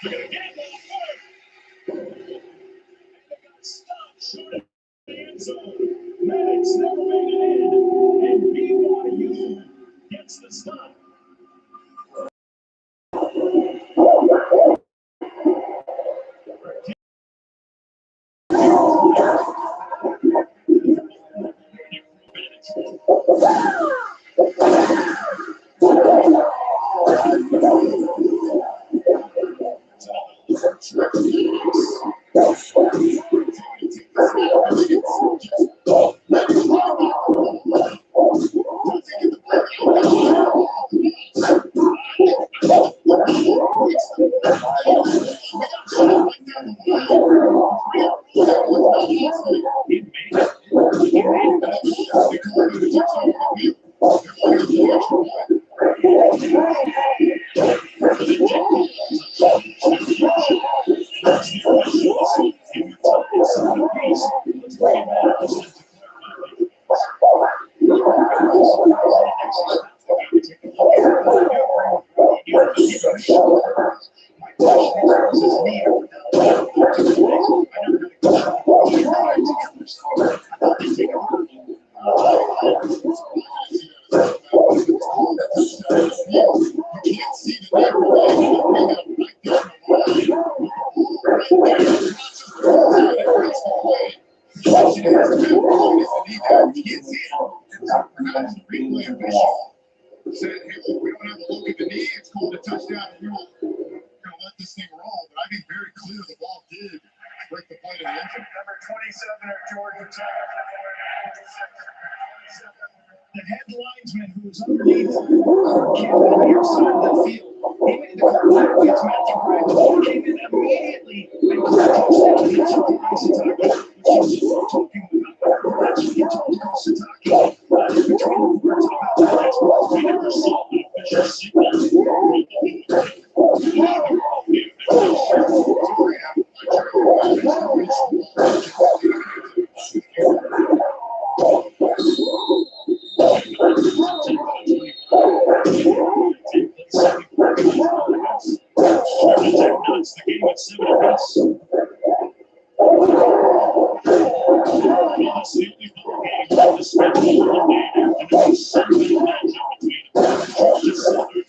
They're going to get it on the foot. And they got stopped short of the end zone. Maddox never made it in. And BYU gets the stop. The head linesman who was underneath came on the near side of the field. He made the quarterback against Matthew Bryant. Came in immediately and called a touchdown. He took Sataki, which is talking about. That's what he told Coach Sataki between the words about the last. We never saw an official signal. The game at 7 apiece. It's the only ball game on the schedule Monday afternoon. Sunday matchup between Georgia Southern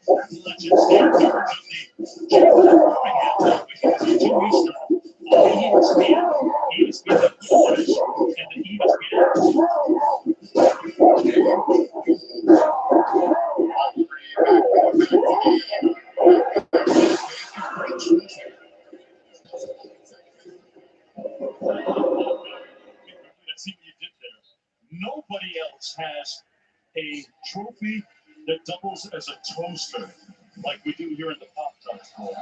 and Legends State University. Jalen Birmingham with 2 Eastern on ESPN. ESPN College and the ESPN. Nobody else has a trophy that doubles as a toaster like we do here in the Pop-Tarts Bowl.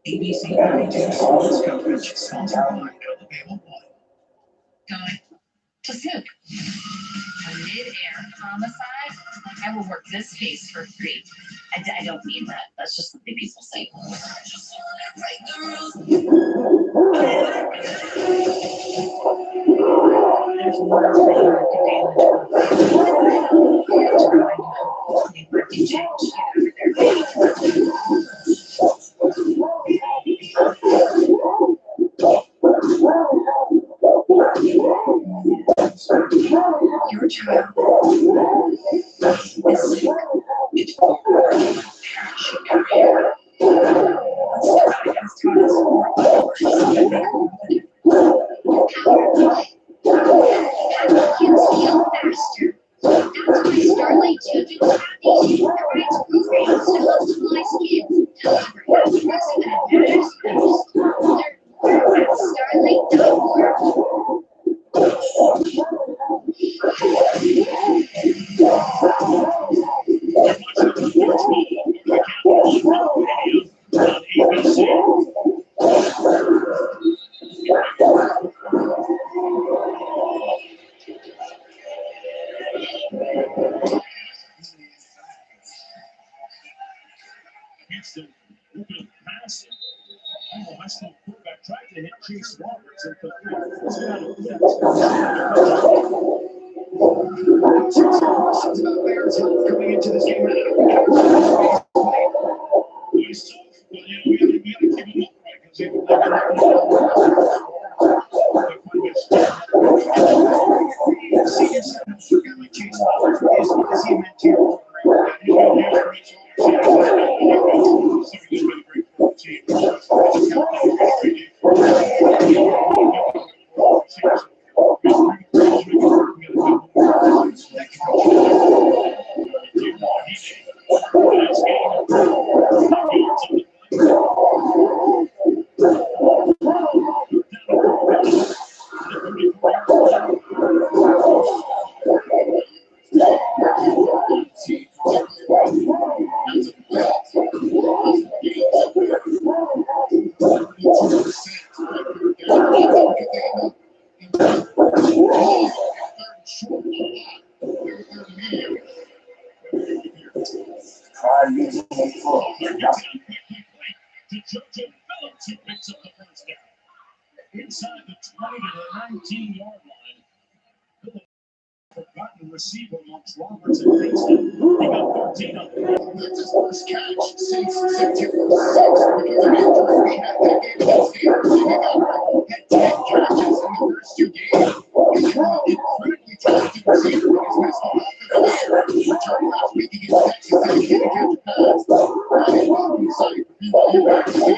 ABC 32 sports coverage sponsored by Alabama One. Going to Snoop. A mid-air homicide? I will work this case for free. I don't mean that. That's just something people say. There's more than you could damage one family. To remind you how quickly work can change. Your child is sick. It's parachute career. Let's try against Thomas or others that make all the difference. Kids feel faster. That's why Starlight Children's Foundation provides programs to hospitalize kids. However, happiness and matters most. Learn more at starlight.org. Houston looking past him. The Western quarterback tried to hit Chase Roberts and questions about Bears health coming into this game. He's tough, but we haven't keep him upright because they've been senior center for a guy like Chase Roberts is he meant to inside the 20 to the 19-yard line. Forgotten receiver amongst Roberts and Kingston. He got 13 on the ground. That's his first catch since September 6th because of injury. We had that game against Anderson. He had 10 catches in the first two games. He's an incredibly talented receiver, but he's missed a lot of the year. Returned last week against Texas and he didn't catch a pass. Ryan Welcome side for BYU back to see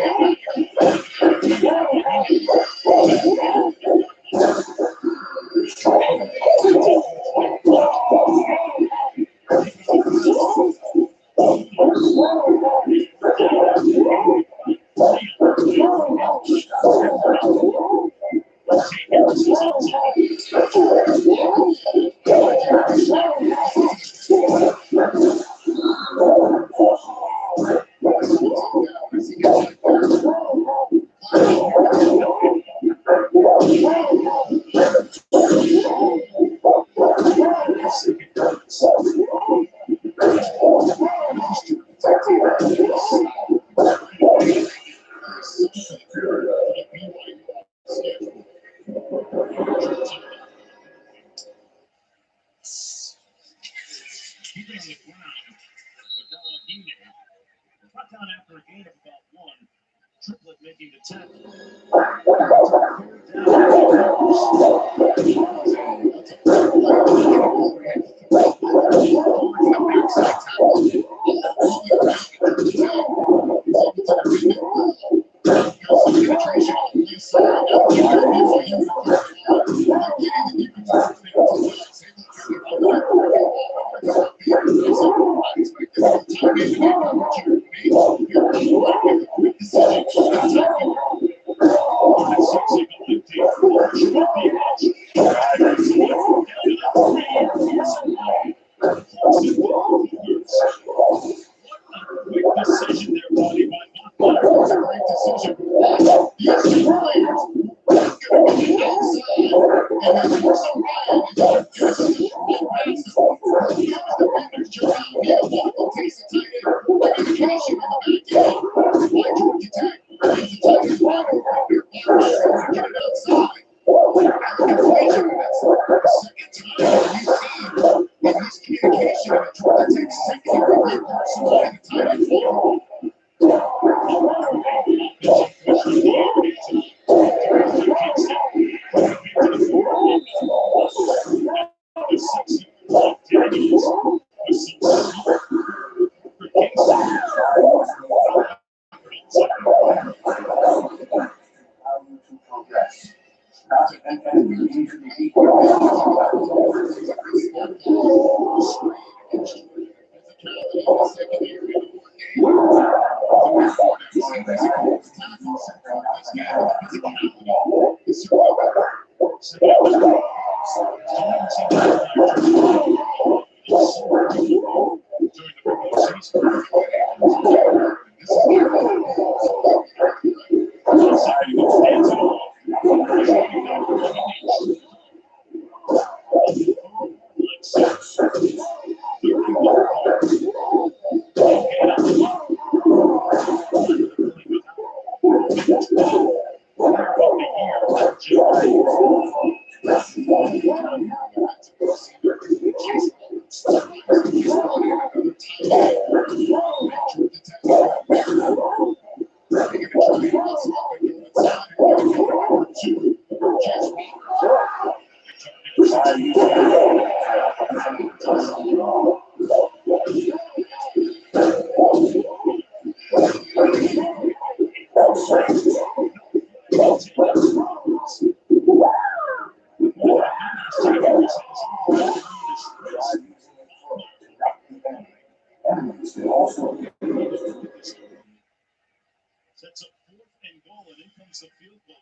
Sets up 4th and goal, and in comes the field goal.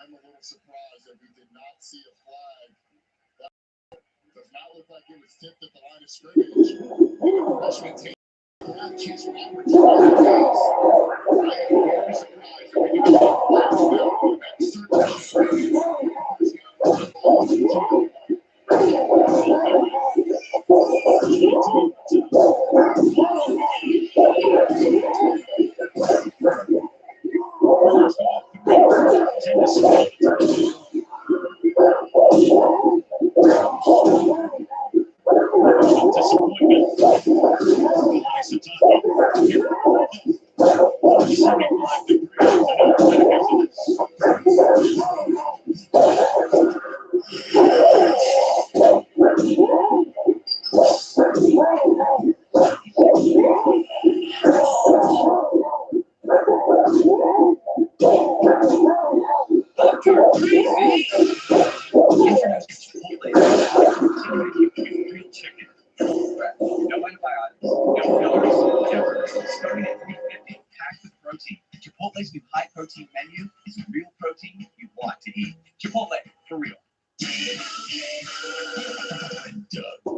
I'm a little surprised that we did not see a flag. That does not look like it was tipped at the line of scrimmage. Freshman team Chase Roberts. I am very surprised that we did not Real chicken. No antibiotics, no fillers, never. Starting at $3.50, packed with protein. Chipotle's new high-protein menu is real protein you want to eat. Chipotle, for real.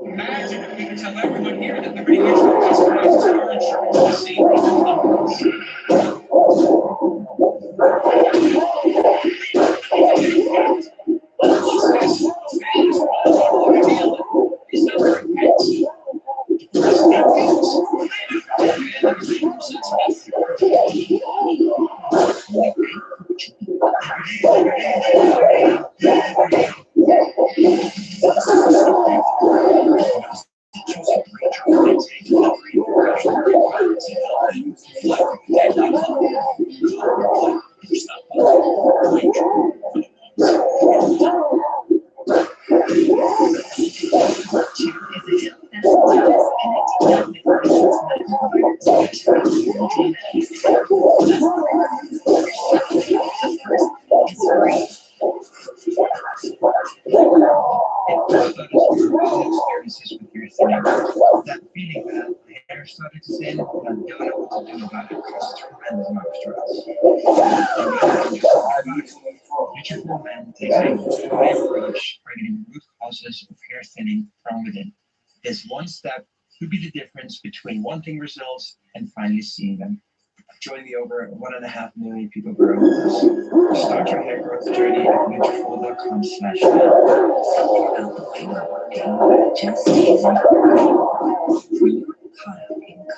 Imagine if we could tell everyone here that Liberty Mutual customizes car insurance to save experiences with your thinning. That feeling that the hair started to thin and I don't know what to do about it causes tremendous amount of stress. Future for Men takes a wide approach targeting root causes of hair thinning from within. There's one step could be the difference between wanting results and finally seeing them. Join the over 1.5 million people growing with us. Start your hair growth journey at Nutrafol.com/now. Just easy. When you're caught up in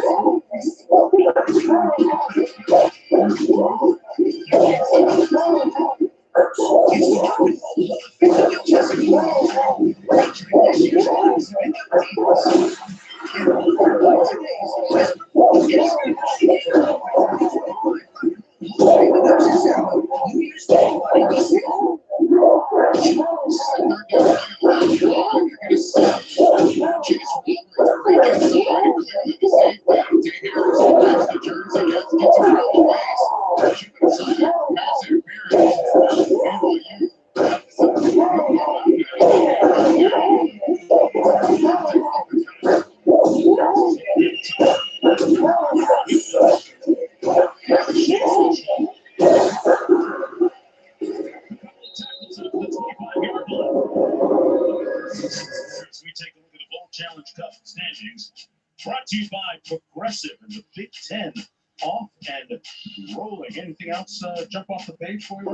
complex Brought to you by Progressive and the Big Ten. Off and rolling. Anything else jump off the page for you?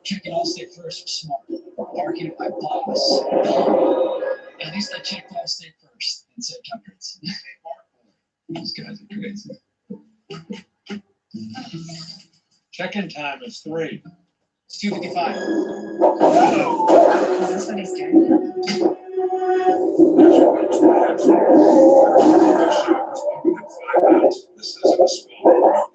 Checking all state first, smart. Marking by bias. At least I checked all state first and said hundreds. These guys are crazy. Check-in time is 3. It's 2:55. Is this what he's doing? This isn't a small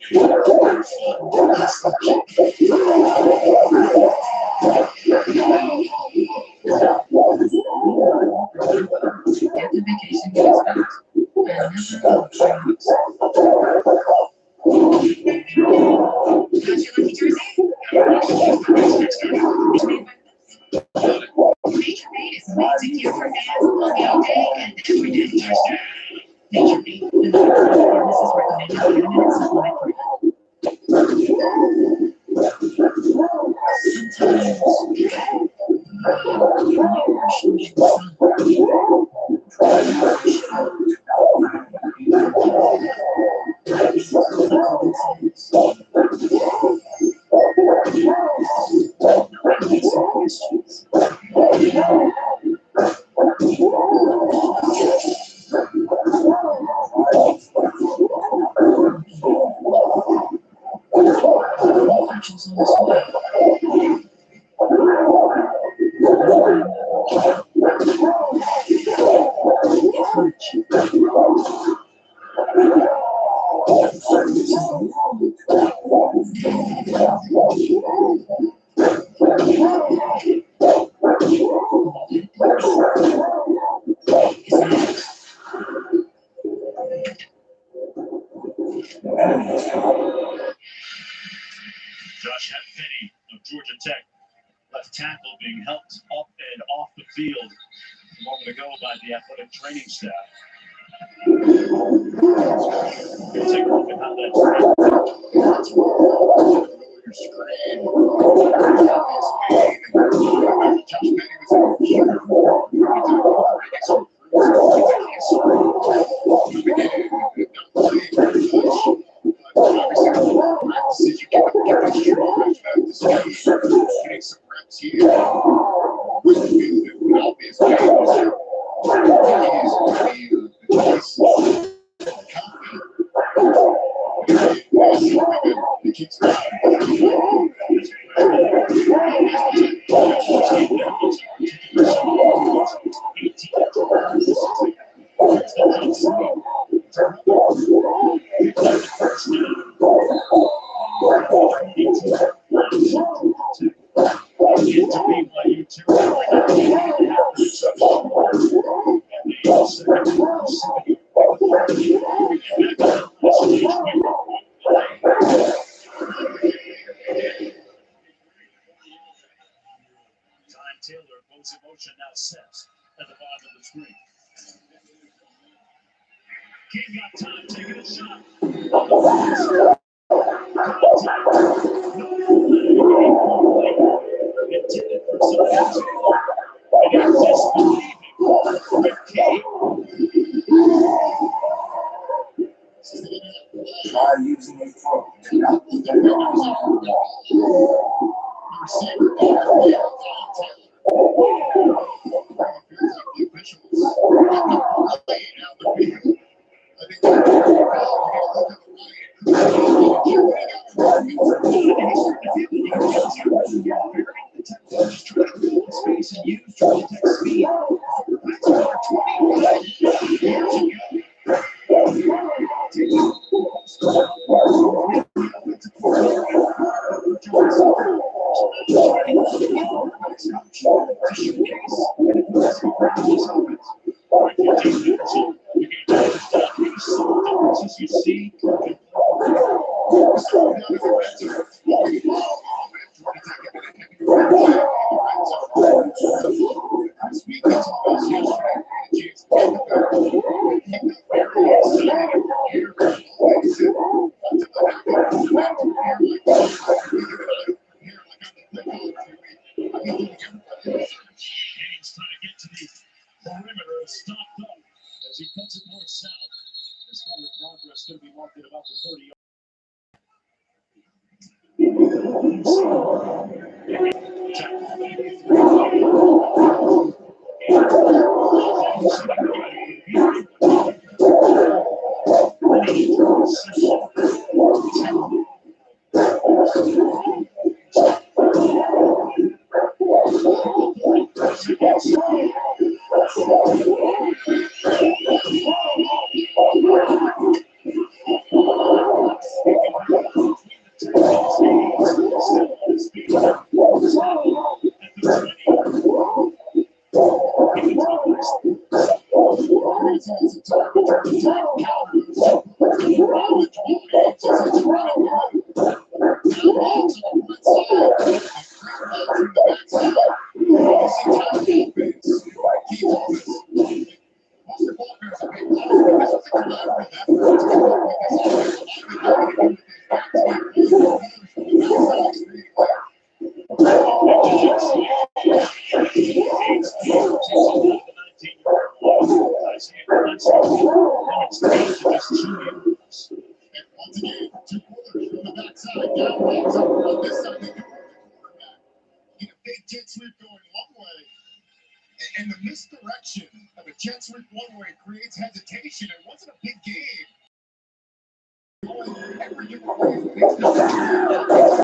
Get the vacation you expect. Got your lucky jersey? Nature Made is made to give for fans all day and every day. Nature Made, the pharmacist recommended vitamin supplement for health. Josh Penny of Georgia Tech, left tackle, being helped up and off the field a moment ago by the athletic training staff. We'll take a look at how that's Taylor, both emotion now set at the bottom of the screen. King got time, taking a shot. Intended for something. And he's disbelieving with King. Try using a phone. Space and use Georgia Tech speed. as you see. Haynes trying to get to the perimeter, stopped up as he puts it north south. His forward progress going to be marked at about the 30 jet sweep going one way, and the misdirection of a jet sweep one way creates hesitation. It wasn't a big game. Every different way makes this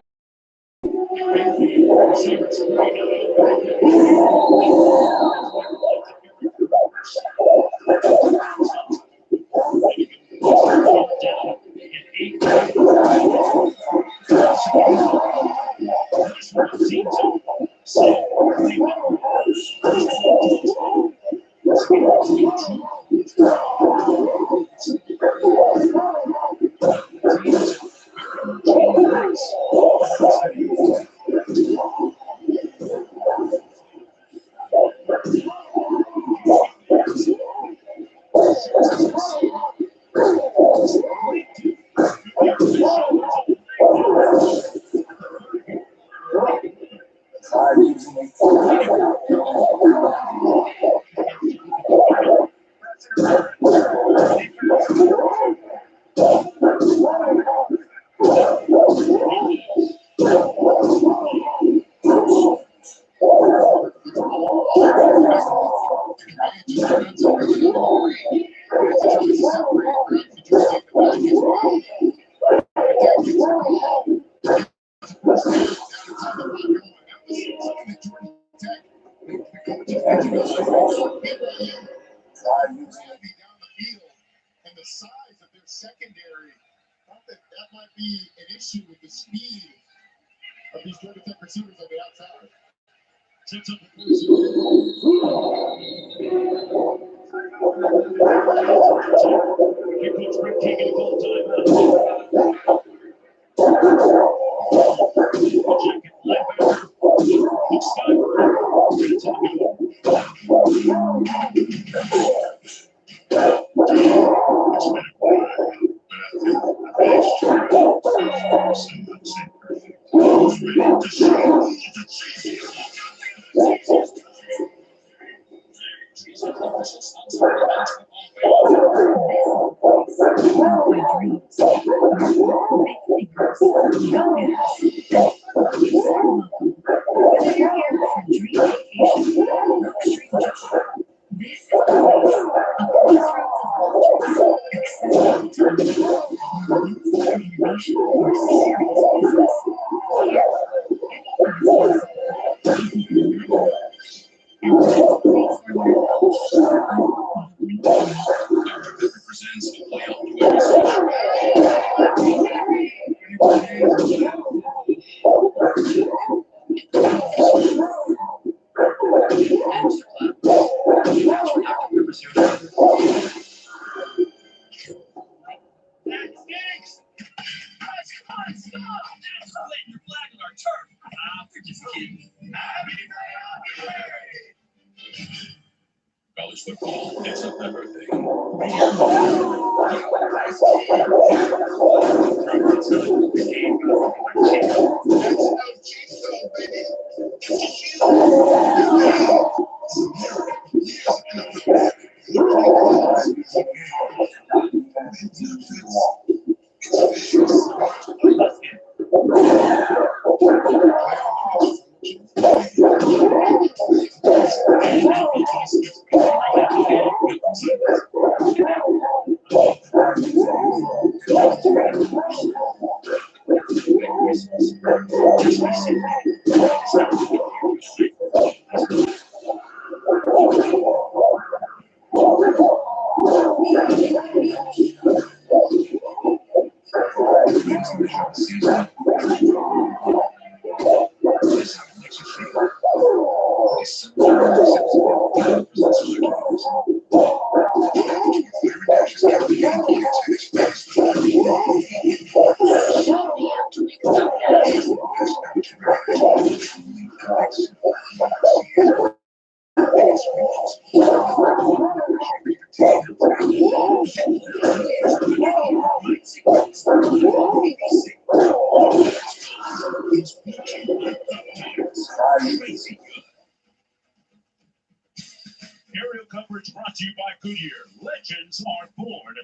Aerial coverage brought to you by Goodyear. Legends are born.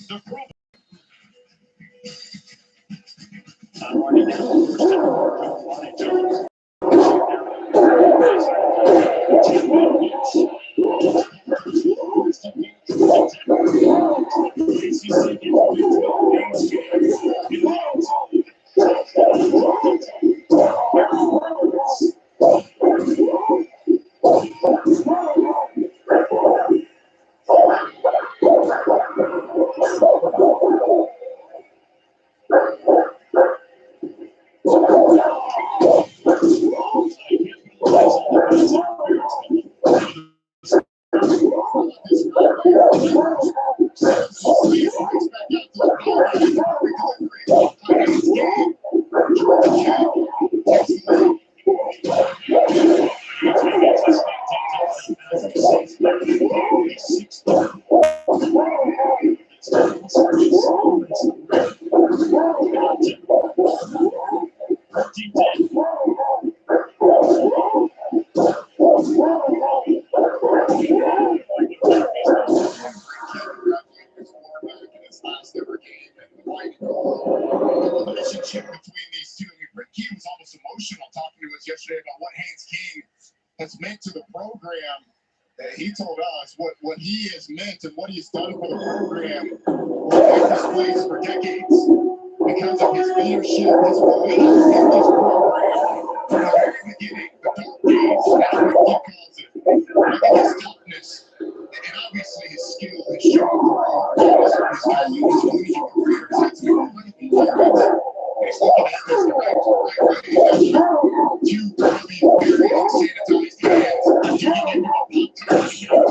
The pro. Relationship between these two. Rick Key was almost emotional talking to us yesterday about what Haynes King has meant to the program. He told us what he has meant and what he's done for the program will make this place for decades because of his leadership, his belief in this program from the very beginning, the dark days, as Rick Key calls it. I think his toughness and obviously his skill has shown through his college, his collegiate career, has had some incredible moments. He's looking at this the right way. Two probably very unsanitized hands digging into a pop-tart.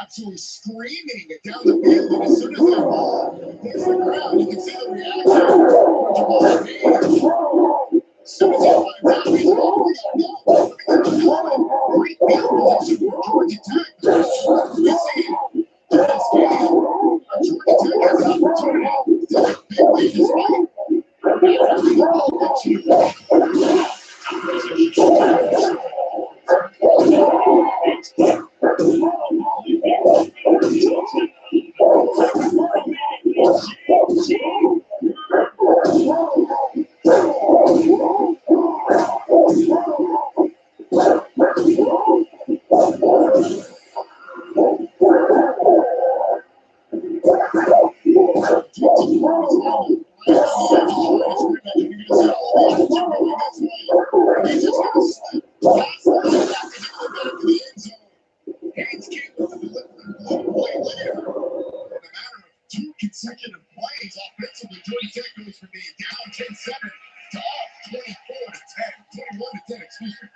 Absolutely screaming down the field, and as soon as that ball hits the ground, you can see the reaction from Jamal's team. As soon as he finds out, he's all great field position for Georgia Tech. We see in this game, Georgia Tech has an opportunity to take a big lead despite having the ball that you. Two consecutive plays offensively, Georgia Tech goes from being down 10-7 to up 21 to 10, excuse me.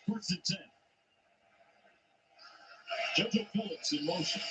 First and 10. JoJo Phillips in motion.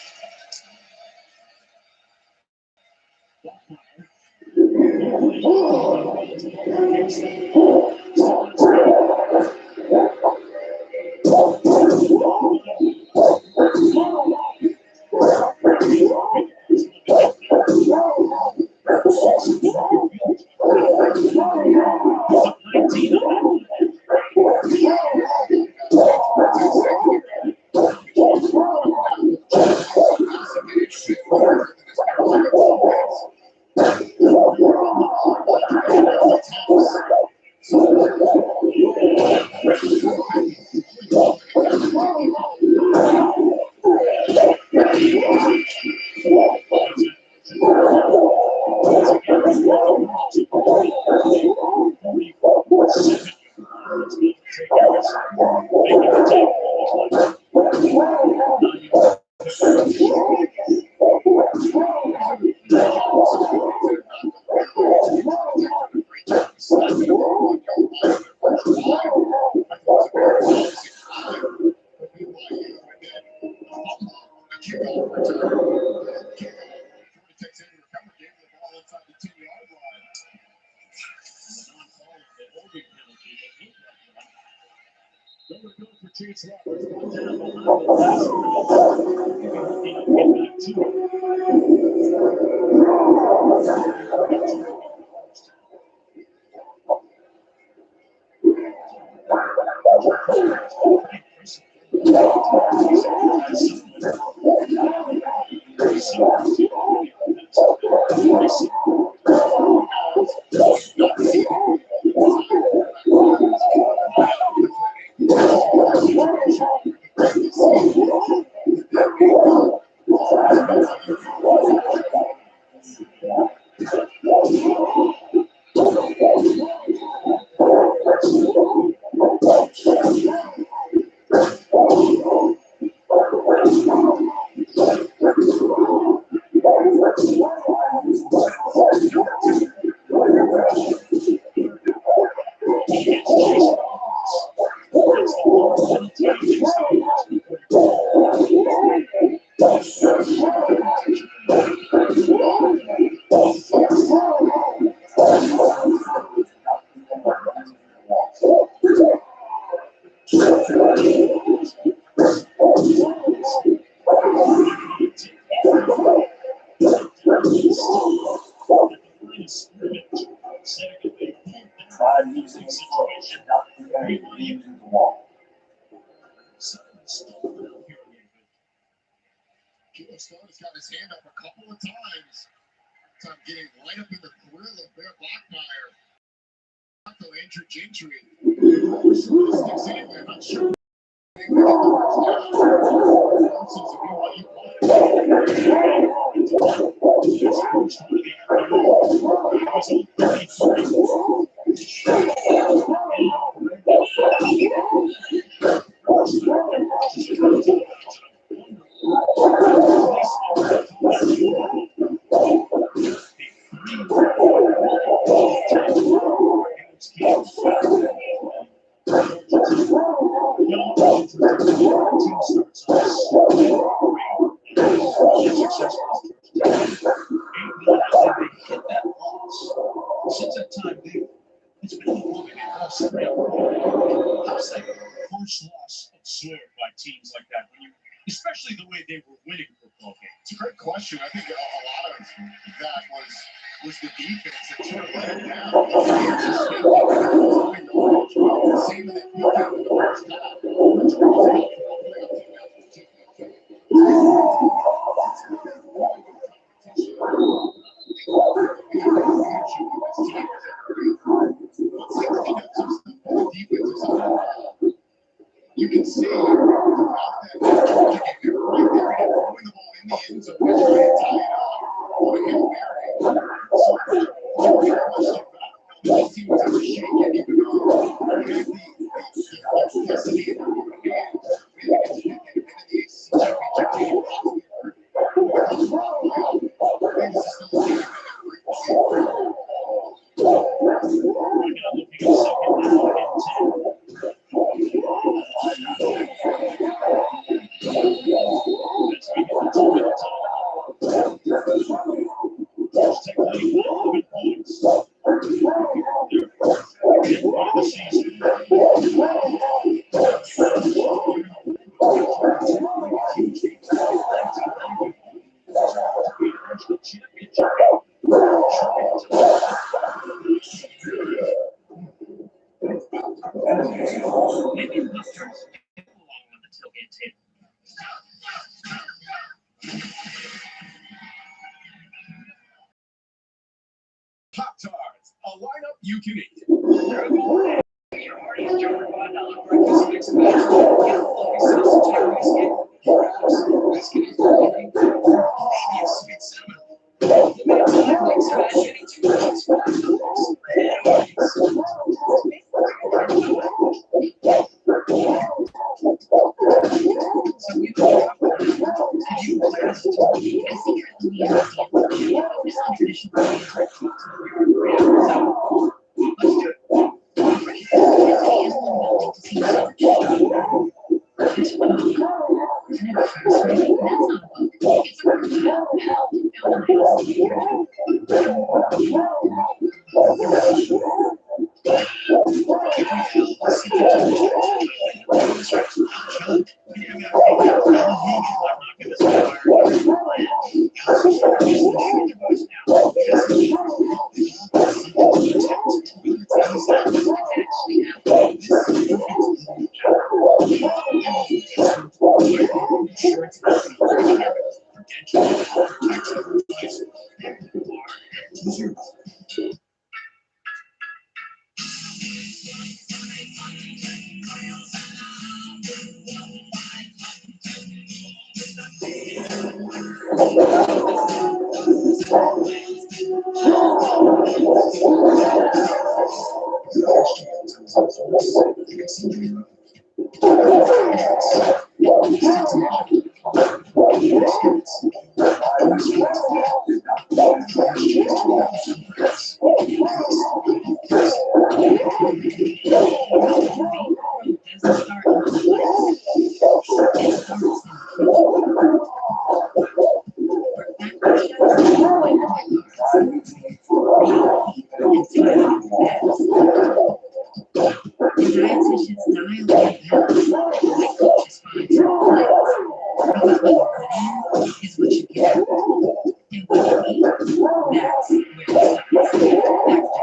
losing situation. Kilo Stone's got his hand up a couple of times. Time getting right up in the grill of Bear Bachmeyer. Marco Andrew Gentry. Sticks anyway, I'm not sure. They will get the first down. Seems to be what you want. That's the first one of the afternoon. That was on 33. Since that time, it's been overwhelming. How's that first loss absorbed by teams like that? When you, especially the way they were winning football games. It's a great question. I think a lot of that was the defense that sort of let it down. Same that we got in the first half. You can see that right there, throwing the ball in the end zone, trying to tie it up on a Hail Mary. So very much like that. This team was ever shaken, even though we had the capacity in our hands. We had to get in the ACC championship game. Maybe the Bucks get along on the tailgate table. Pop-Tarts, a lineup you can eat. Your Hardee's Jumper $5 breakfast mix and match. Get a fluffy sausage and biscuit. Perhaps biscuit and everything. Maybe a sweet cinnamon. Limited time mix and match getting $2 for $5. So we will have to do class to I see currently we understand focus on traditional ways of so let's do it. Today is one building to see the it's a book. Isn't it fascinating? That's not a book. It's a profile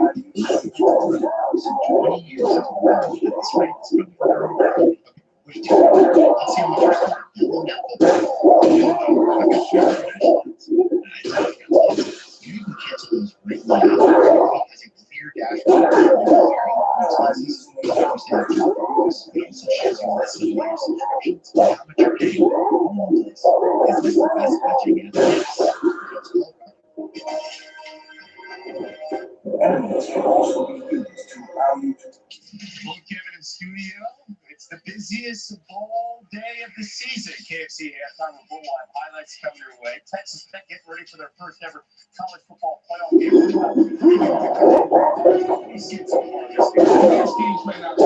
found in the house. Kevin in studio. It's the busiest ball day of the season. KFC halftime with Bull Live highlights coming your way. Texas Tech getting ready for their first ever college football playoff game. We see it so far this year. These teams may not be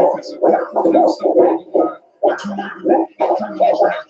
defensive. They'll stop the line. But you know, that combination has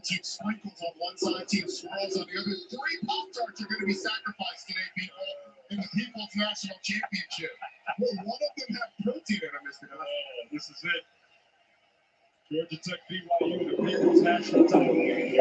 Team Sprinkles on one side, Team Swirls on the other. 3 Pop-Tarts are going to be sacrificed today, people, in the People's National Championship. Will one of them have protein in them, Mr. Hunt? This is it. Georgia Tech BYU, the People's National title game.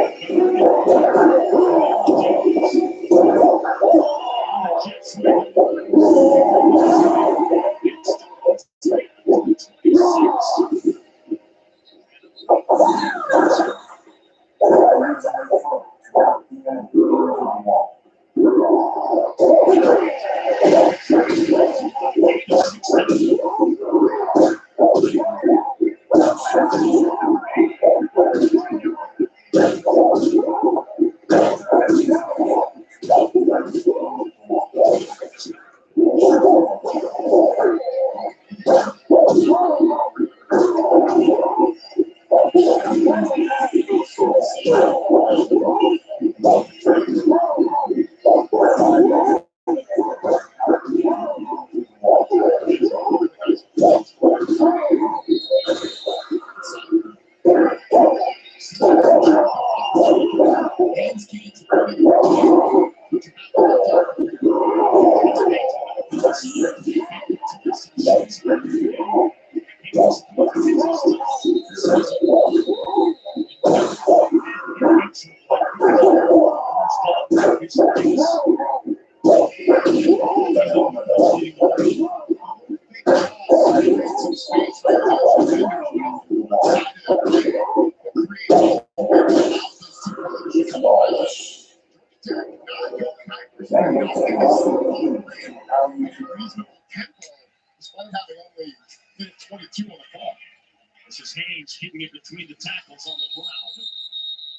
This is Haynes keeping it between the tackles on the ground.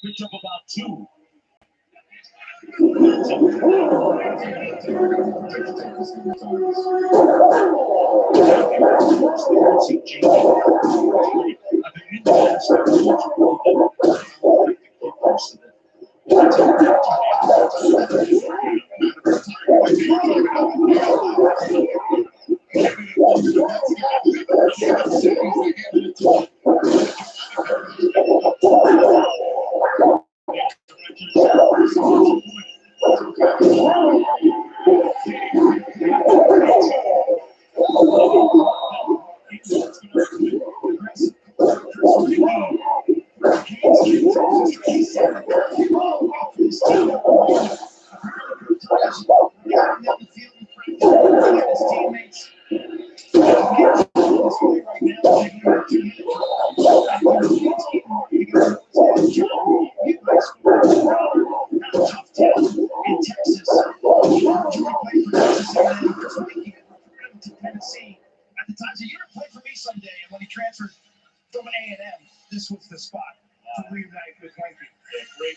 Picked up about 2. A&M, this was the spot to reunite with Lincoln. Yeah, great.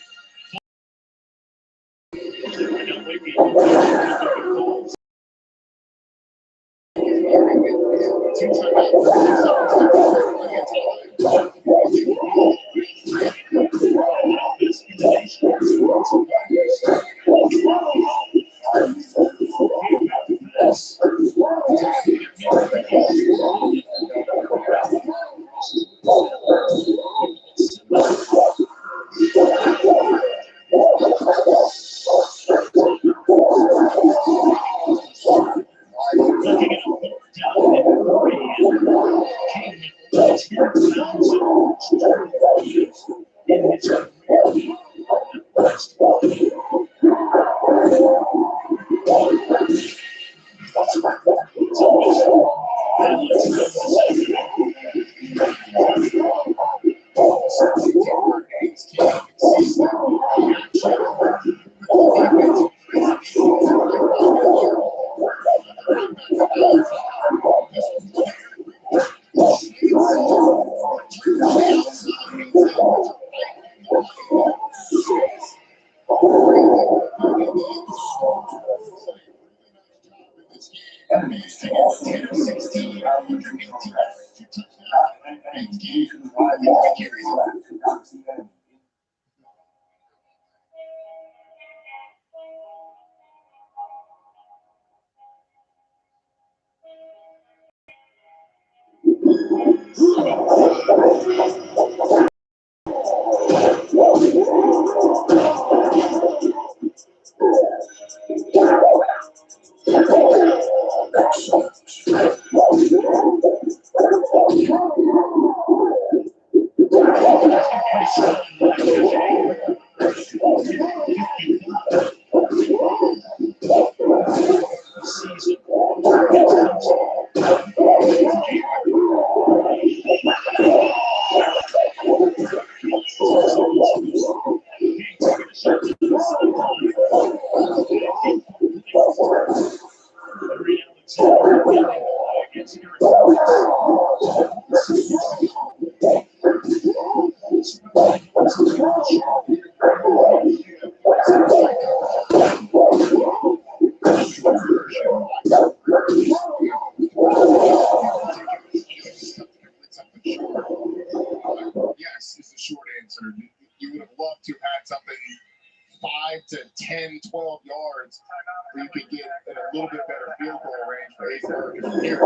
Yes, is the short answer. You would have loved to have had something 5 to 10, 12 yards where you could get in a little bit better field goal range for Ace Burger from here.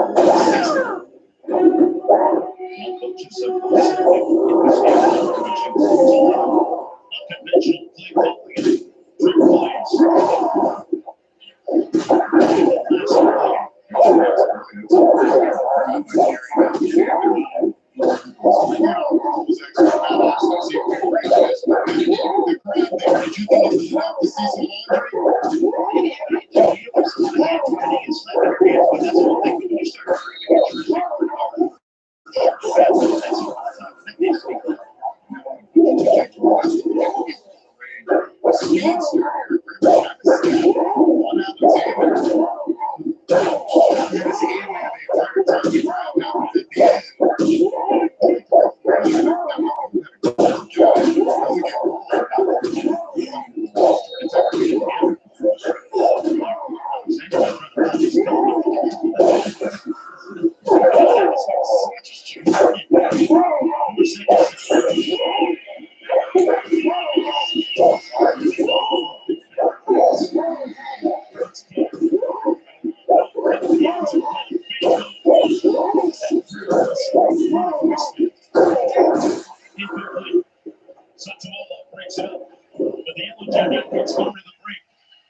Breaks it up, but the Yellow Jackets come to the break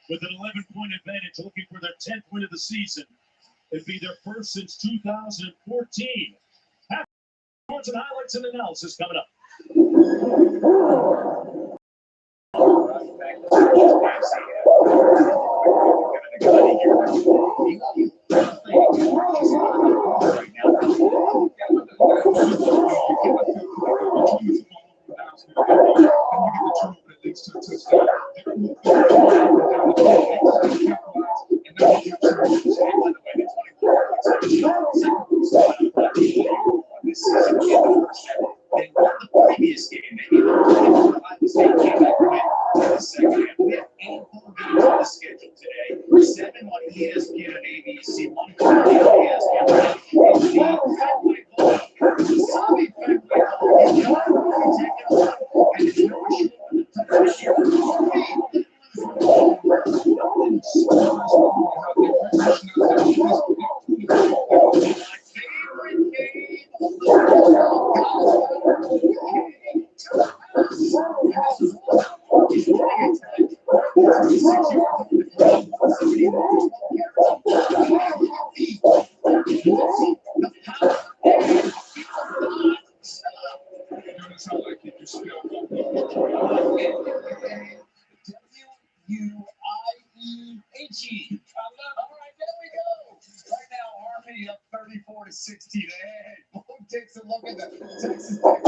with an 11-point advantage, looking for their 10th win of the season. It'd be their first since 2014. Sports and highlights and analysis coming up. W-U-I-E-H-E. All right, there we go. Right now, Army up 34-16. Hey, Bo takes a look at the Texas Tech.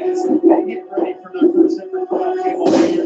They get ready for their first ever playoff game all year.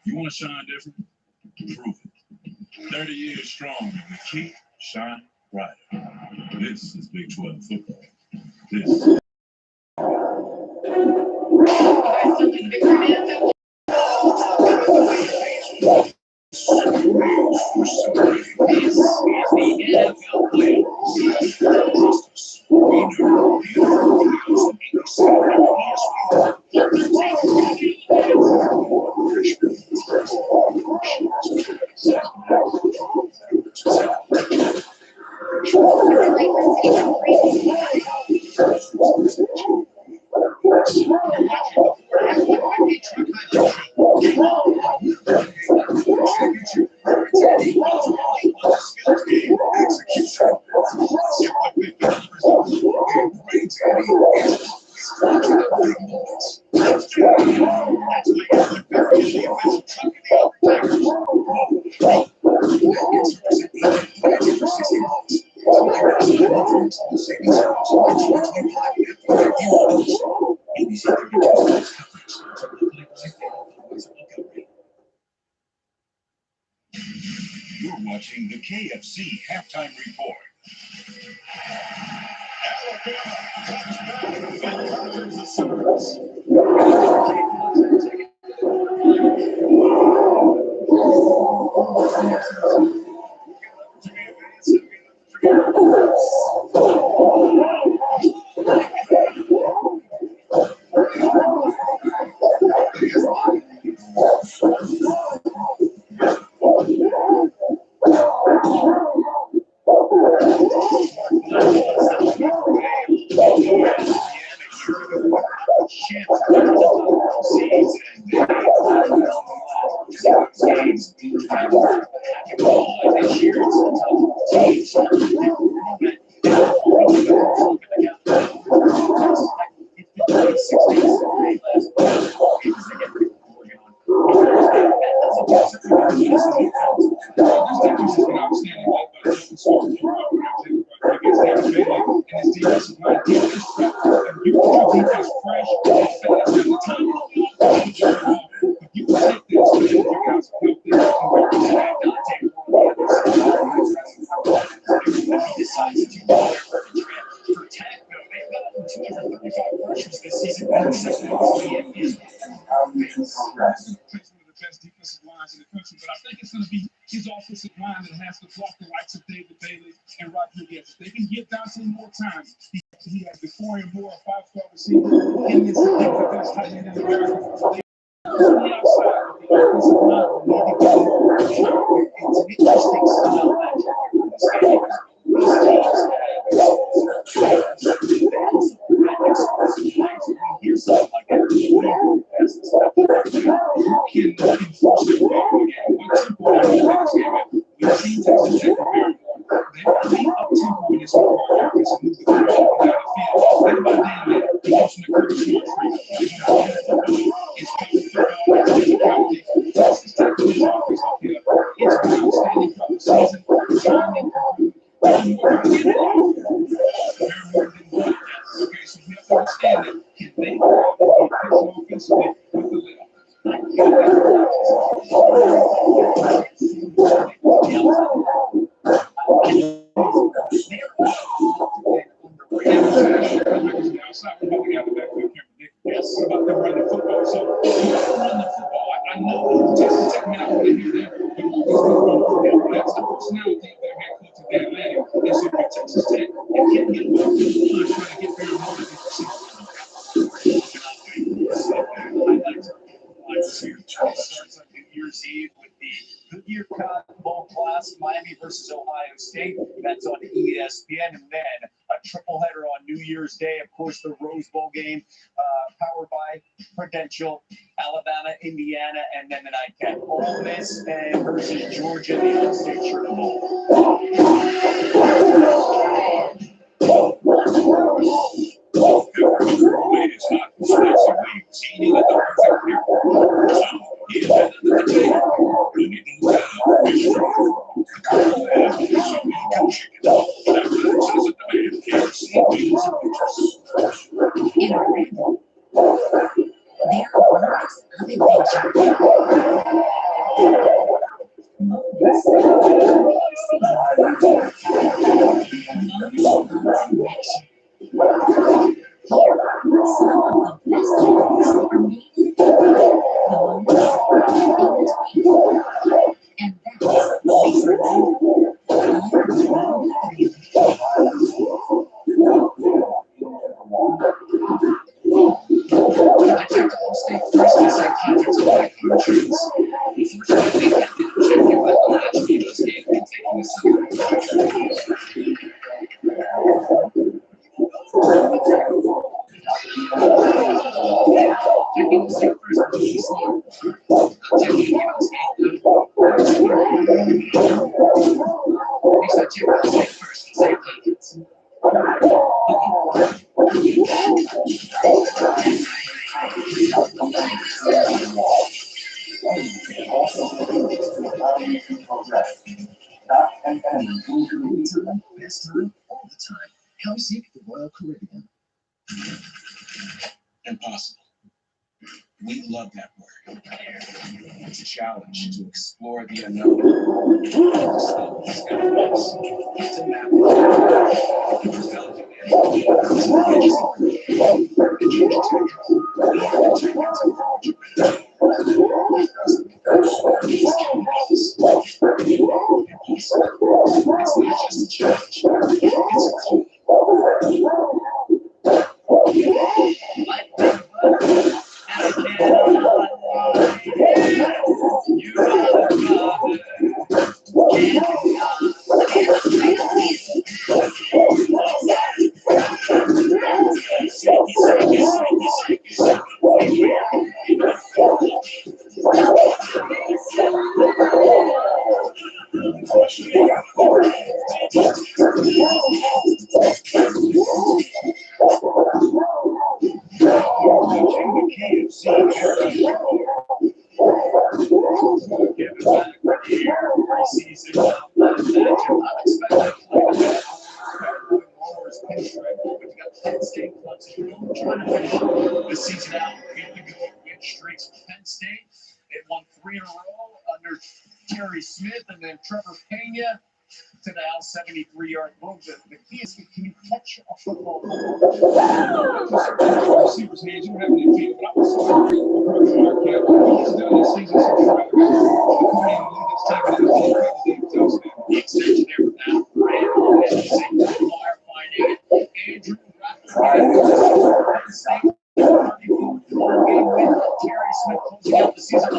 You want to shine different? Prove it. 30 years strong, and we keep shining brighter. This is Big 12 football. This is You're watching the KFC halftime report. But I think it's going to be his offensive line that has to block the likes of David Bailey and Rodriguez. If they can get Dante more time, he has before him more a five-star receiver in this the best tight end in America. On the outside, the offensive line will need to get more. It's an interesting style It's an outstanding couple season. John and okay, so we have to understand that if they go and get efficient offensively with the little. Yes, about them running the football. So you got to run the football. I know Texas Tech may not want to hear that. You always that's the personality of their head coach of their land. And so for Texas Tech, it can't get off the line trying to get very motivated to see. Starts on New Year's Eve with the Goodyear Cotton Bowl Classic, Miami versus Ohio State. That's on ESPN, and then a triple header on New Year's Day. Of course, the Rose Bowl game, powered by Prudential, Alabama, Indiana, and then the nightcap. Ole Miss and versus Georgia, the All-State Sugar Bowl. Ladies, hot, spicy wings, eating at the perfect airport. So, he's been at the table, bringing you down fish fry. So we can chicken. That really says it to me. KFC wings and pictures. In Orlando, there was a big picture. Best time, all the time. Come seek the Royal Caribbean. Impossible. We love that word. It's a challenge to explore the unknown. It's a map. It's not just a challenge. It's a call. The season out, win streaks for Penn State. It won 3 in a row under Terry Smith and then Trevor Pena to the 73-yard boom. The key is, can you catch a football? Receivers' hands, you don't have any feet, but I was so happy with Mark Campbell. He's done this season so far. The extension there from that Brand and St. Lamar finding it. Andrew Penn State. Game win. Terry Smith closing out the season.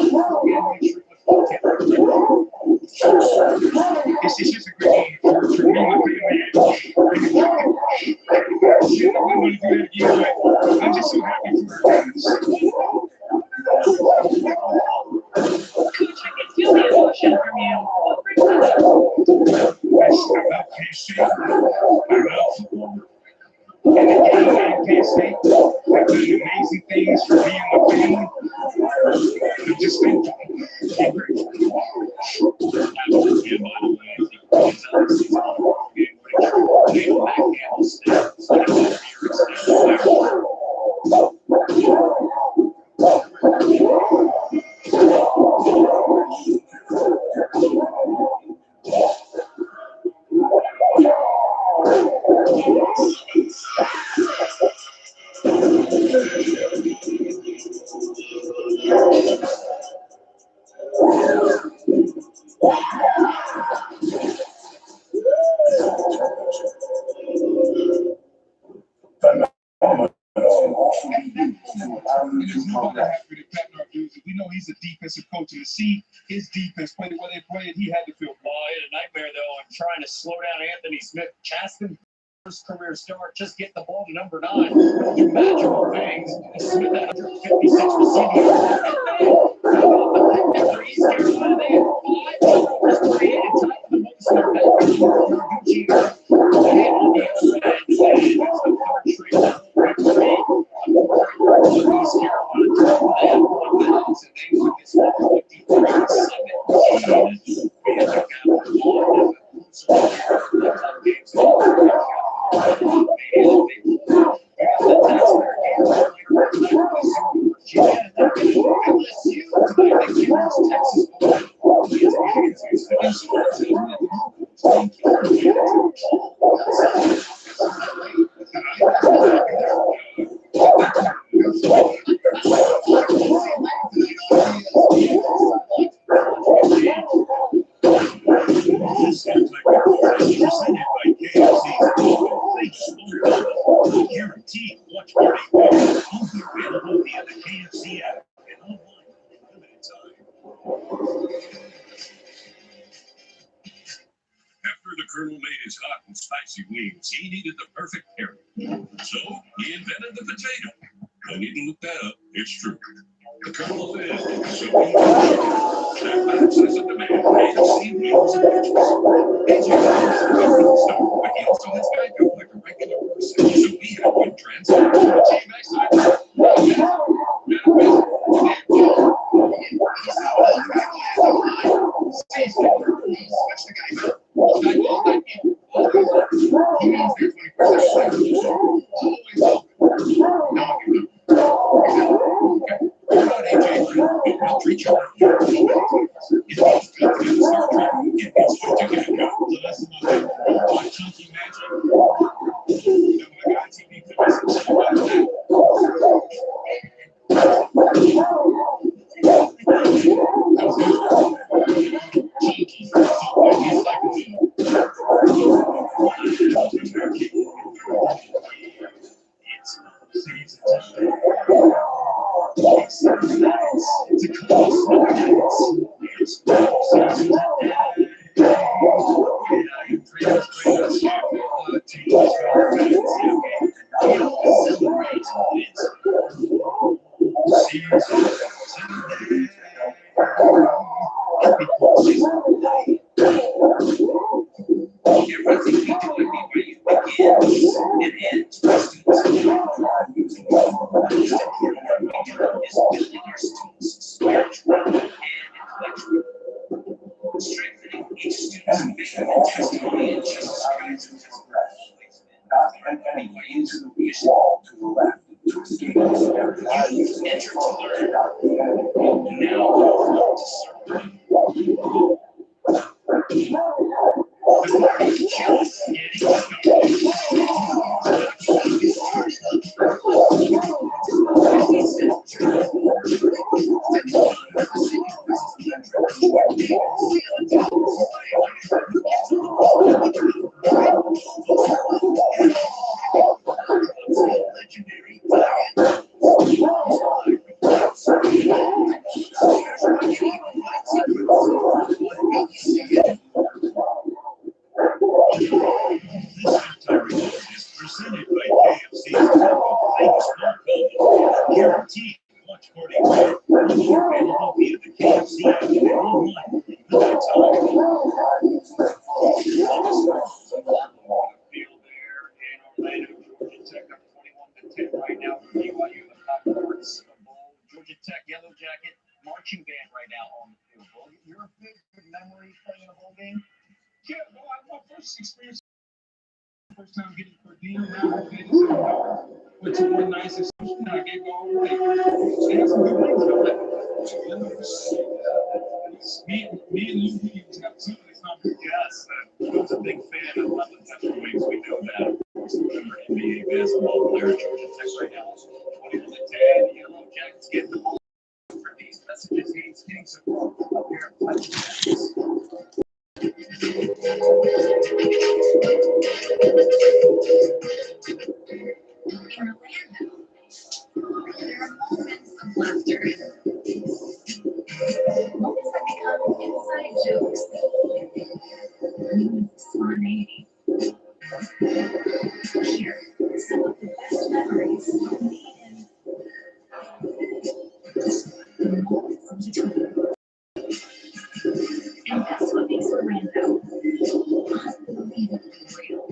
It's just a great game for me, my family. We want to do that again, but I'm just so happy for our guys. Coach, I can feel the emotion from you. What brings that up? I love K-State. I love football. And again, K-State, they've done amazing things for me and my family. They've just been great. And by the way, he's obviously on a game winning There's nobody happy to captain our dudes. We know he's a defensive coach, and to see his defense play the way they played, he had to feel good. Well, he had a nightmare, though, on trying to slow down Anthony Smith. Chaston, first career start, just get the ball to number 9. Do magical things. And Smith had 156 receiving yards. After East Carolina, they had 5 turnovers created, tied for the most in their backfield. Gucci, they on the other end, and that's the third straight victory. East Carolina, they had 1 wins, and they won this one 53-17. We had to capitalize on games. This is presented by KFC's guaranteed watch party only available via the KFC app and online for limited time. After the Colonel made his hot and spicy wings, he needed the perfect pairing. So he invented the potato. No need to look that up. It's true. The Colonel is so easy. That matches the demand. KFC wings and pitches. But he also has Geico like a regular person. So we have one transaction. memory playing a whole game? Yeah, well, my first experience, first time getting per diem now, they just said no. Went to one nice institution, I gave all the papers. They have some good things about that. Me and Lou Williams have some of these numbers. Yes, Lou's a big fan of the Pepper Wings. We know that. Of course, former NBA basketball player, Georgia Tech right now. 20 to 10, Yellow Jackets getting the ball for these messages. He's getting support from a pair of touchdowns. In Orlando, there are moments of laughter. Moments that become inside jokes. Moments of spontaneity. Here, some of the best memories are made in the moments in between. And that's what makes Orlando unbelievably real.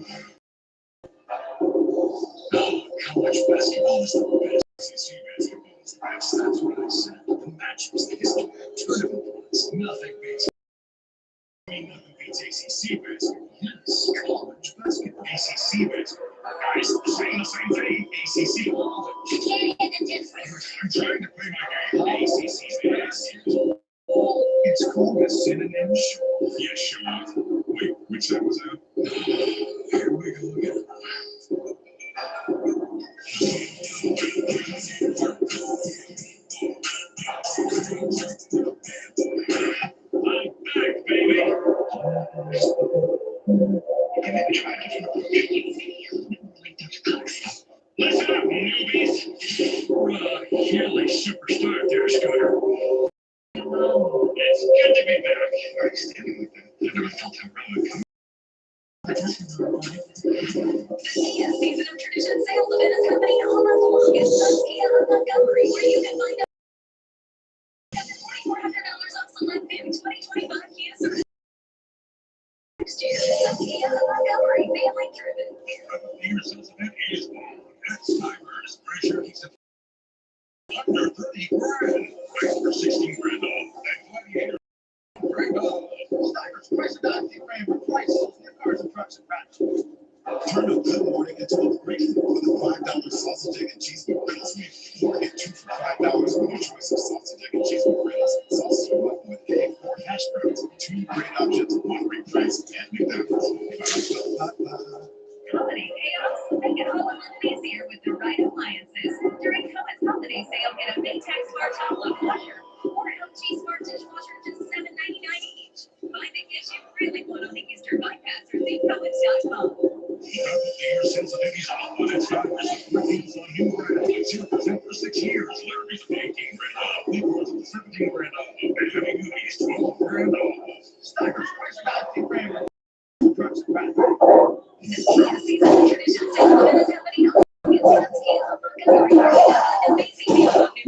College basketball is the best. SEC basketball is the best. That's what I said. The matchups, the history, tournament points. Nothing beats ACC basketball. Yes, college basketball. ACC basketball. Guys, saying the same thing. ACC college. You can't hit the difference. I'm trying to play my game. ACC basketball. It's called a synonym. Yeah, sure. Wait, which side was that? Here we go again. I'm back, baby. Listen up, newbies. We're yearly superstar there, Scooter. It's good to be back. I'm standing with them. I never felt how relevant coming. The Kia Season of Tradition sales event is happening all month long at Sun's Kia on Montgomery, where you can find up to $2,400 off select new 2025 Kia Ceros. Next year, Sun's Kia on Montgomery, family driven. The year sales event is on. That's timers. Pressure keeps it under 30 grand. Price for 16 grand off. And Gladiator. Right off. Steiger's price of not ran for prices. New cars and trucks and tractors. Turn a good morning into a great with a $5 sausage, egg, and cheese McGriddles. Or get 2 for $5 with your choice of sausage, egg, and cheese McGriddles, sausage and muffin with egg, or hash browns. 2 great options, 1 great price, and McDonald's. Holiday payoffs make it all a little easier with the right appliances. During Cohen's holiday sale, get a Maytag Smart Top Load washer or LG Smart Dishwasher just $7.99 each. Find the gifts you really want on the Easter bypass or leavecohens.com. Year sensitivities off on its drivers. Reviews on new brands at 0% for 6 years. Larry's 18 grand off. Leave's 17 grand off. And Heavy Duty's 12 grand off. Steiger's price of not ran for trucks and tractors. The Kia Season of Tradition sales event is happening all month at Sun's Kia on Montgomery, where you can find amazing deals on new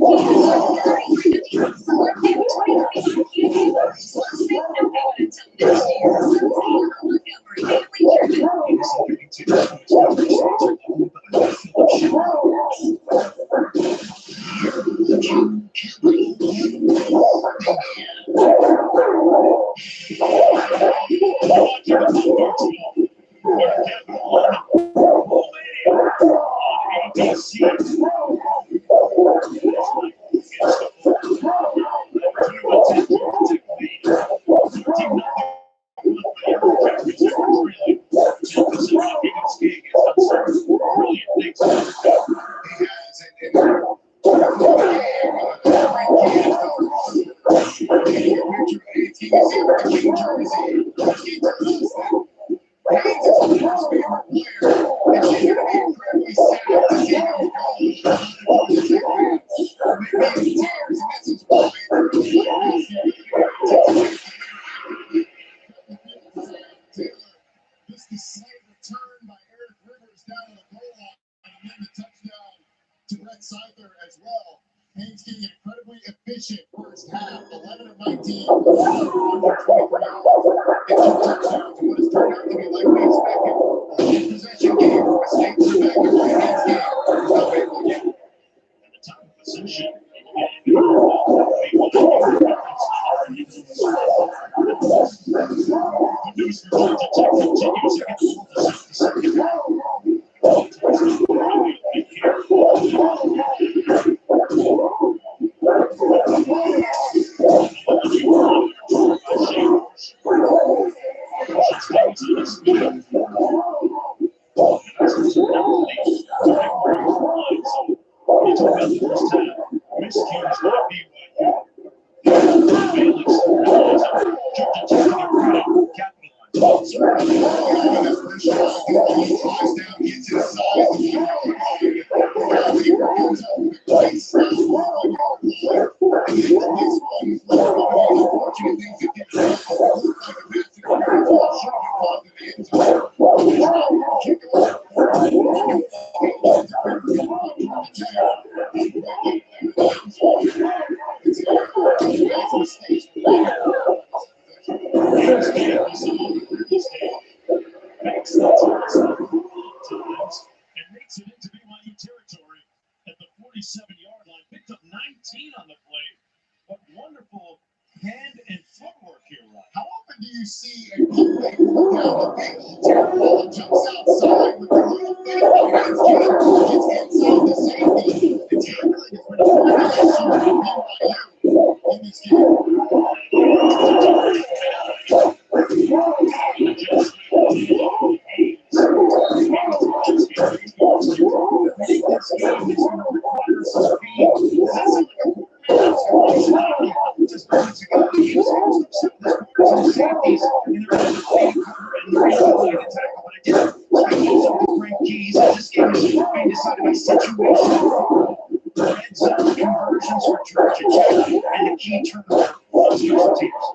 Kia. $350 off select new 2025 Kia K-Bars. Plus, make no payment until next year. Sun's Kia on Montgomery, family driven. Good news for Georgia Tech continues. They get the ball to set the second half. Miscues by BYU. Bailey capitalized. Makes the toss times and makes it into BYU territory at the 47-yard line. Picked up 19 on the play, but wonderful hand and footwork here, Ryan. How often do you see a play pull down the field, ball jumps outside with the little bit of hands gets inside the safety? The tackling has been a primary issue for BYU in this game. Conversions for Georgia Tech and the key turnover on special teams.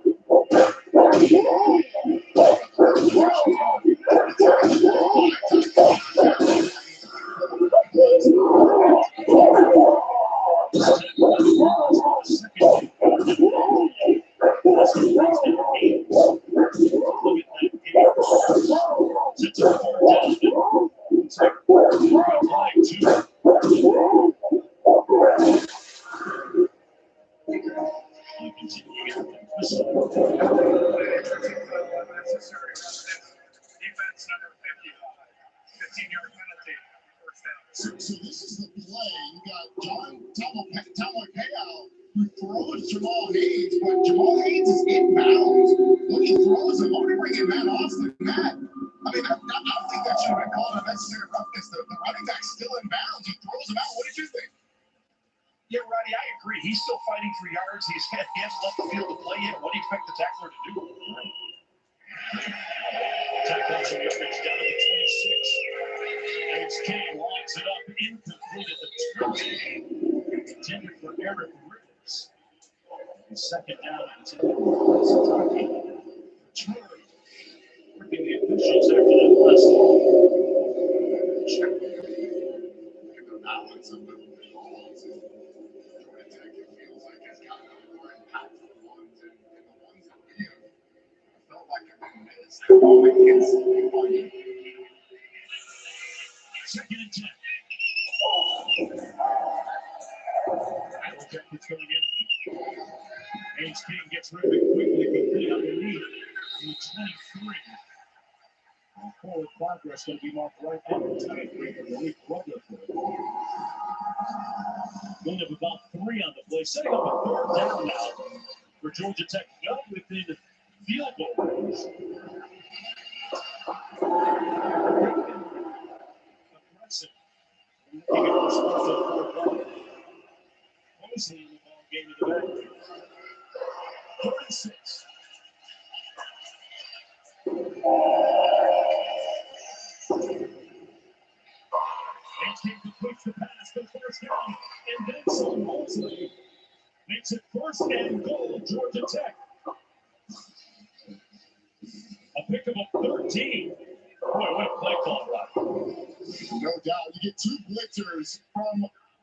So this is the play. You got John Tamalpayao who throws Jamal Haynes, but Jamal Haynes is inbounds. When he throws him, I'm going to bring in Matt Austin. Matt, I mean, I don't think that should have been called unnecessary roughness. The running back's still in bounds. He throws him out. What did you think? Yeah, Roddy, I agree. He's still fighting for yards. He hasn't left the field to play yet. What do you expect the tackler to do? Tackling some yardage down to the 26. It's King locks it up, incomplete at the 20. Intended for Eric Rivers. And second down intended for Kentucky. Return. Working the officials after that last check. The balance of the balls. Georgia Tech, it feels like it's got the more impactful ones and the ones that we have felt like have been missed. They're all against BYU. Second and 10. Check it's going in. Haynes King gets rid of it quickly, complete underneath the 23. And forward progress going to be marked right at the 23 for Malik Rutherford. Gain of about 3 on the play, setting up a third down now for Georgia Tech, well within field goal range. Aggressive. Looking at the spot for the fourth down. Mostly in the ball game of the back. 36. Haynes King completes the pass for first down, and then some. Mosley makes it first and goal, Georgia Tech. A pick of a 13. Boy, what a play call, Rob. No doubt. You get 2 blitzers from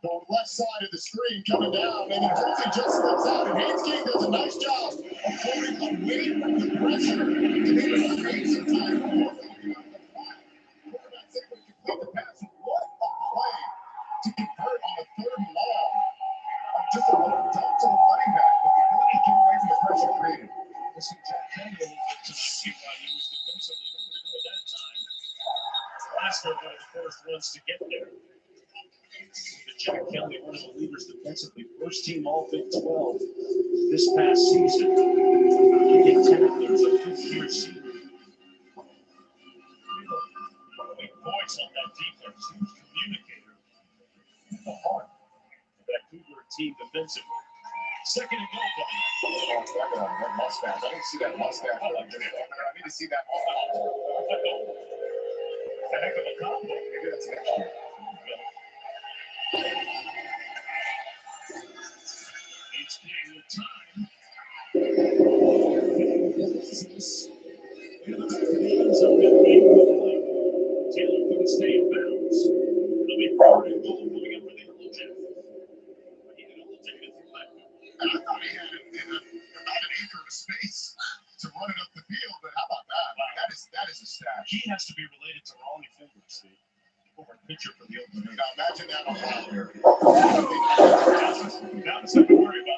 the left side of the screen coming down, and Georgia just slips out, and Haynes King does a nice job of floating away from the pressure to be able to create some time for Mosley. Quarterback's able to complete the pass. What a play to convert on a 3rd and long. Just a little dump to the running back, but the ability to get away from the pressure created. This is Jack Daniels to runs to get there. Jack Kelly, one of the leaders defensively, first team All Big 12 this past season. He hit 10 of those, a fifth-year senior. Big voice on that defense, huge communicator. The heart of that Cougar team defensively. Second and goal, That mustache. I didn't see that mustache. I need to see that. It's a heck of a combo. Maybe that's next year. It's playing with time. Taylor couldn't stay in bounds. It'll be forward and goal moving up for the Yellow Jackets. He did all take it through that. And I thought he had about an acre of space to run it up the field, but how about that? I mean, that is a stash. He has to be related to Ronnie Fingers, Steve. Former pitcher for the Oakland A's. Now imagine that on the outfield. Now it's not to worry about.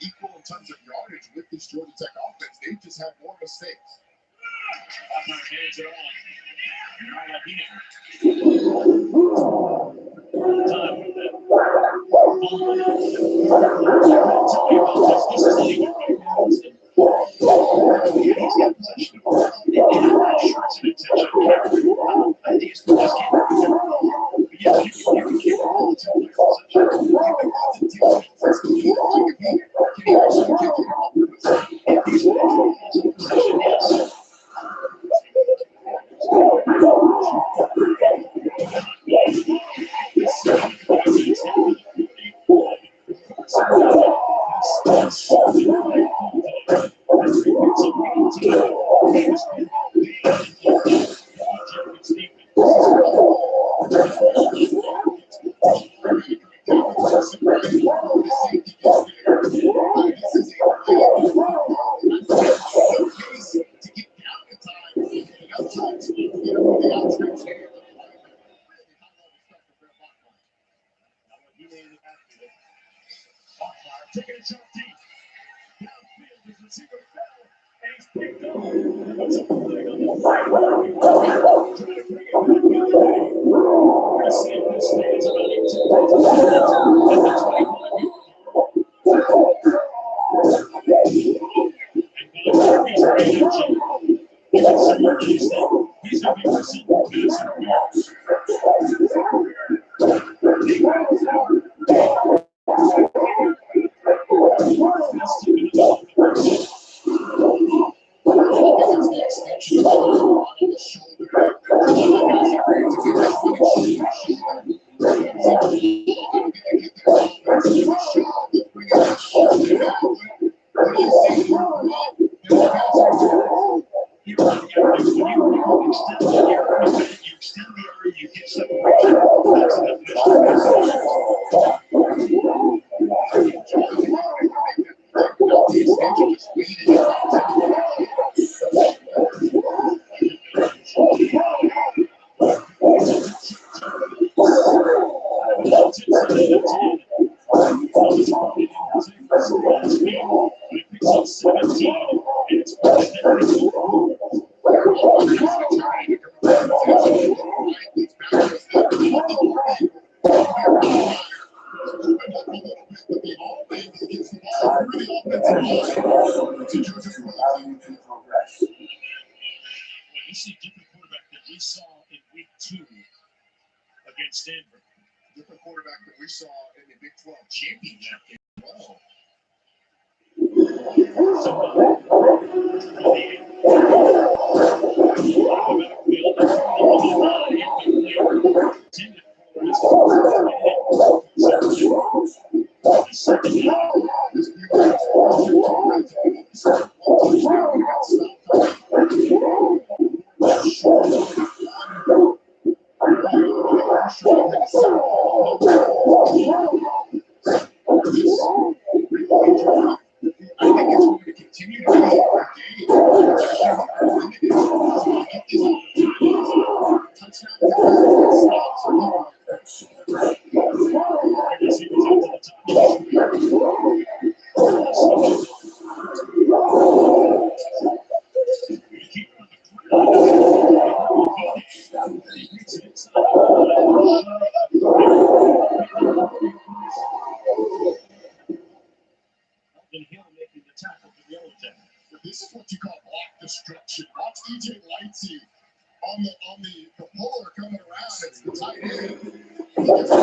Equal in terms of yardage with this Georgia Tech offense. They just have more mistakes. You see a different quarterback that we saw in week 2 against Denver. Different quarterback that we saw in the Big 12 championship game. Wow. This is what you call block destruction. Watch EJ Lightsey on the puller coming around. It's the tight end. He gets the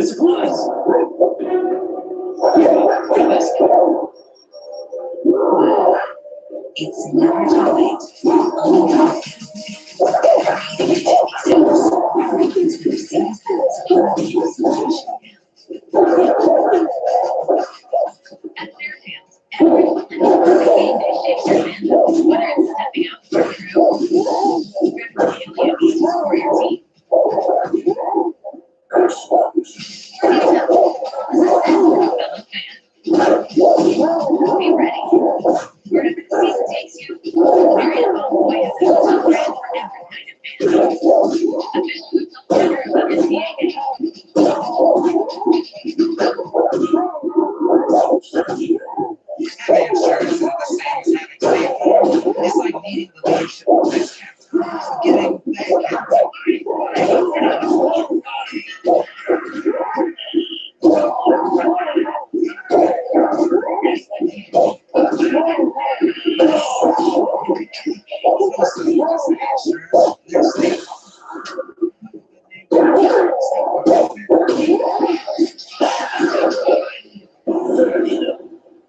Mr. Claus. It's never too late. At Fairfield, everyone game day shapes your fandom, whether it's stepping out for a crew, memorabilia pieces for your team. Be ready. Wherever the season takes you, Marriott Bonvoy has a hotel brand for every kind of fan. Official hotel partner of NCAA. Having insurance is the same as having to pay for it. It's like needing the leadership of this captain. Getting that captain.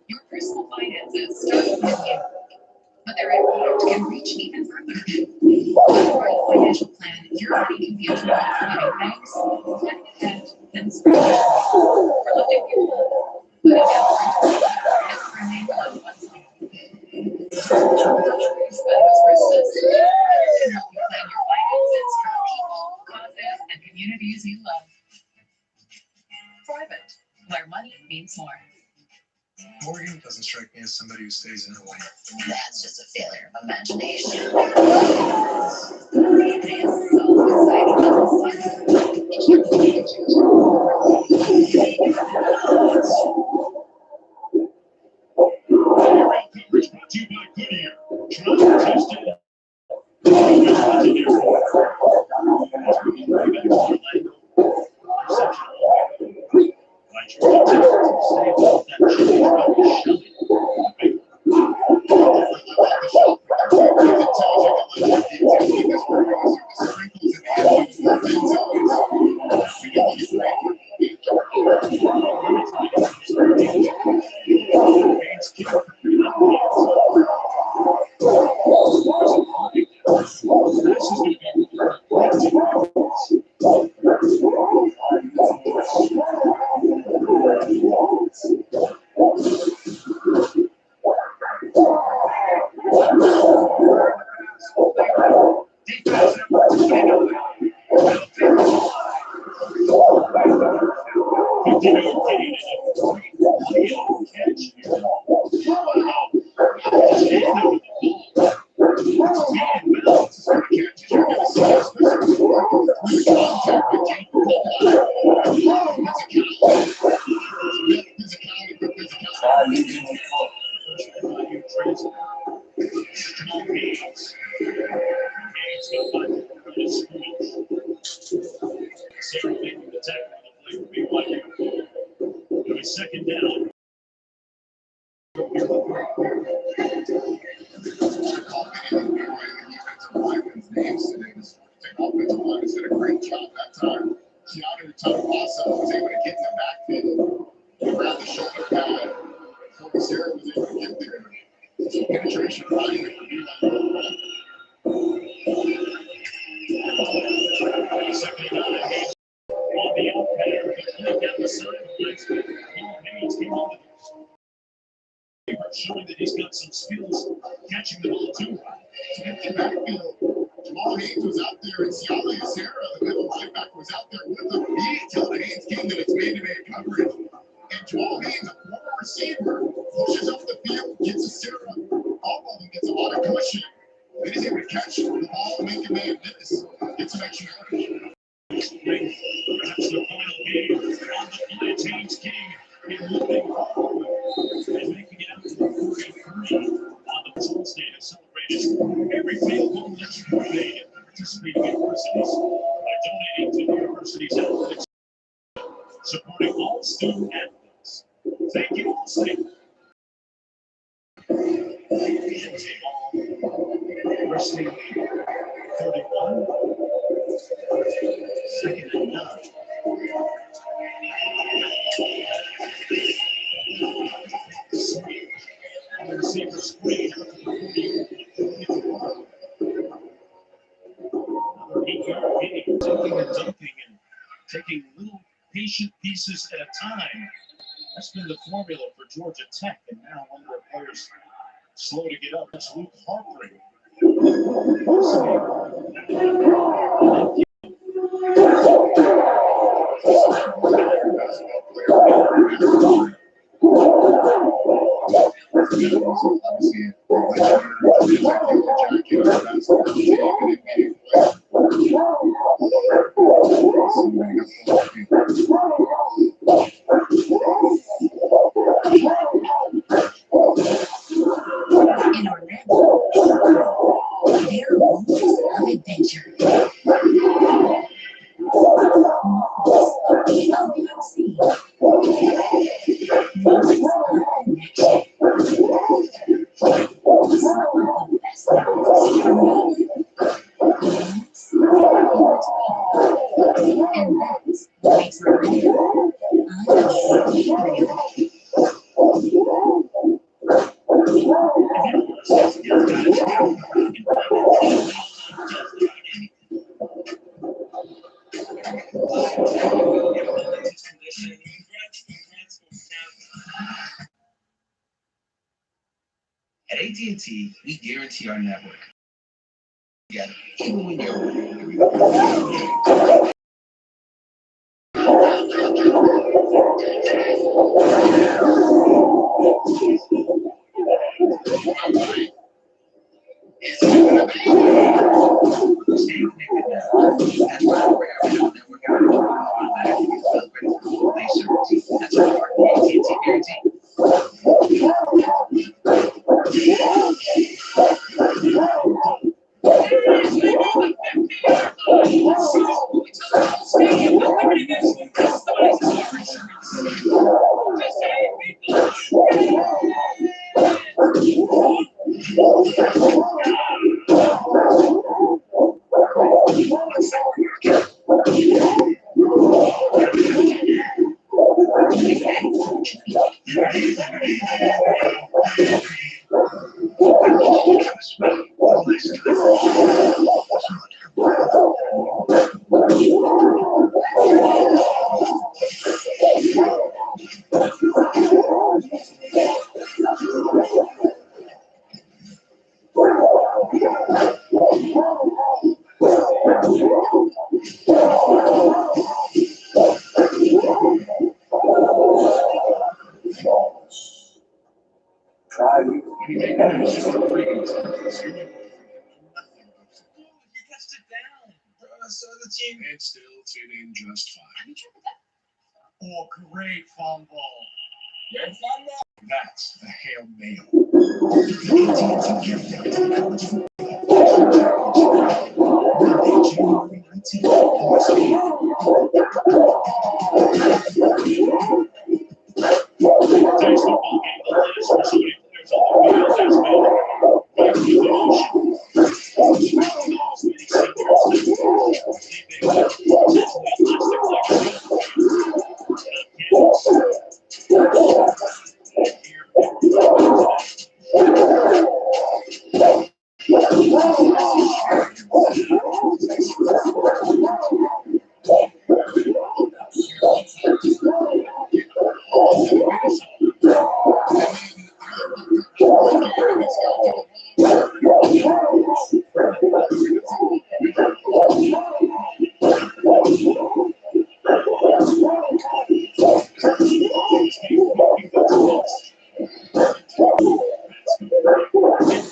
Your personal finances start with you, but their impact can reach even further. financial plan, your money can be a tool for giving thanks, planning ahead, and spreading joy, for lifting people up, but again, never remain loved ones home. Countries, benefits for assistance, can help you plan your finances for the people, causes, and communities you love. Private, where money means more. Morgan doesn't strike me as somebody who stays in her lane. That's just a failure of imagination. It is so exciting. Coverage brought to you by Goodyear. Try tested. Second down. Names today. This offensive line has did a great job that time. Keanu Tuipulosa was able to get in the backfield around the shoulder pad. Kobe Sarah was able to get there. Penetration finally for Second down. On the outpair, down the sidelines. Paul Haynes came on the showing that he's got some skills catching the ball too. in the backfield. Jamal Haynes was out there, and Siala Yasera, the middle linebacker, was out there with him. He didn't tell the Haynes game that it's man-to-man coverage. And Jamal Haynes, a former receiver, pushes up the field, gets Yasera, all of them gets a lot of cushion. And he's able to catch the ball and make a man-miss. Get some extra yardage. Perhaps the final game on the Plantains King in moving forward and making it out to the 43 on the results day to celebrate every field goal that you made at participating universities by donating to the university's athletics, supporting all student athletes. Thank you, all state. University 31. Second and 9. On the receiver screen, another 8-yard gain, dunking and dunking and taking little patient pieces at a time. That's been the formula for Georgia Tech, and now one of their players slow to get up. That's Luke Harpering. In Orlando, there are moments of adventure. Moments of the unseen. Moments of connection. Some of the best memories are made moments in between. And that's what makes Orlando unreal. We guarantee our network. Together, even when you're stay connected now. That's why we're having a network outage automatically gets upgraded for full-day service. That's our part of the AT&T guarantee. And still fit in just fine. Oh, great fumble. That's a Hail Mary. Today's football game, the latest for so many players on the field has been rife with emotion.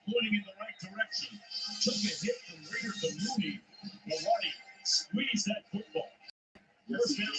Pointing in the right direction, took a hit from Raiders to Mooney. Milwaukee squeezed that football. First down.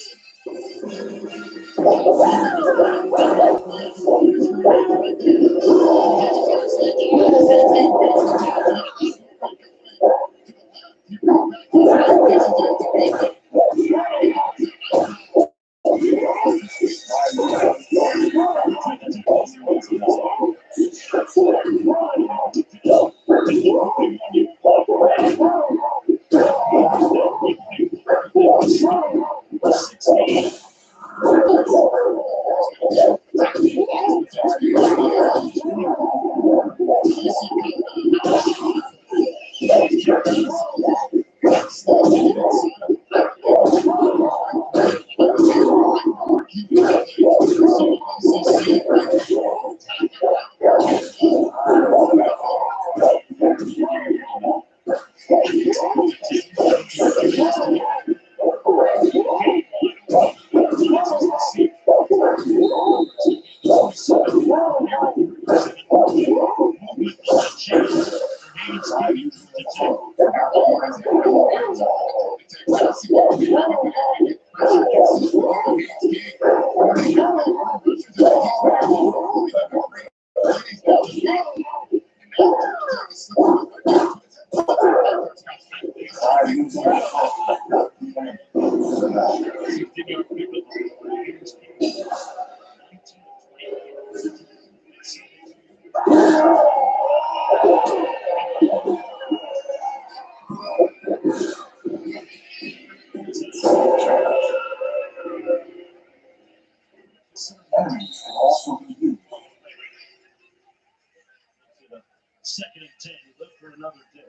Second and 10. Look for another day.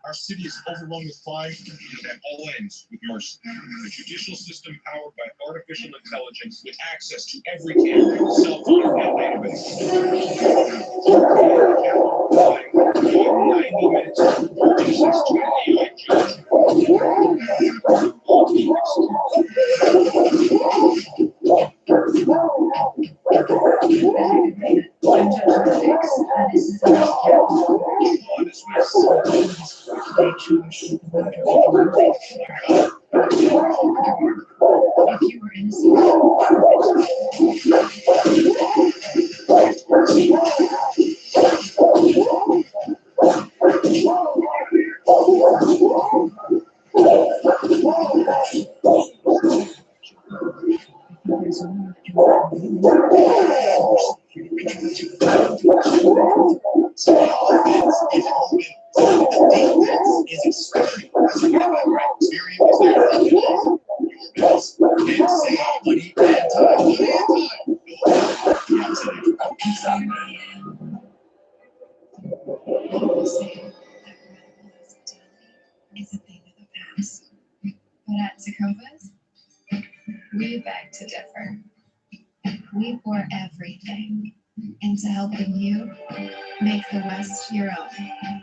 Our city is overrun with crime, and that all ends with mercy. A judicial system powered by artificial intelligence with access to every camera, cell phone, and database. 90 minutes of access to an AI judge. All being is a thing of the past. But at Tecovas, we beg to differ. We pour everything into helping you make the West your own.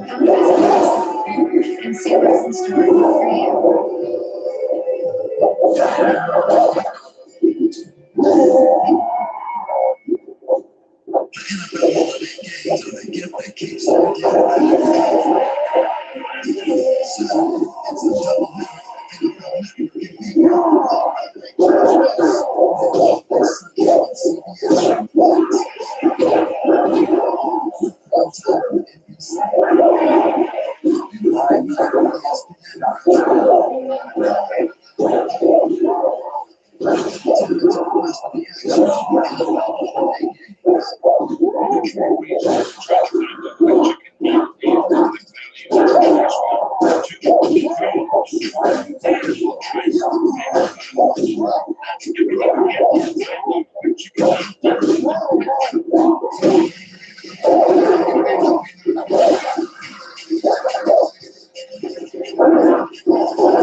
Come visit us and see what's in store for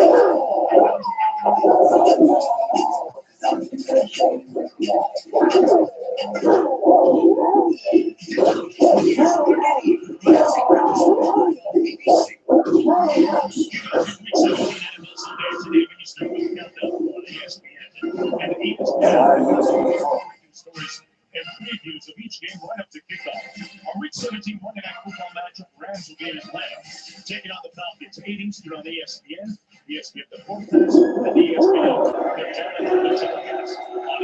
you. And ESPN stories and previews of each game right up to kickoff. Our Week 17 Monday Night Football matchup, Rams will be in Atlanta, taking on the Falcons. 8 Eastern on ESPN, ESPN the forecast, and ESPN the telecast on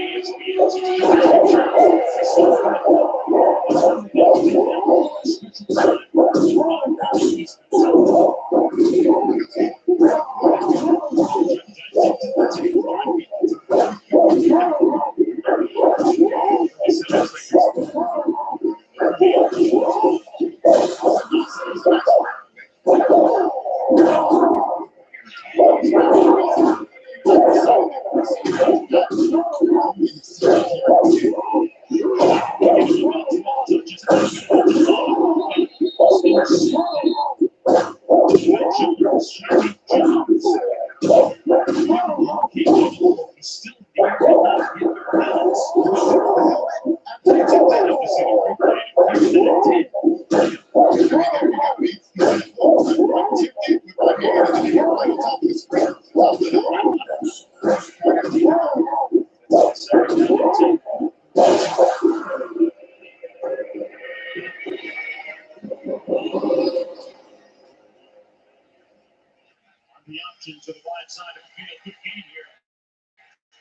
the option to the wide side of the field. Good game here.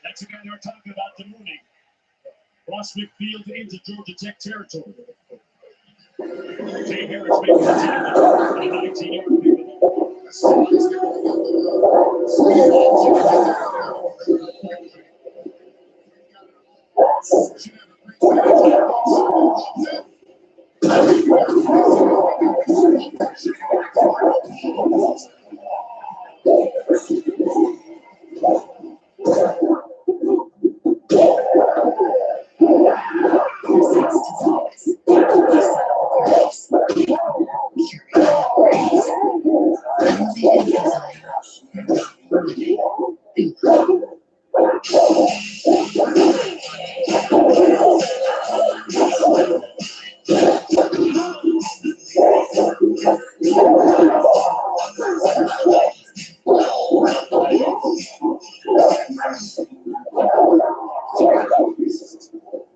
That's again they're talking about the moving. Prospect Field into Georgia Tech territory. Jay Harris making the tackle. A 19-yard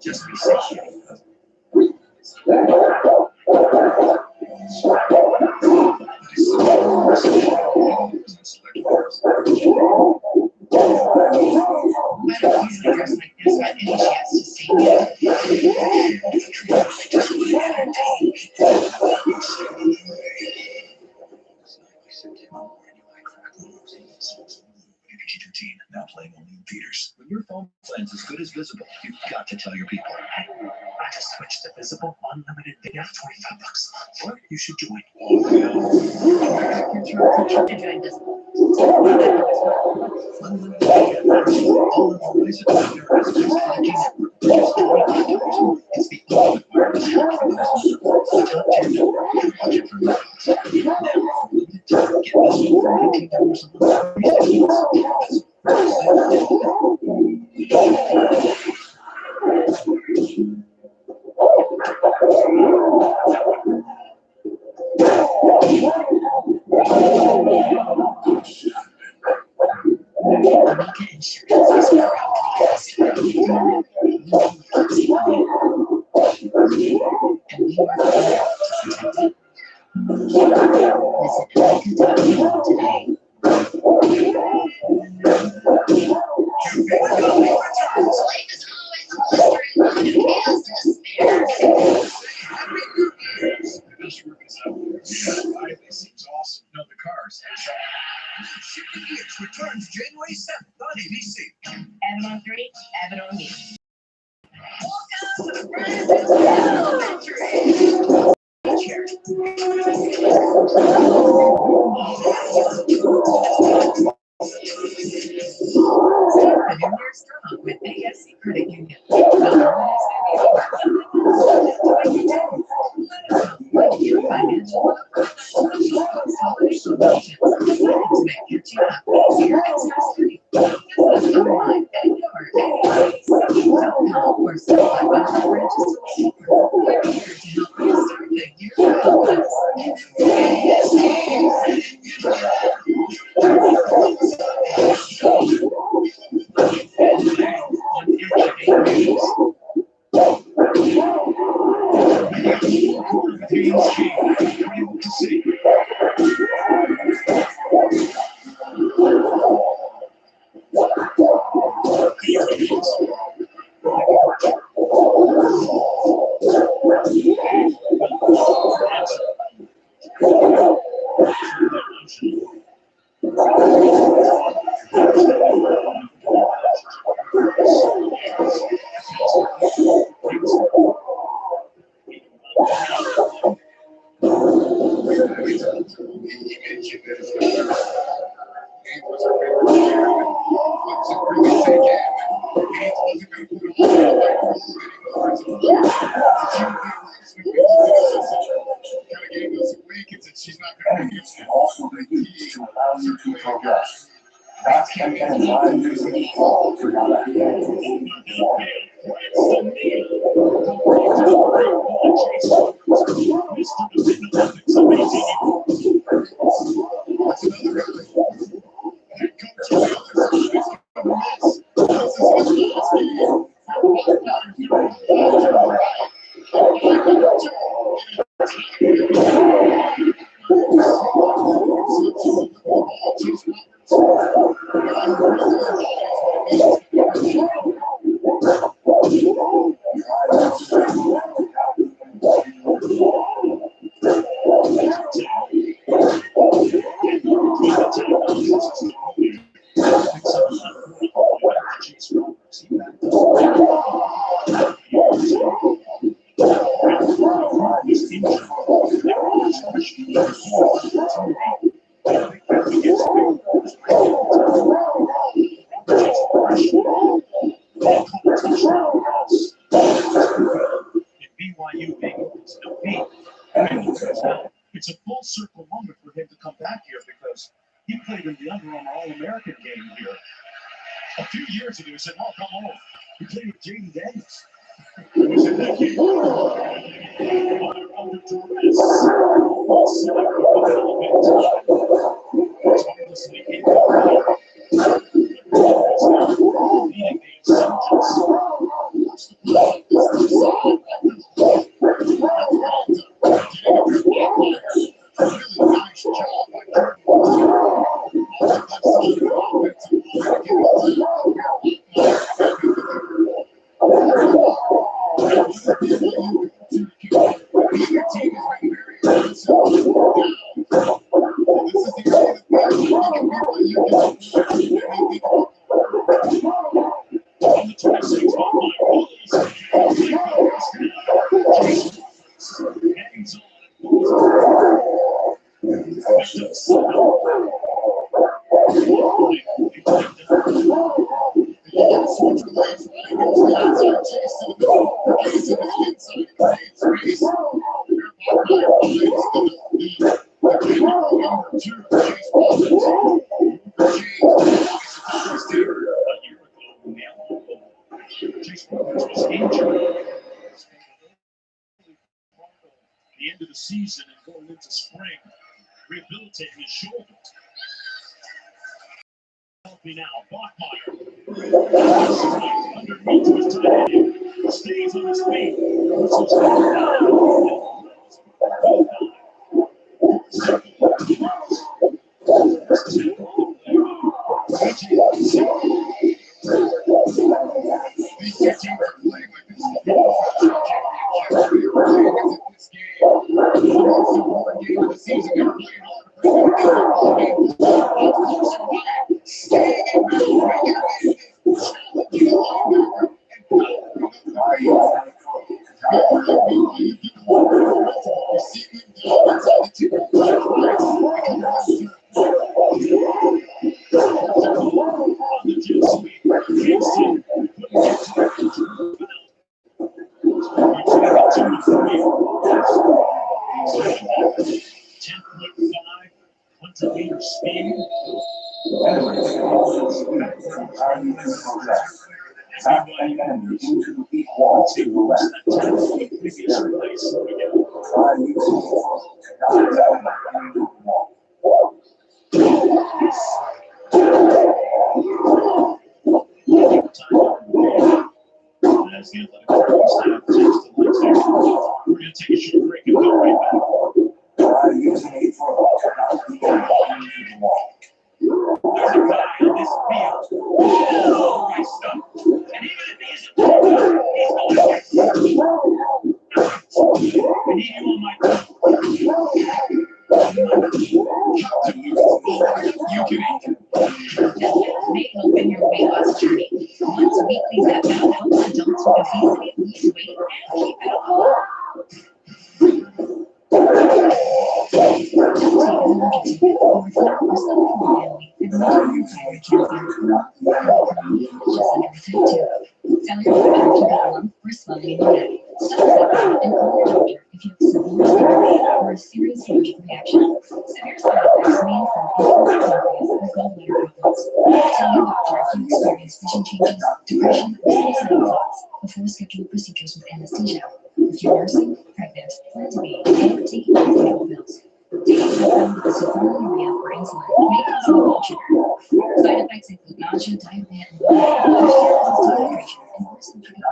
just be safe. Now playing only in theaters. When your phone plan's as good as Visible, you've got to tell your people. I just switched to Visible Unlimited Data, $25 a month. What? You should join. Enjoying Visible. Unlimited data. All of the ways that your residents can network. Just $25. It's the ultimate wireless hack for the top tier network. Watch it for no cost. Now, for limited time, get Visible for $19 a month. Amica Insurance is proud to be and we work hard to protect it. Visit amica.com today. Life is always blistering hot and chaos and despair. The best work is out there. Yeah, it seems awesome. No, the cars. Shifting Gears returns January 7th on ABC. Avalon 3, Avalon me. Welcome to the brand new elementary. Teacher. The new year strong with AFC Credit Union. What your financial scholarship solutions to make your job easier and stress-free. Visit us online at yourac.com or stop by one of our branches to learn more. We're here to help you start the year well with us. She's not going to use it. Also, the key to allow you to progress. That's mkmm using all for your It's a full circle moment for him to come back here because he played in the Under Armour All-American game here a few years ago. He said, "Oh, come on." He played with J.D. Daniels. He was in that game. Under duress. Tirelessly in the fight. Leading the insurgents. Really nice job by the end of the season and going into spring, rehabilitating his shoulder. Healthy now, Bachmeyer. Underneath to his tight end. Stays on his feet. Whistles down. These two teams are playing like this is the most important game of the season. They're playing all the staying in the as the athletic training staff takes the lights here. We're going to take a short break and come right back. There's a guy on this field. All right, stuff. And even if he isn't he's going to get I need you on my team. You can eat. May help in your weight loss journey. Once weekly, that bound helps adults with obesity lose weight and keep it off. If you have severe pain or a serious allergic reaction, severe side effects may include inflamed pancreas or gallbladder problems. Tell your doctor if you experience vision changes, depression, or suicidal thoughts before scheduling procedures with anesthesia. If you're nursing, pregnant, plan to be, or taking medical pills. Taking compound with severe urea or insulin may cause low blood sugar. Side effects include nausea, diarrhea, and vomiting, dehydration, and worsening kidney.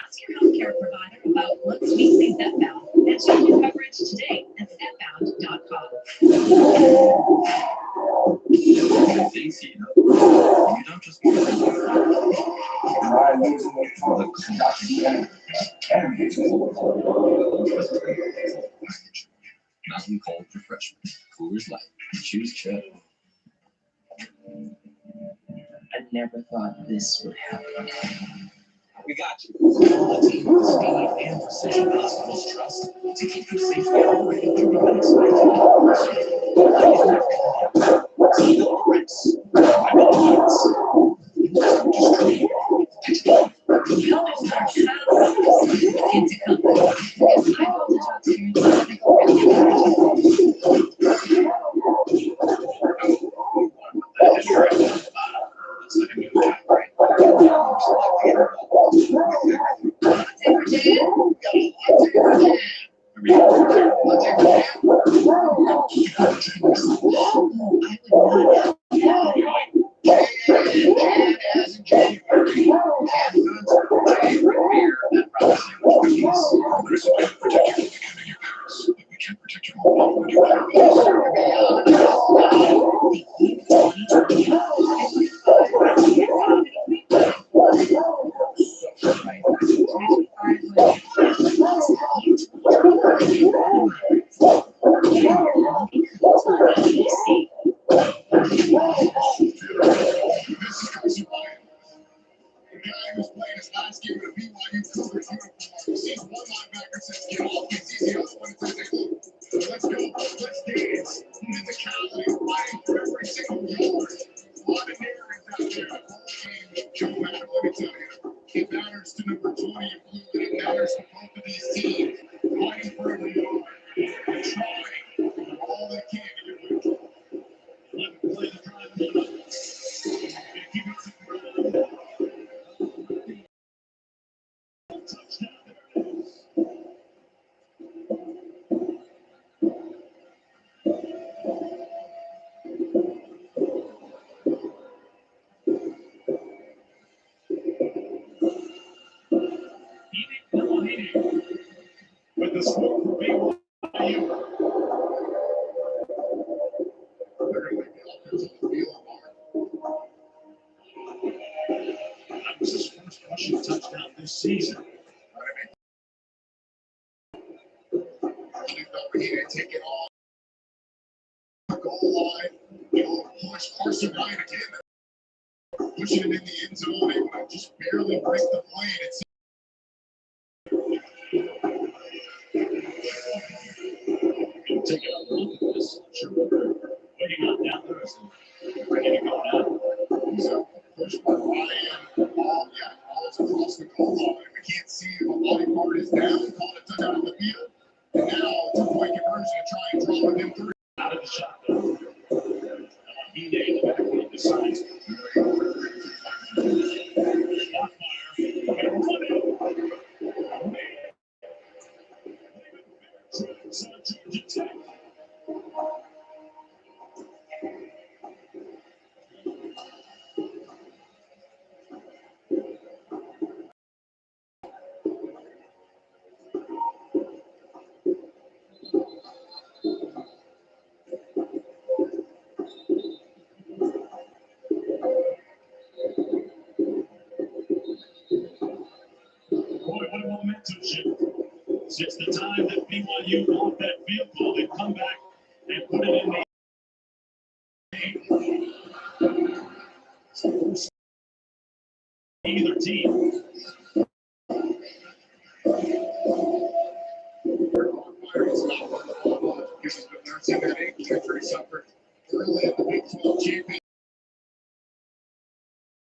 Ask your healthcare provider about once weekly Zepbound and check your coverage today at zepbound.com. Things heat up. You don't just want to Mountain Cold Refreshment. Coolers Light. Choose chill. I never thought this would happen. We got you. All the team with speed and precision hospitals trust to keep you safely operating through the unexpected. See no regrets. I mean, just dream. Help us our child into company. Because high voltage experience medical It matters to number 20 in blue, and it matters to both of these teams. Fighting for every yard. They're trying all they can to get rid of it. Let them play the drive and run up. And keep it to touchdown. There it is. With the score for BYU. They're going to make the offense on the field mark. That was his first rushing touchdown this season. He felt he didn't take it all. The goal line, he'll push Carson Ryan again. Pushing him in the end zone, able to just barely break the plane. It's Taking a look at this. Sure, we're waiting on down there. So ready to go now. he's a push by Ryan. Ball across the goal line. We can't see if a body part is down. Call it a touchdown on the field. And now, 2-point conversion to try and draw within 3. Out of the shotgun. He nailed it. He decides. substitution. Since the time that BYU bought that field goal, they've come back and put it in the either team.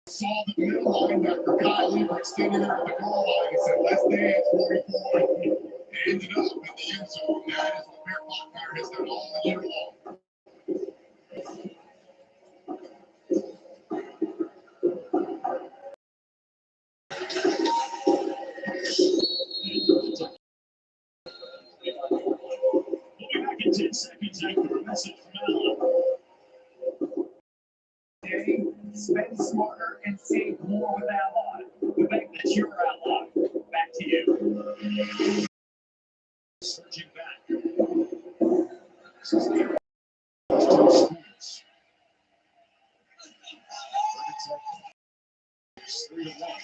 Saw the middle linebacker, Kyle Lieber, standing there at the goal line and said, let's dance 44. And ended up in the end zone. That is what Bear Bonfire has done all year long. We'll be back in 10 seconds after a message from Alan. Spend smarter and save more with Ally. The bank that's your ally. Back to you. Searching back. It's 3-1.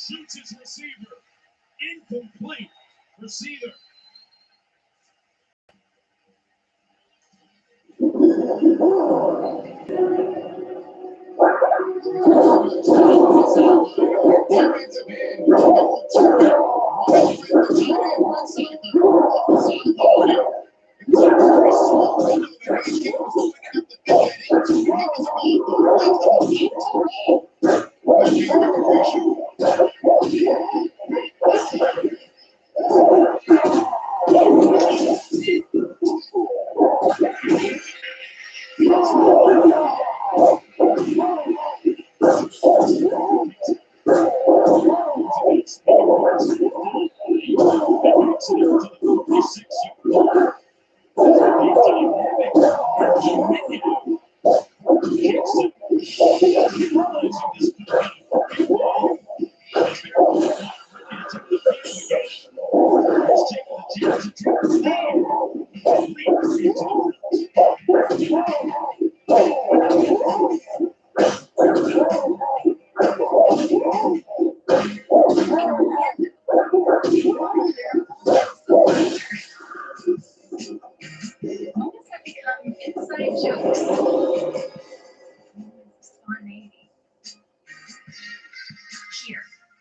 Shoots his receiver. Incomplete. Receiver.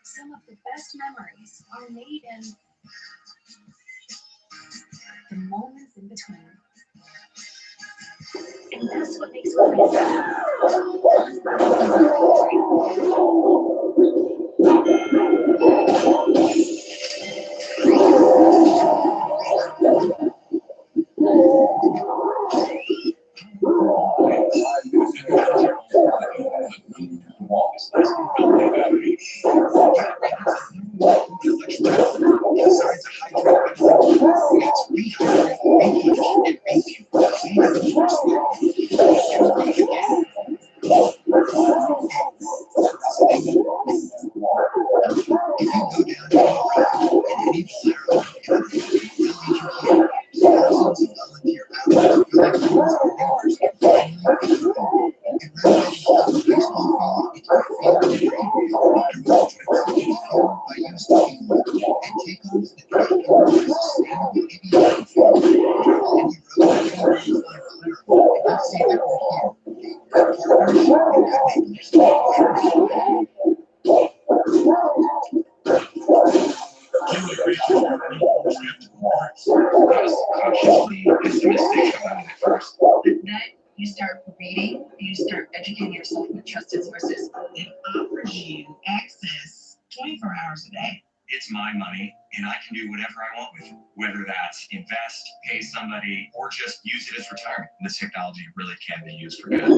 Some of the best memories are made in the moments in between. And that's what makes life You start reading, you start educating yourself with trusted sources. It offers you access 24 hours a day. It's my money, and I can do whatever I want with it, whether that's invest, pay somebody, or just use it as retirement. This technology really can be used for good.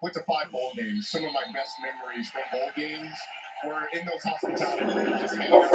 Went to 5 bowl games. Some of my best memories from bowl games were in those hospitality rooms, just hanging out.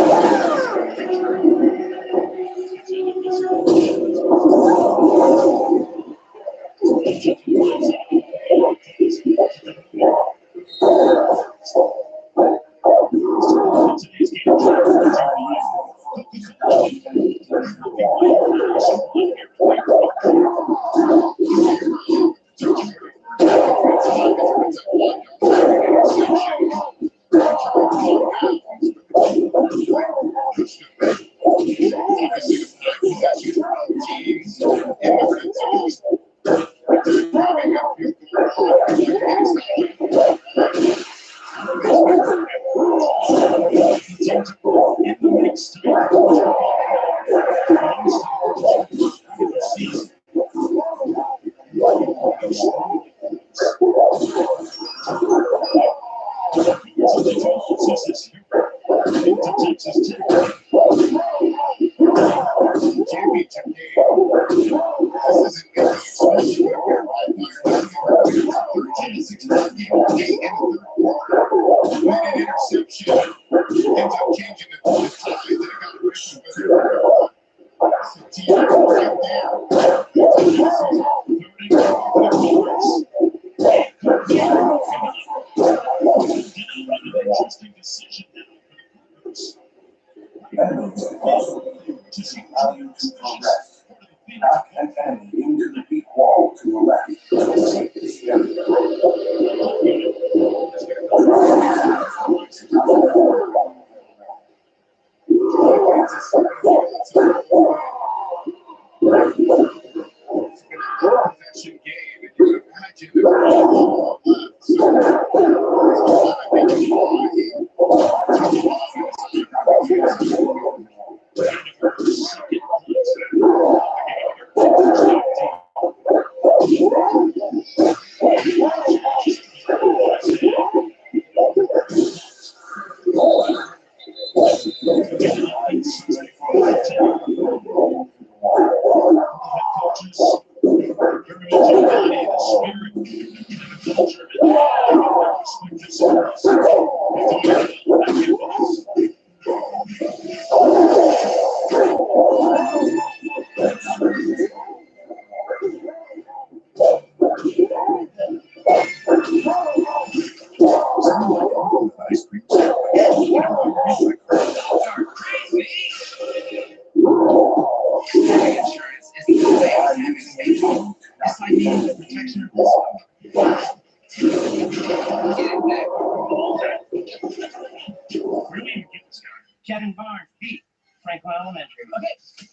Kevin Barnes beat Franklin Elementary. Okay, stop!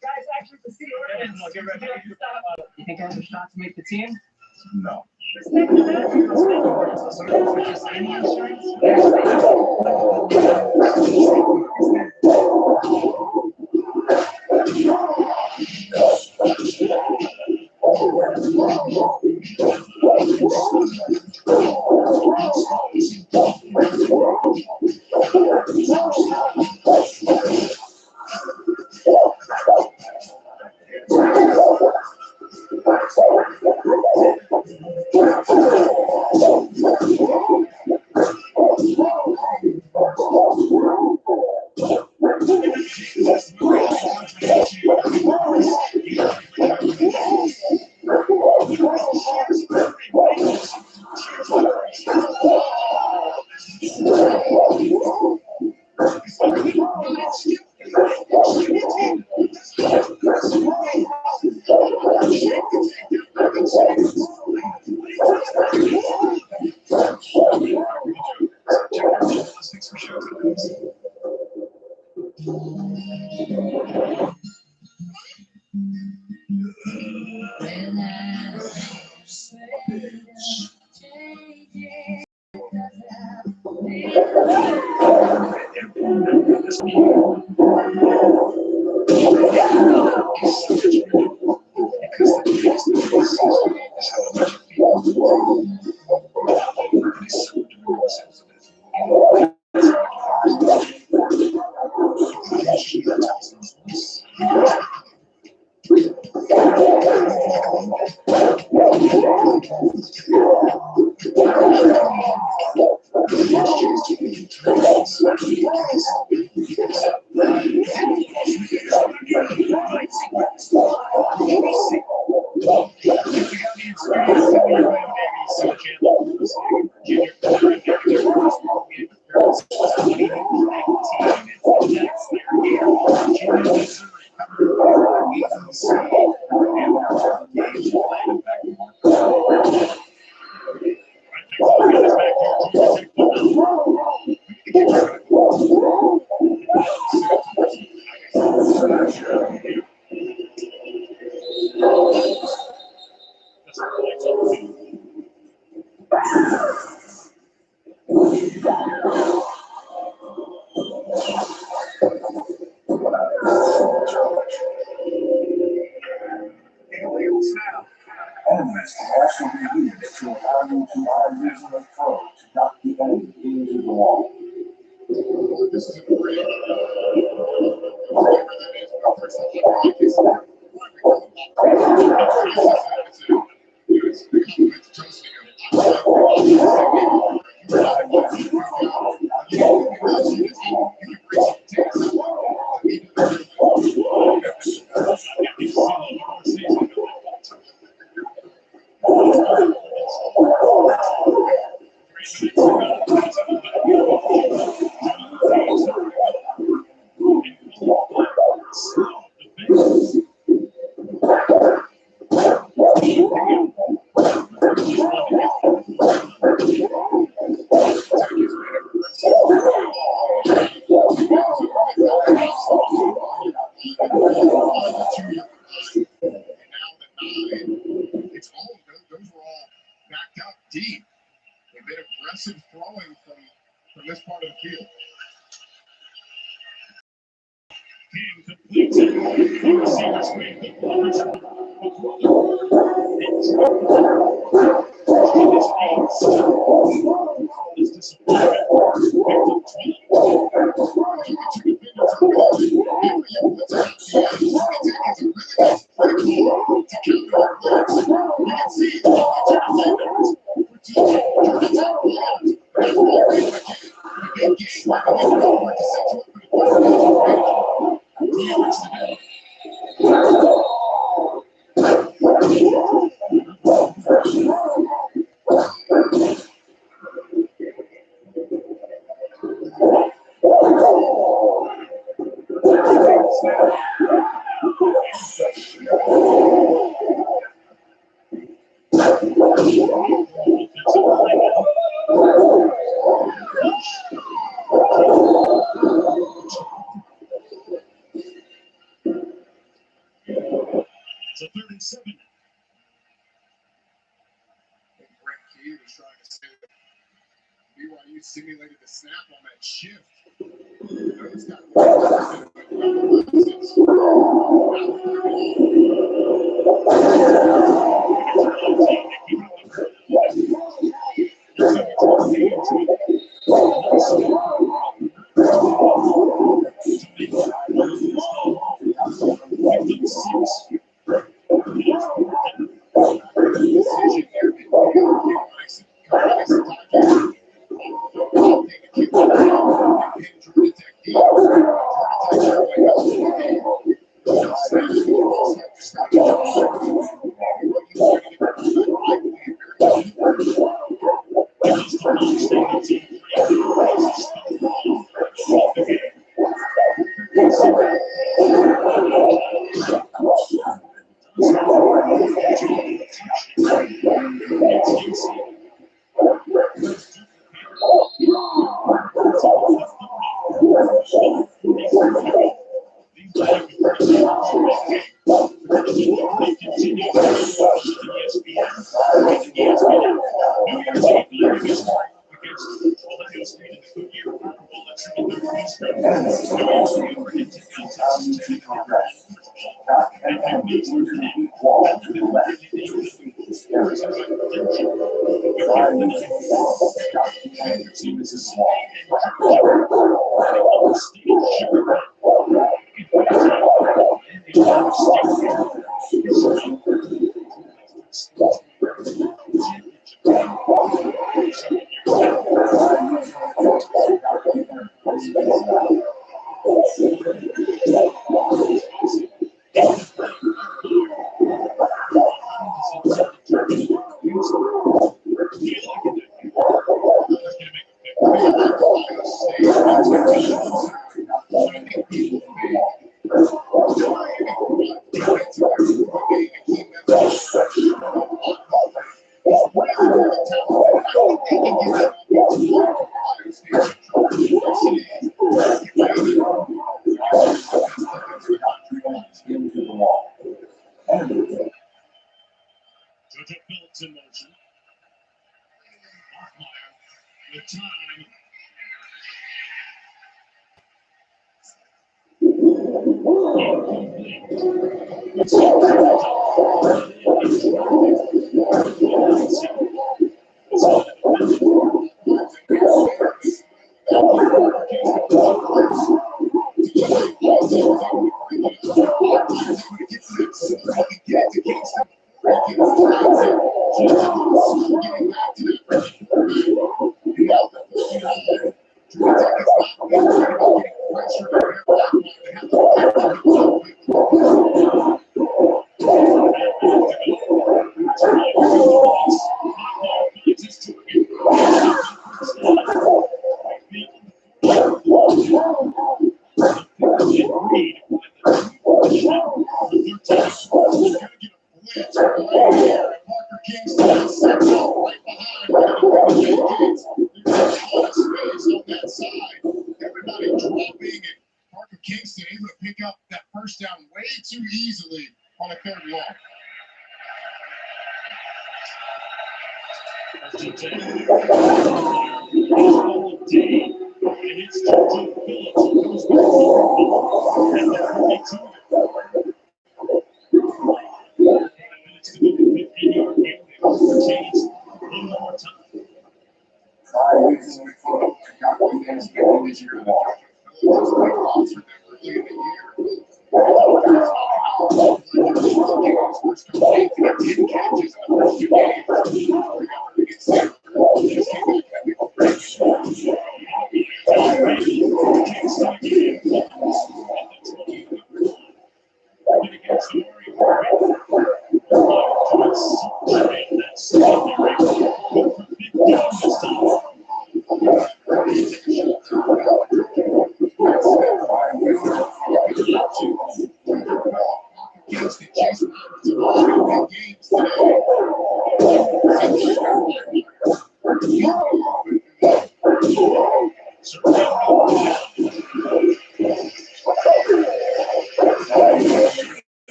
Guys, actually, the city ordinance. You think I have a shot to make the team? No. Respect the boundaries, respect the ordinance. Also, put your signing insurance. Elements can also be used to allow you to auto-vision a throw to knock the enemy into the wall. This is a great whatever that is, but first of all, it's toasting deep. They've been aggressive throwing from this part of the field. King completes it. The receiver screen. The blockers are is disappointed. he was trying to say that BYU simulated the snap on that shift. Notice that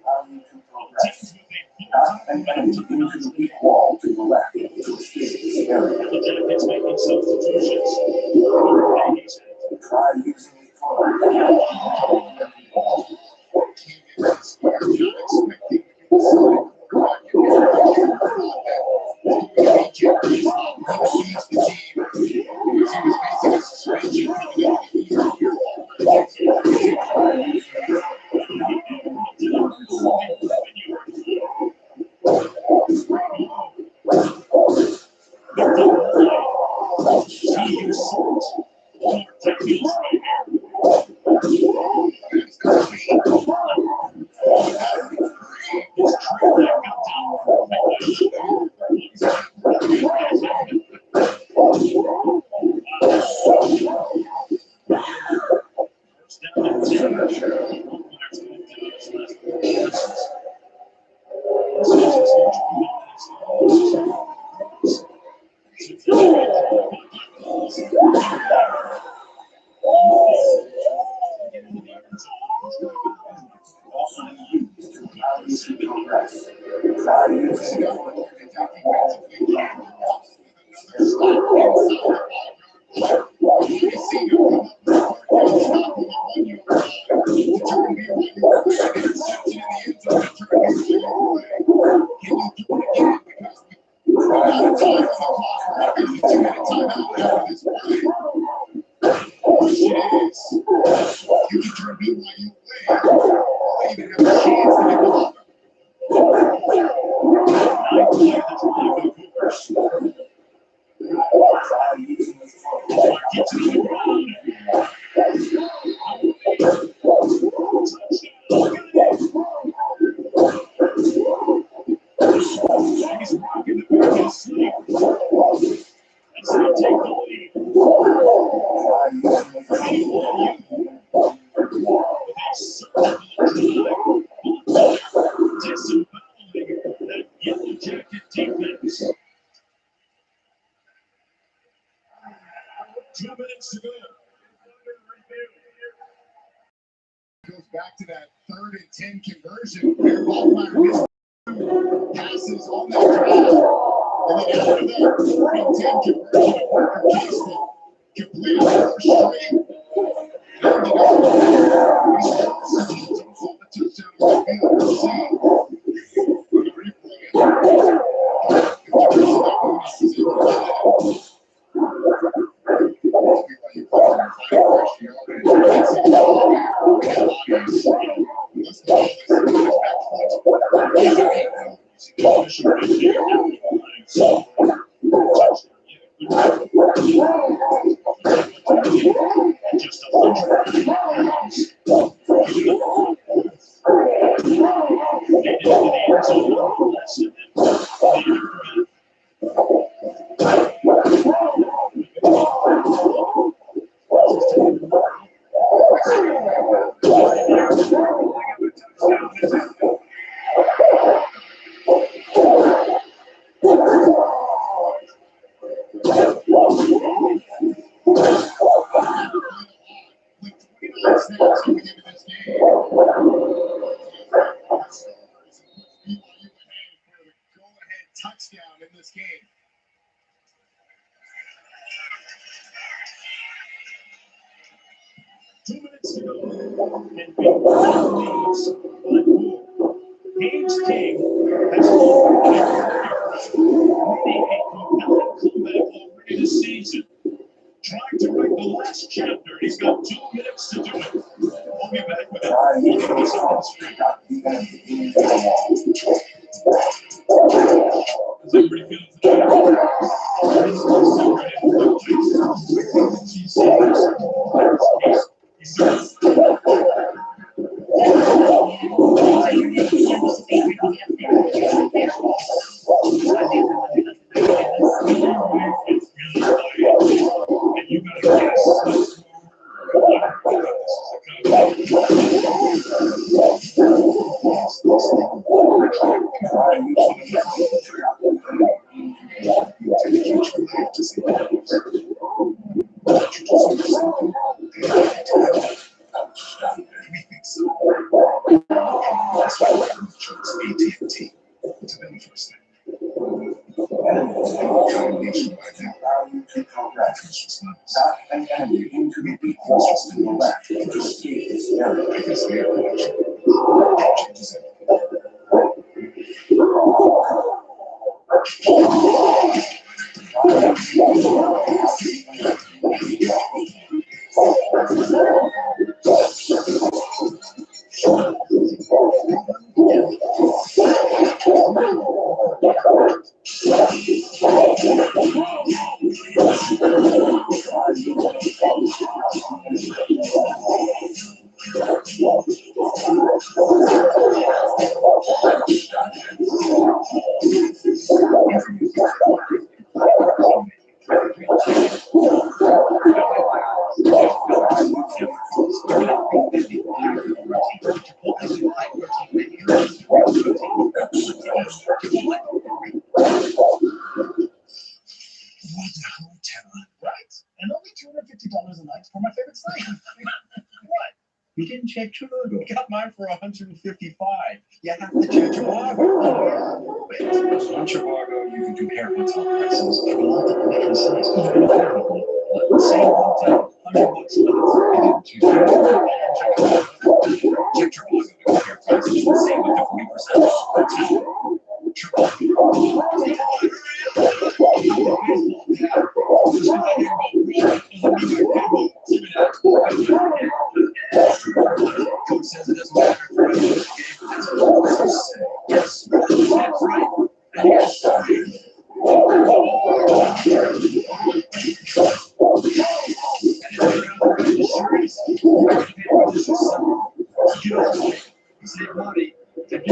Teams with a full-time Wall to the left. the Jackets making substitutions. Try using the phone. Goes back to that 3rd and 10 conversion where Ballmeyer passes on that drive. And then after that 3rd and 10 conversion of Parker Kingston completed first straight. And then the touchdown on the field. The replay. Just 100 pounds. Made it into the end zone nonetheless, and then touchdown in this game. Two minutes to go, and big leads by 4. Haynes King has made a compelling comeback already this season. Trying to write the last chapter. He's got 2 minutes to do it. We'll be back with it. Does everybody feel AT&T. It's been the first thing. Combination by now. First responders. Maybe first responders. Because they are watching. Changes $250 a night for my favorite site. What? You didn't check Trivago. You got mine for $155. You have to check Trivago. On Trivago, you can compare hotel prices for multiple different sites, even affordably. But the same hotel, $100 a night. Check Trivago to compare prices and save up to 40% off hotel. Coach says it doesn't matter for us. Yes, that's right. And yes, save money and get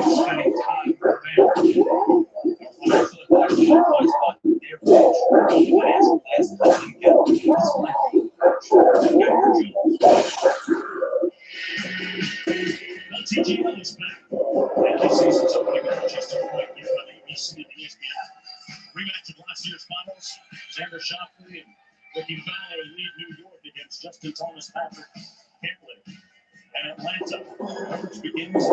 spending time with family. TGL is back. That season's opening with Manchester United on ABC and ESPN. Rematch of last year's finals. Xander Schauffele and Ricky Fowler lead New York against Justin Thomas, Patrick Kimberly. And Atlanta, coverage begins in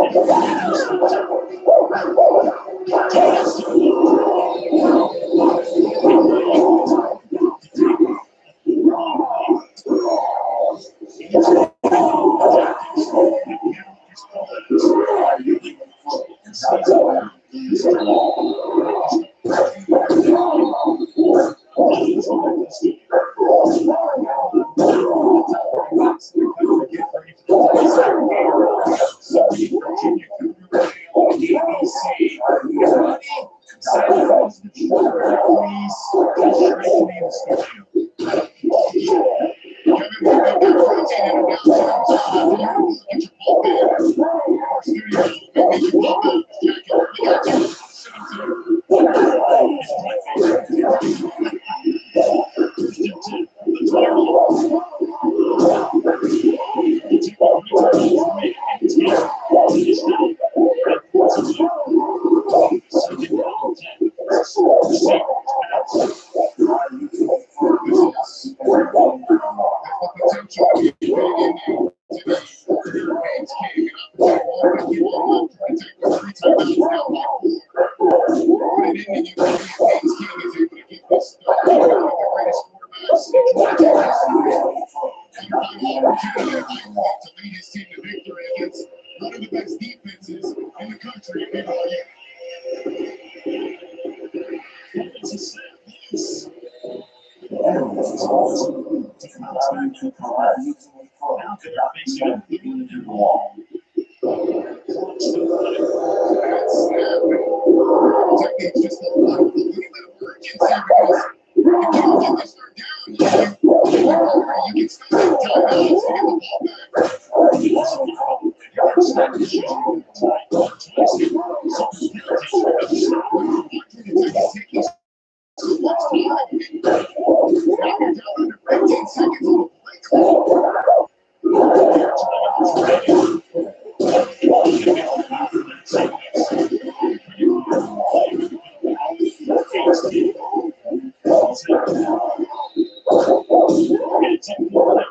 it's up for them.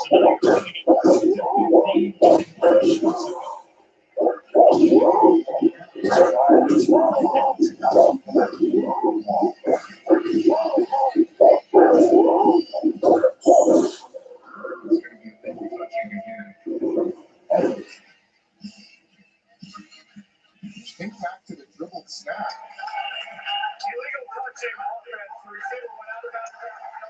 So now you're looking at 15 shots ago. Think back to the dribbled snap. Illegal touching offense. The receiver went out of bounds.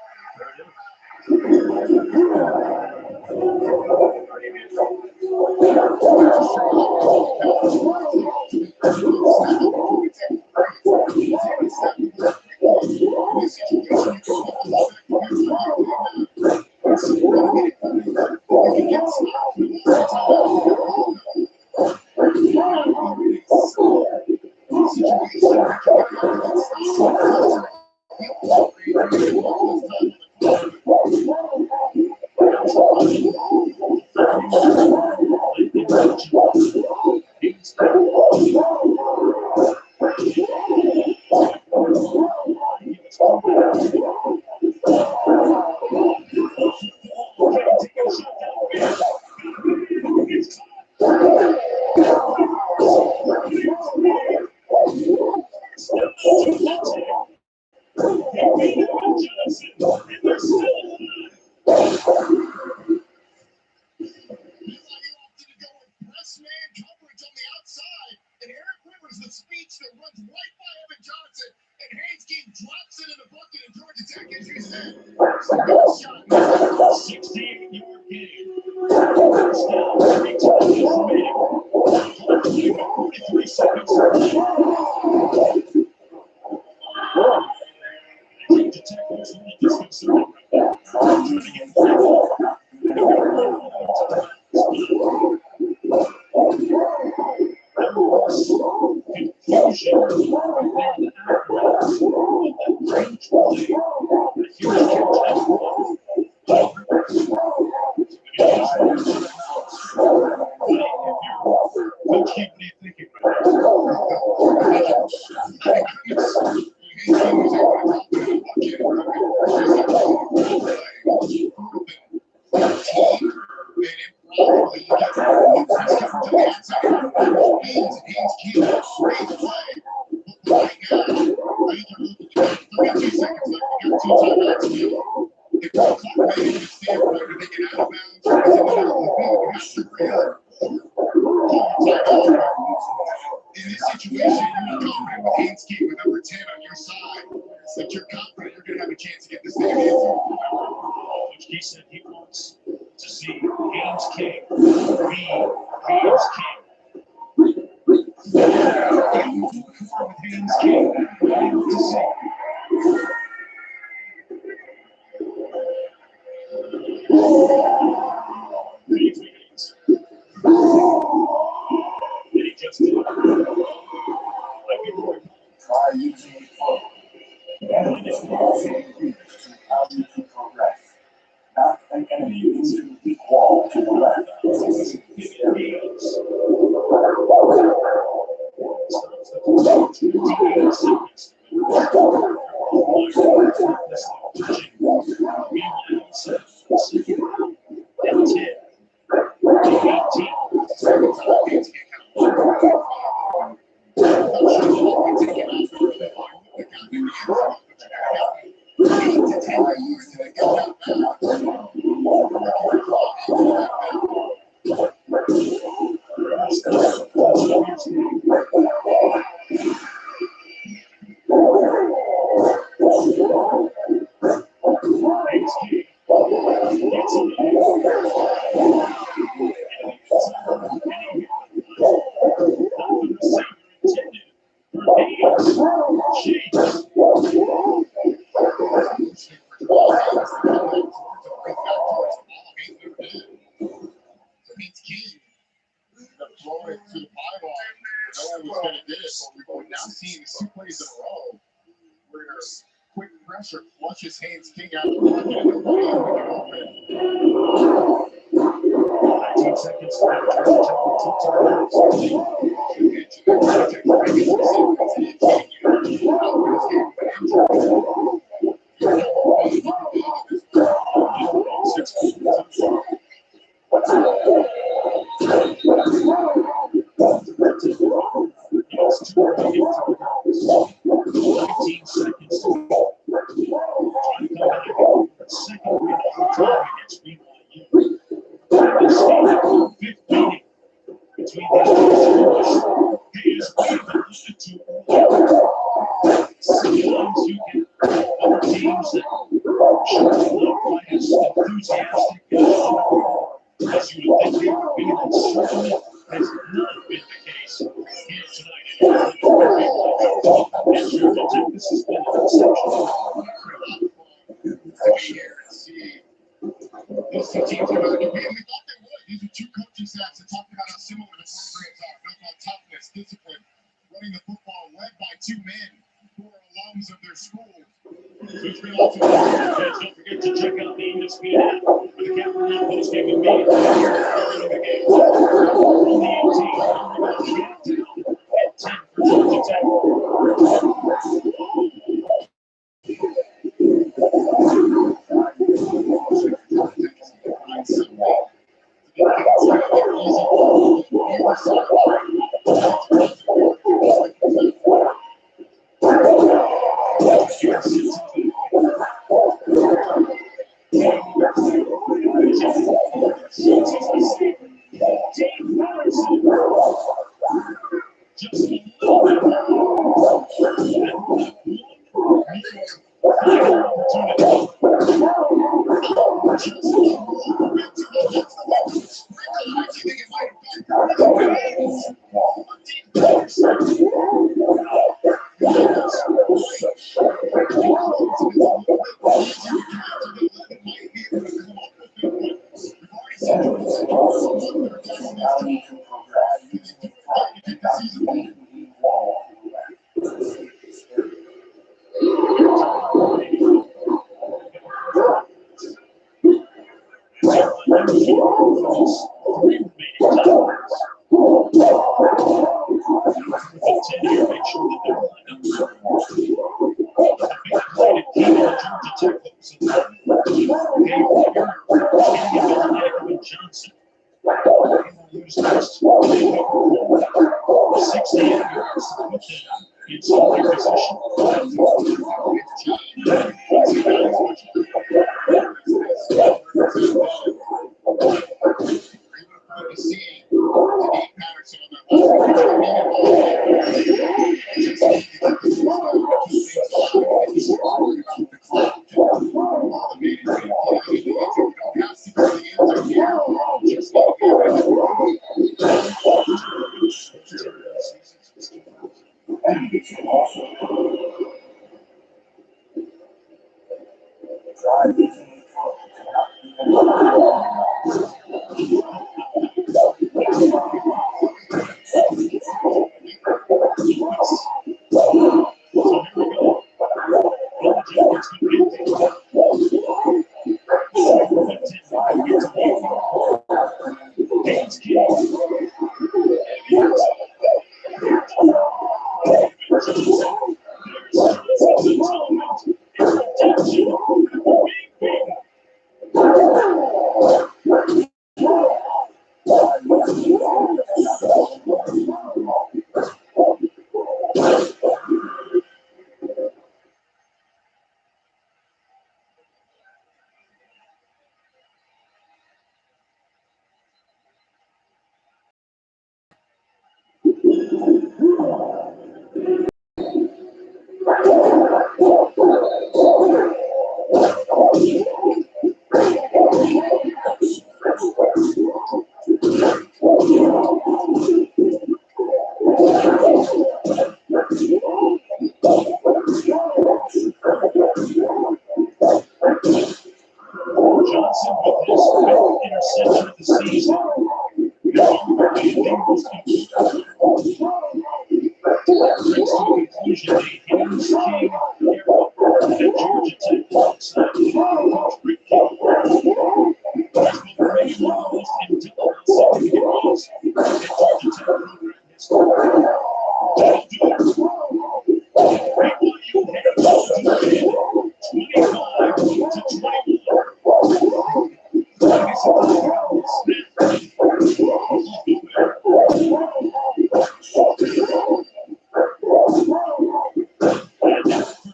second win all time against BYU. Dynasty, fifth meeting between these two schools. Hey, as we have alluded to earlier, sometimes you get other teams that show not quite as enthusiastic as you would think they would be. That certainly has not been the case here tonight. And Georgia Tech, this has been an exceptional These two teams are going to compete, and we thought they would. These are two coaching staffs that talked about how similar the programs are, built on toughness, discipline, running the football, led by two men who are alums of their schools. Don't forget to check out the ESPN app for the Capital post-game with me. During the game. On the 18, countdown at 10 for Georgia Tech.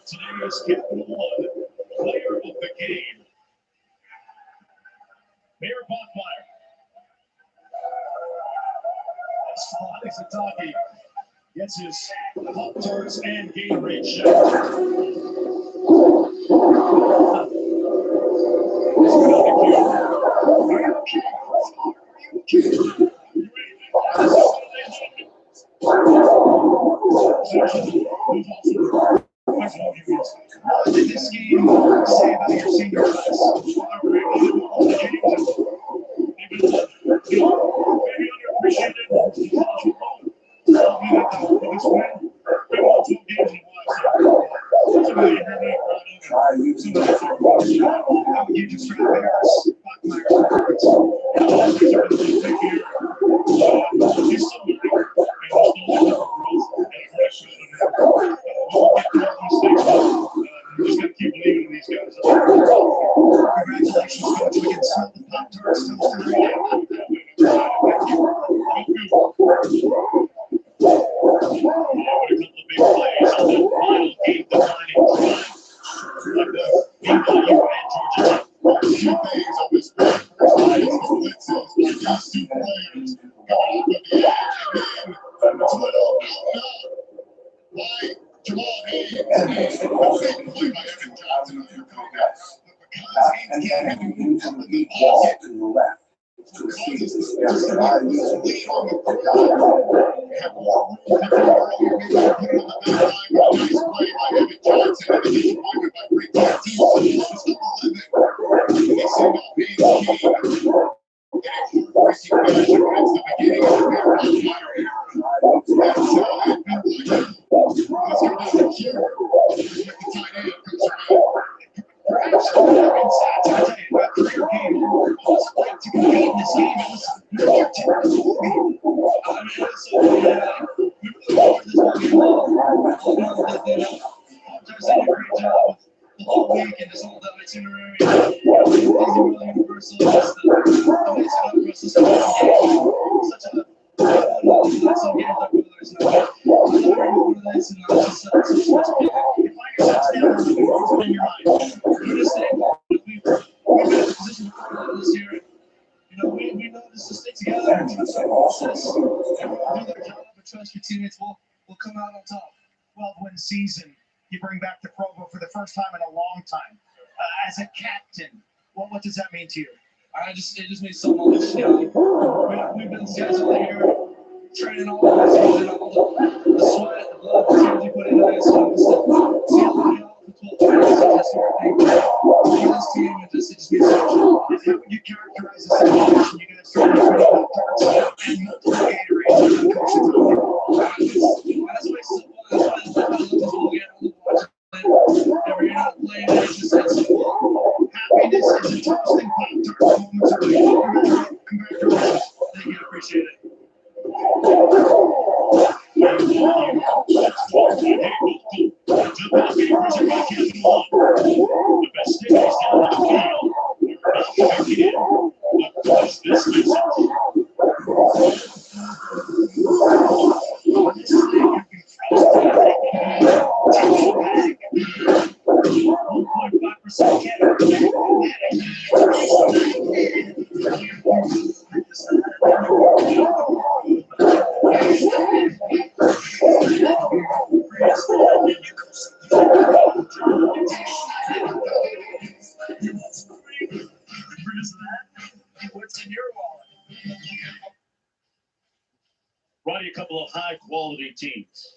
Today's Capital One Player of the Game. Mayor Bachmeyer. Alex Ataki gets his Pop-Tarts and Gatorade shot. This is going to be cute. Are you okay? What did this game say about your senior class? How would you describe Harris Bachmeyer's just got to keep believing in these guys. Congratulations, coach. We can smell the Pop-Tarts still tonight. Thank you. Big plays on that final game-defining drive. Like the BYU and Georgia. Two things on this first play is the blitzes by these two players going off of the edge, and then it's a little by Jamal Haynes, and a big play by Evan Johnson on your comeback. Because Haynes can't even move up in the pocket, causes the lead on the ground. Have more room to do earlier, maybe put it on the back line, but a nice play by Evan Johnson, and then disappointed by Rick T. So it's up 11. And they send off Haynes King. And a heartbreaking fashion, but it's the beginning of the Mayor Bachmeyer era. And BYU let's go down to Cure with the tight end, Coach Ryan. Perhaps the inside, I tell you, that career game was like to compete in this game. It was your typical game. I mean, we really wanted this one game well. Pop-Tarts did a great job with the whole week and this whole itinerary. Things are really universal. Just the mix it up for us. This game. Such a some games like others. I love every moment of this, and it's just such a big. You find yourself standing in your mind. You just say, we've been in a position before this year. You know, we know this to stick together and trust our process. Everyone do their job and trust your teammates. We'll come out on top. 12-win season. You bring back the Provo for the first time in a long time. As a captain, what does that mean to you? It just means so much. You know, we've been scheduled here, training all the season, all the sweat, the blood, the tears you put into this, and just to see how many all the 12 players are just sort of thing. For this team, it just means so much. How would you characterize the situation? You guys trying to bring Pop-Tarts and multiple Gatorades and Coach Ataki. That's why it's so fun. That's why I love this whole game. I love watching it. Every year not playing it, it's just so fun. Happiness is a toasting Pop-Tarts moments are like, congratulations. Thank you, I appreciate it. The best thing is down the field. We're not making it. But what's this message? What's in your wallet? Roddy, a couple of high-quality teams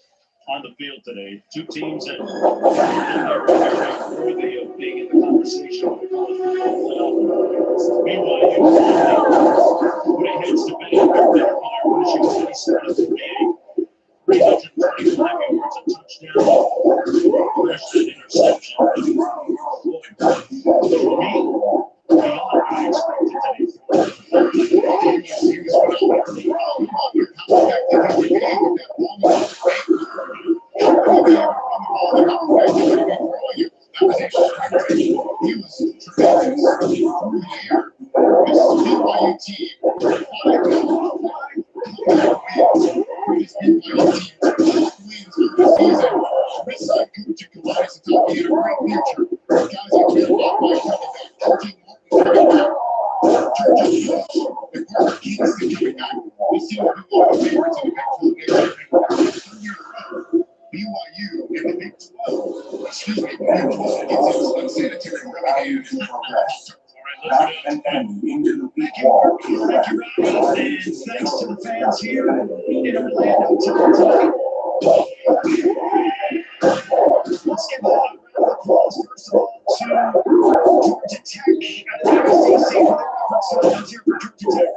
on the field today. Two teams that are very worthy of being in the conversation with the college football playoff. BYU putting heads to bed after their finishing 27 of the game. 325 yards, a touchdown, rushed that interception. Beyond what I expected today. He was tremendous through the air. This BYU team, 5 wins for this BYU team. 5 wins for the season. This side coach and Alex Ataki had a great future. Guys like Mayor Bachmeyer coming back, coaching Martin coming back. Kingston coming back. We see what we want the favorites in the Big 12 next year. Third year in a row. BYU in the Big 12. Excuse me, Big 12 gets its unsanitary rubbing hand. And into the big Thank you, wall. Rodney, and thanks to the fans here in Orlando tonight. Let's give a round of applause first of all to Georgia Tech out of the ACC for their efforts tonight. Let's hear for Georgia Tech.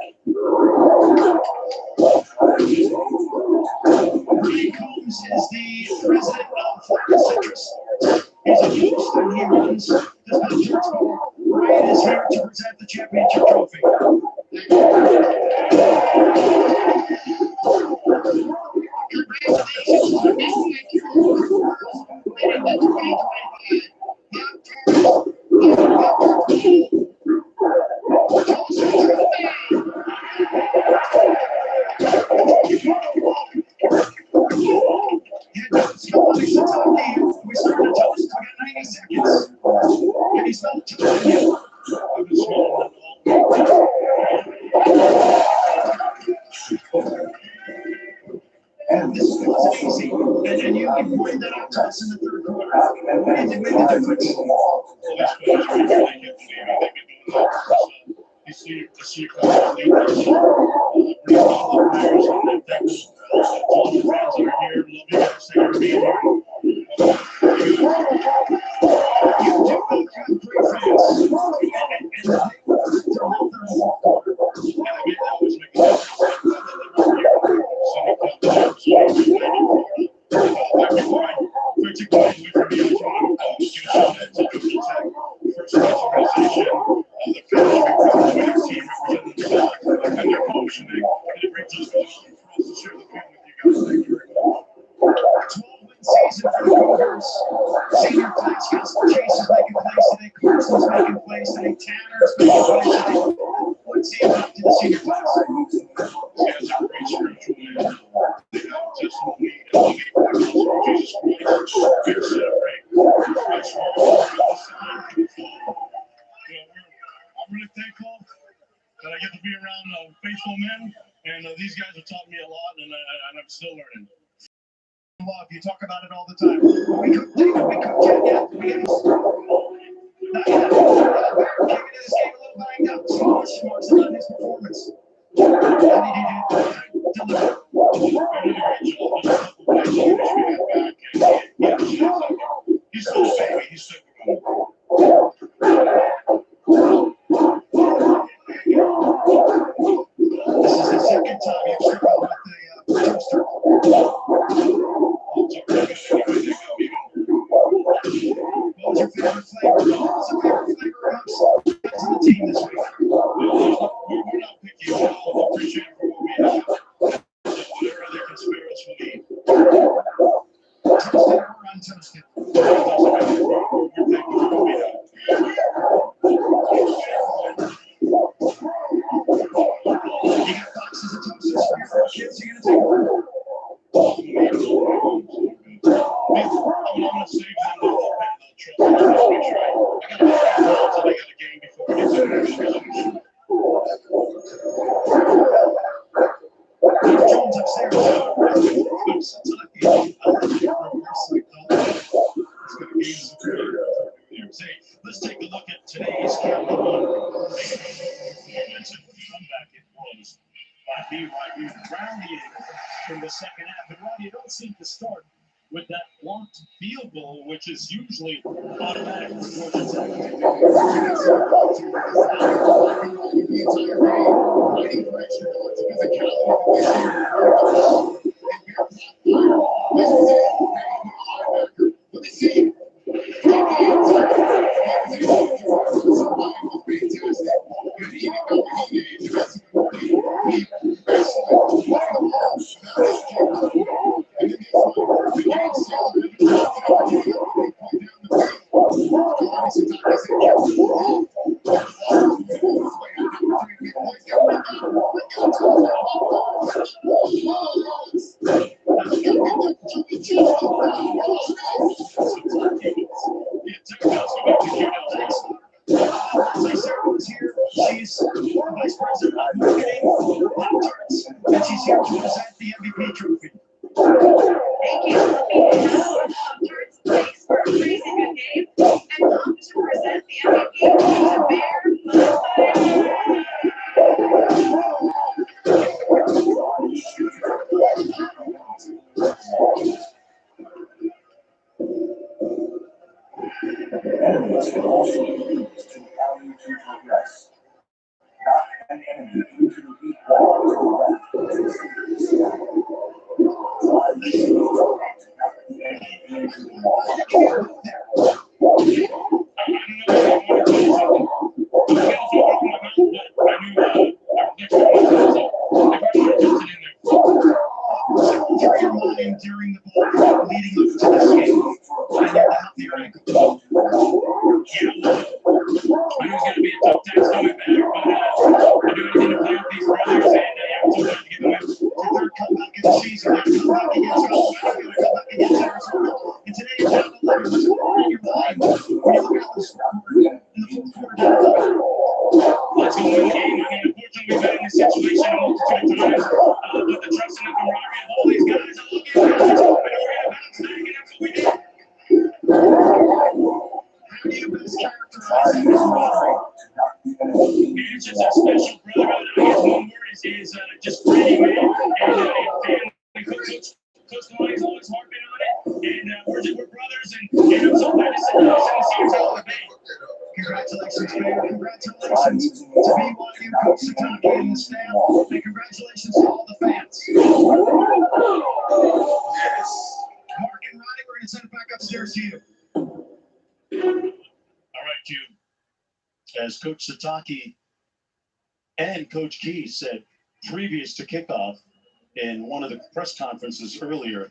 Brian Combs is the president of Florida Citrus Sports. He's a host and he runs this podcast. Brian is here to present the championship trophy. We started a toast. We got 90 seconds. Can you smell the time? I've been smelling and this wasn't easy. And you pointed that out to us in the third quarter. What did it make a difference? Season for the Cougars. Senior class, Kessler Chase is making plays today. Carson's making plays today. Tanner's making plays today. What's he up to the senior class? He has a great spiritual man. They have testimony and belief in the gospel of Jesus Christ. We're celebrating. I'm really thankful that I get to be around faithful men, and these guys have taught me a lot, and I'm still learning. Love, you talk about it all the time. We cooked yet. We had not yet. Bear came into this game a little banged up. So much marks on his performance. How did he deliver? He's still a baby. He's still This is the second time you've struggled with the toaster. What was your favorite flavor? What was the favorite flavor amongst the guys on the team this week? we're not picky at all. We appreciate it for what we have. Whatever they can spare us, we'll eat. Toasted or untoasted? We're thankful for what we have. You got boxes of toasters for your kids. You're gonna take one. I'm gonna save them the trust. Just make sure I got a game before we get to the Jones upstairs. Let's take a look at today's calendar. Defensive comeback it was by BYU. Rallying in the second half. And Rodney, you don't seem to start with that blocked field goal, which is usually automatic for Georgia Tech. She's Vice President of Marketing for Pop-Tarts, and she's here to present the MVP trophy. Thank you. Pop-Tarts, thanks for a crazy good game. And I'm to present the MVP to Bear Enemies can also be used to allow you to progress. Not an enemy you can beat walls or weapons. Drive the shield to knock the enemy into the wall. Through your mind during the ball leading up to this game, and you have your ankle. Yeah, I knew it was going to be a tough task coming back, but I do anything to play with these brothers, and yeah, I'm so glad to get the win. Your third comeback of the season, you come back against Colorado, you come back against Arizona, and today you're down 11. What's going on in your mind when you look at the scoreboard in the fourth quarter down 11? Let's go win the game. I mean, unfortunately, we've been in this situation a multitude of times, but the trust and the camaraderie of all these guys, I love you guys, and we're going to bounce back, and that's what we did. How do you best characterize that camaraderie? It's just a special brotherhood. I guess one word is just friendly, man. And family. Coach Lonnie's always harping on it. And we're brothers. And I'm so glad to sit down and see you all the day. Congratulations, man. Congratulations to BYU, Coach Sataki, and the staff. And congratulations to all the fans. Yes. Mark and Ronnie, we're going to send it back upstairs to you. All right, Q. As Coach Sataki and Coach Key said previous to kickoff in one of the press conferences earlier,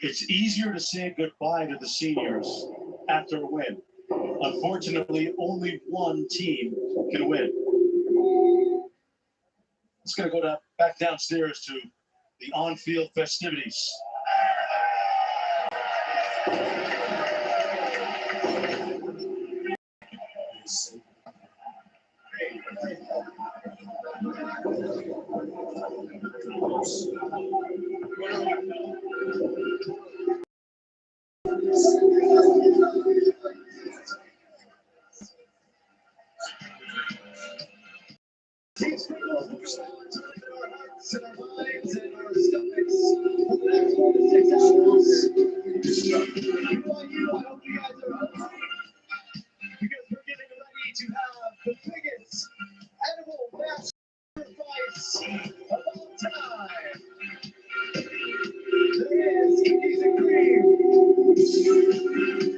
it's easier to say goodbye to the seniors after a win. Unfortunately, only one team can win. It's going to go back downstairs to the on-field festivities. In our minds and our stomachs for the next 4 to 6 hours. BYU, I hope you guys are hungry because we're getting ready to have the biggest animal mass sacrifice of all time. There is cookies and cream,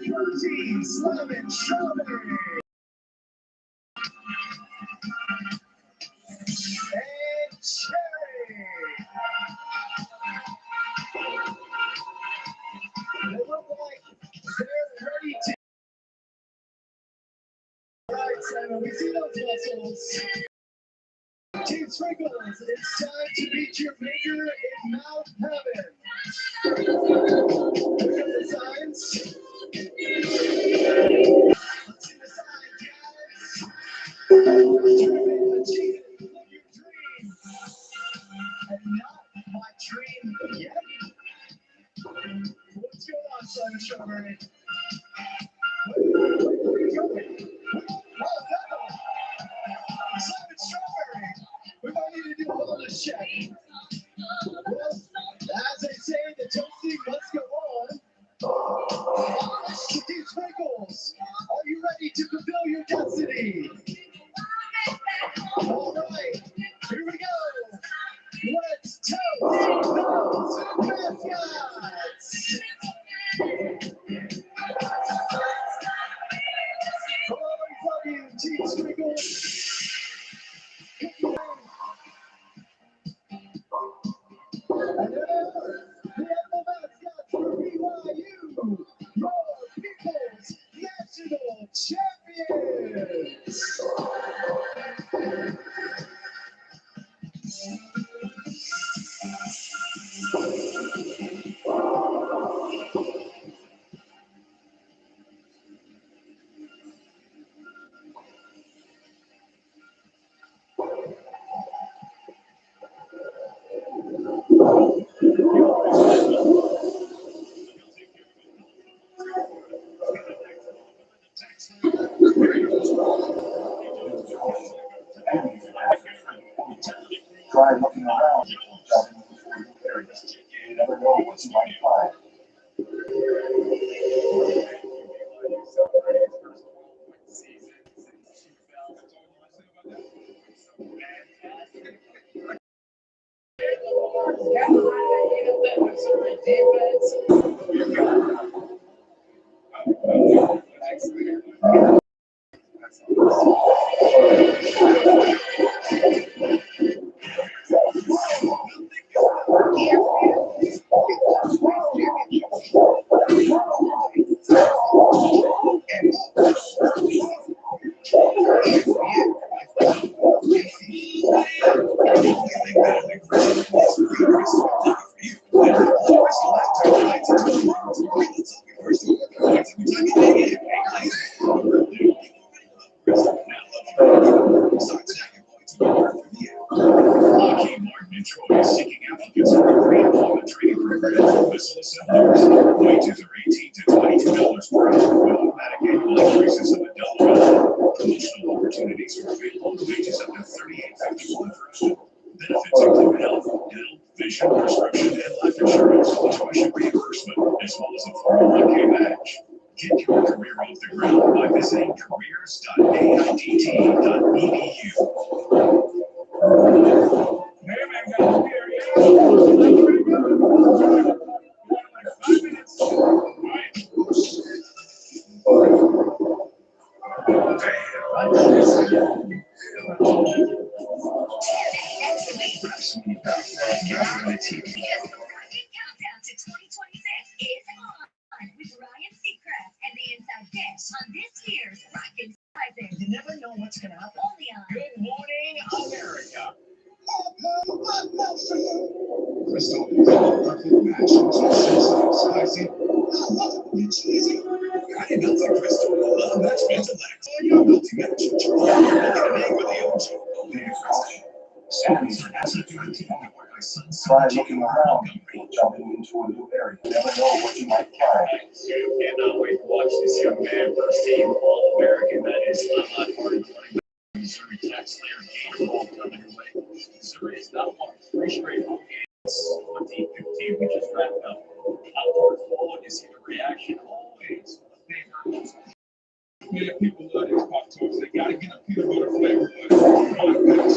protein, lemon, strawberry, and cherry. They look like they're ready to. All right, Simon, we see those muscles. Team Sprinkles, it's time to meet your maker in Mount Heaven. Look at the signs. Let's see the signs, guys. Achieve it, live your dream. And not my dream yet. What's going on, Simon Strawberry? Where are you going? Oh, no. Simon Strawberry. We might need to do a wellness check. Well, as they say, the toasting must go on. Team Sprinkles, are you ready to fulfill your destiny? All right, here we go. Let's toast those mascots. Oh, I love you, Team Sprinkles. Try looking around, jumping into new areas. You never know what you might find. Seeking applicants for a pre-employment training program. Missile assemblers. Wages are $18 to $22 per hour with automatic annual increases of $1. Promotional opportunities are available. Wages up to $38.51 per hour. Benefits include health, dental, vision, prescription, and life insurance, tuition reimbursement, as well as a 401k match. Get your career off the ground by visiting careers.aidt.edu. You never know what's going to happen. Good morning, America. Crystal, perfect match. Sensitive, spicy. I love it. It's cheesy. I didn't know that, Crystal. That's intellect. You're melting match. Look at an egg with the OG. Lady Crystal. Students are absolutely anywhere. My son's Try looking around, jumping into a new area. You never know what you might find. You cannot wait to watch this young man first team All-American. That is a lot harder than Missouri tax layer game ball coming your way. Missouri has not won 3 straight home games. 2015, we just wrapped up. Outdoors ball, you see the reaction always. Man, people love these pop tarts. They gotta get a peanut butter flavor. But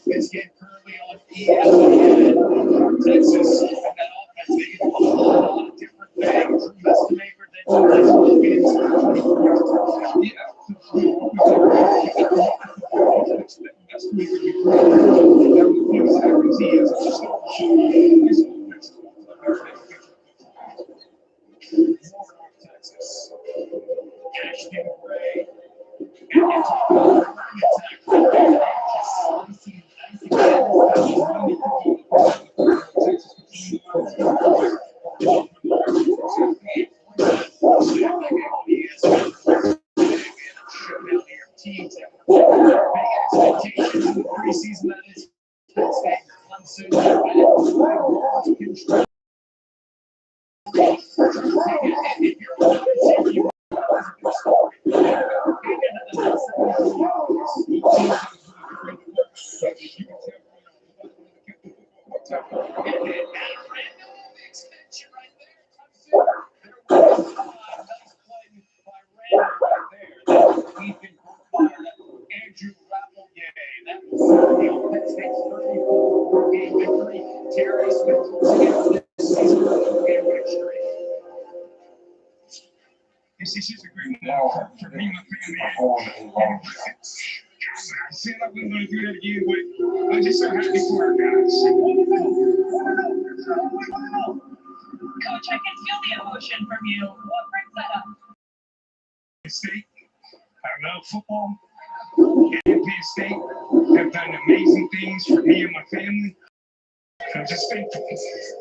It's getting currently on ESPN Texas. And that offense, they can do a lot of different things. Best maker than last weekend. Texas. Ashton Gray. Preseason that is she's a great one for me and my family. I said I wasn't going to do that again, but I'm just so happy for our guys. Coach, I can feel the emotion from you. What brings that up? State, I love football. And Penn State have done amazing things for me and my family. I'm just thankful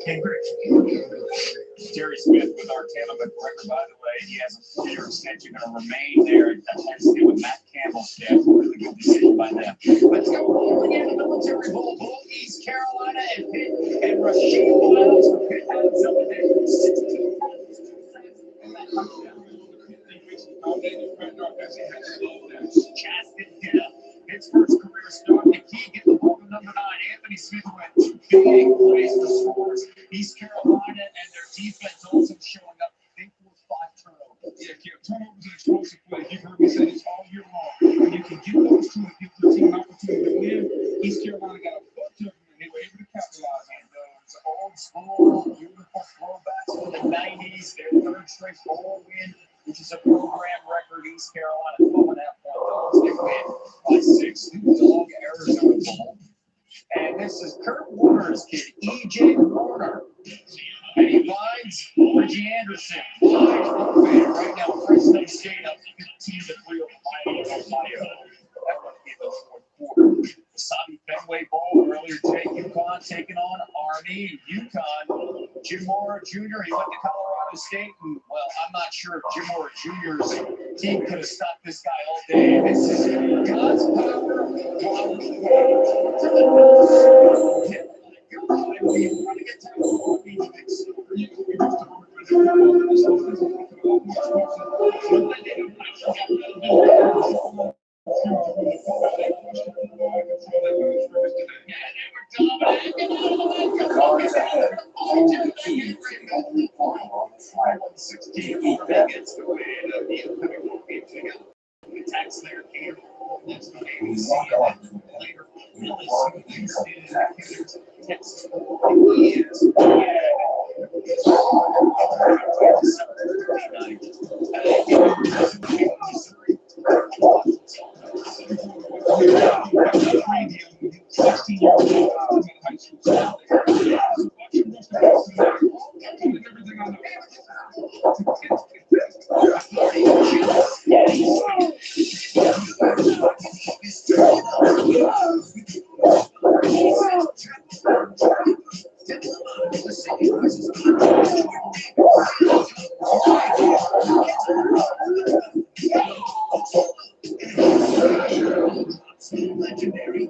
and grateful. Terry Smith with our Taylor record, by the way. He has a 4-year extension going to remain there at Penn State with Matt Campbell's staff. Really good decision by them. Let's go rolling in the Military Bowl. East Carolina and Pitt and Rasheed Wallace for Pitt had himself a day 16 His first career start, and he get the ball to number 9. Anthony Smith went big plays for scores. East Carolina and their defense also showing up. They forced 5 turnovers. Yeah, turnovers and explosive plays. You've heard me say this all year long. When you can get those two and give the team an opportunity to win, East Carolina got a bunch of them, and they were able to capitalize on those old school, beautiful throwbacks from the 90s. Their third straight bowl win, which is a program record. East Carolina 12.5 points. They win by 6. Dog Arizona Bowl. And this is Kurt Warner's kid, E.J. Warner. And he finds Reggie Anderson wide open right now. Fresno State up 15-3 over Miami of Ohio. That one in the fourth quarter. The Sabi Fenway Bowl earlier today. UConn taking on Army. UConn, Jim Mora Jr. He went to Colorado State, and well, I'm not sure if Jim Mora Jr.'s team could have stopped this guy all day. This is God's power while we head to the North. Attacks there, that's the ABC later. Texas. He is. Legendary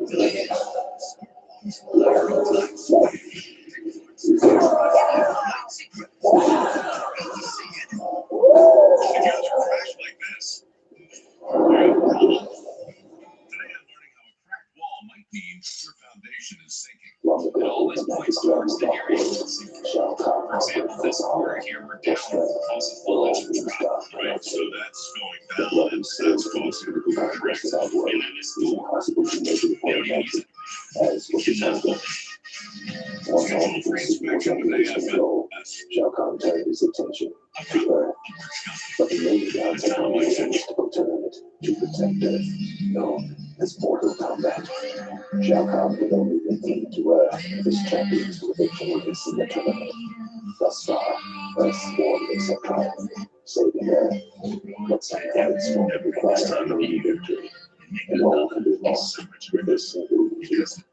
It always points towards the area of the sinkhole. For example, this quarter here, we're down because of foliage drop. Right, so that's going down, and that's causing correct. And then it's the they don't even use it. Scheduled for inspection of AFL shall contact his attention to Earth, but the main grounds of the mystical tournament to protect Earth, known as Mortal Kombat, shall come with only the key to Earth as champions who are victorious in the tournament. Thus far, Earth's warriors have triumphed, saving Earth, but some planets won't require a new victory, and all can be lost with this single victory.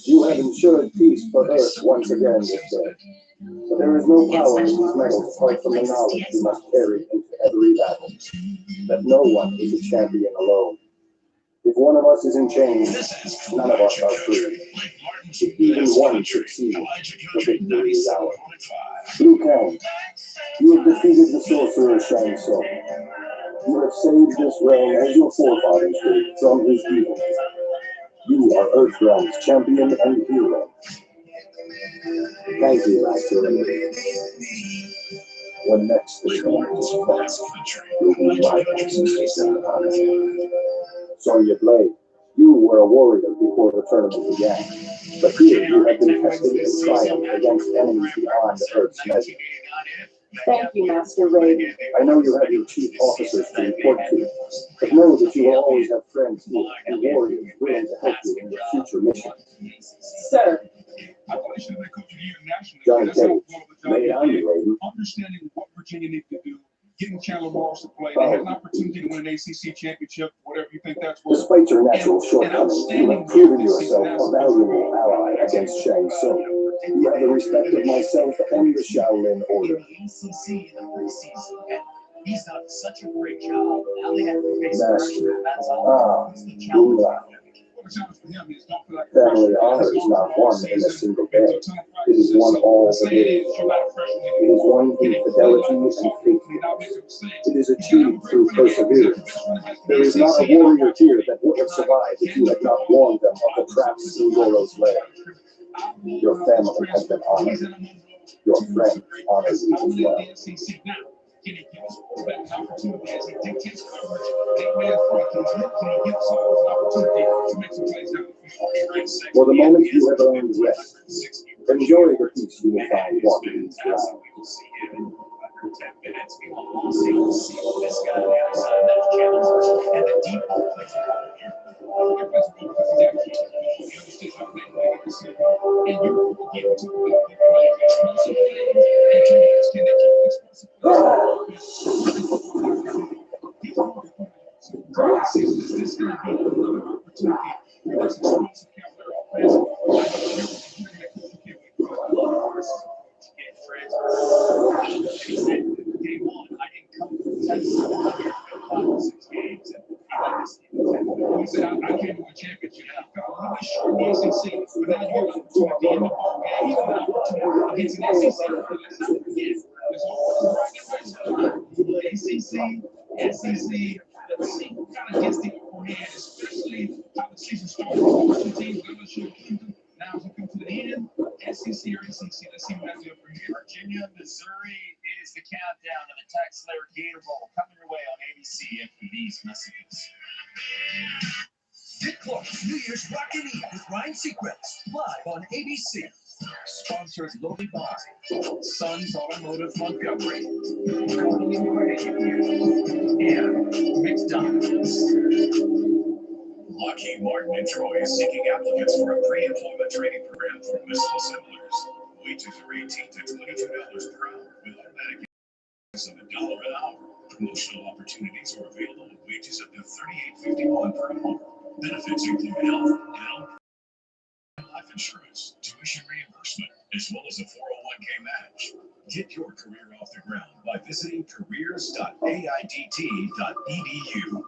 You have ensured peace for Earth once again this day. But there is no power in these medals apart from the knowledge we must carry into every battle. That no one is a champion alone. If one of us is in chains, none of us are free. If even one succeeds, the victory is ours. Liu Kang, you have defeated the sorcerer Shang Tsung. You have saved this realm as your forefathers did from his evil. You are Earthrealm's champion and hero. Thank you, Master Raven. When next the tournament is fought, you'll be my honor. Sonya Blade, you were a warrior before the tournament began, but here you have been tested in triumph against enemies beyond Earth's measure. Thank you, Master Raven. I know you have your chief officers to report to, but know that you will always have friends here and warriors willing to help you in your future missions. Sir, I thought he should have been coach of the year nationally. Johnny That's not Cage, one of the jobs lay he on did. you, lady. Understanding what Virginia needs to do, getting Chandler Morris to play. They had an opportunity to win an ACC championship, whatever you think that's worth. Despite your natural shortcomings, you have proven yourself a valuable ally against Shang Tsung. You have the respect of myself and the Shaolin Order. In the ACC in the preseason, and he's done such a great job. Now they have to face Master. that's all. What's the challenge? Well, the challenge for him is don't feel like Family honor is not won in a single day. It is won all the days. It is won through fidelity and faithfulness. It is achieved through perseverance. There is not a warrior here that would have survived if you had not warned them of the traps in Goro's lair. Your family has been honored. Your friends honor you as well. Can he give his quarterback an opportunity as he dictates coverage? That man front, can he give Sauls an opportunity to make some plays down the field? For the moment you have earned rest. Enjoy the peace you will find walking these grounds. 10 minutes. We will all see this guy on the other side of that challenge and the deep ball plays. And you get to explosive things and can they keep explosive plays? This is going to be another opportunity for this explosive caliber he said, day one, I didn't come to 5 or 6 games. And he said, I came to a championship. I felt a little bit short in the SEC, but now you're an opportunity in the ball game, even an opportunity against an SEC. There's always the ACC, SEC, let's see who kind of gets the upper hand, especially how the season started. The two teams, LSU, Clemson. Now, as we come to the end, SEC or ACC, let's see what that's up for here. Virginia, Missouri is the countdown to the Tax Slayer Gator Bowl coming your way on ABC after these messages. Dick Clark's New Year's Rockin' Eve with Ryan Seacrest, live on ABC. Sponsors Lowly Bond, Sons Automotive Montgomery, and McDonald's. Lockheed Martin and Troy is seeking applicants for a pre-employment training program for missile assemblers. Wages are $18 to $22 per hour with automatic increase of $1 an hour. Promotional opportunities are available with wages up to $38.51 per hour. Benefits include health, dental, life insurance, tuition reimbursement, as well as a 401k match. Get your career off the ground by visiting careers.aidt.edu.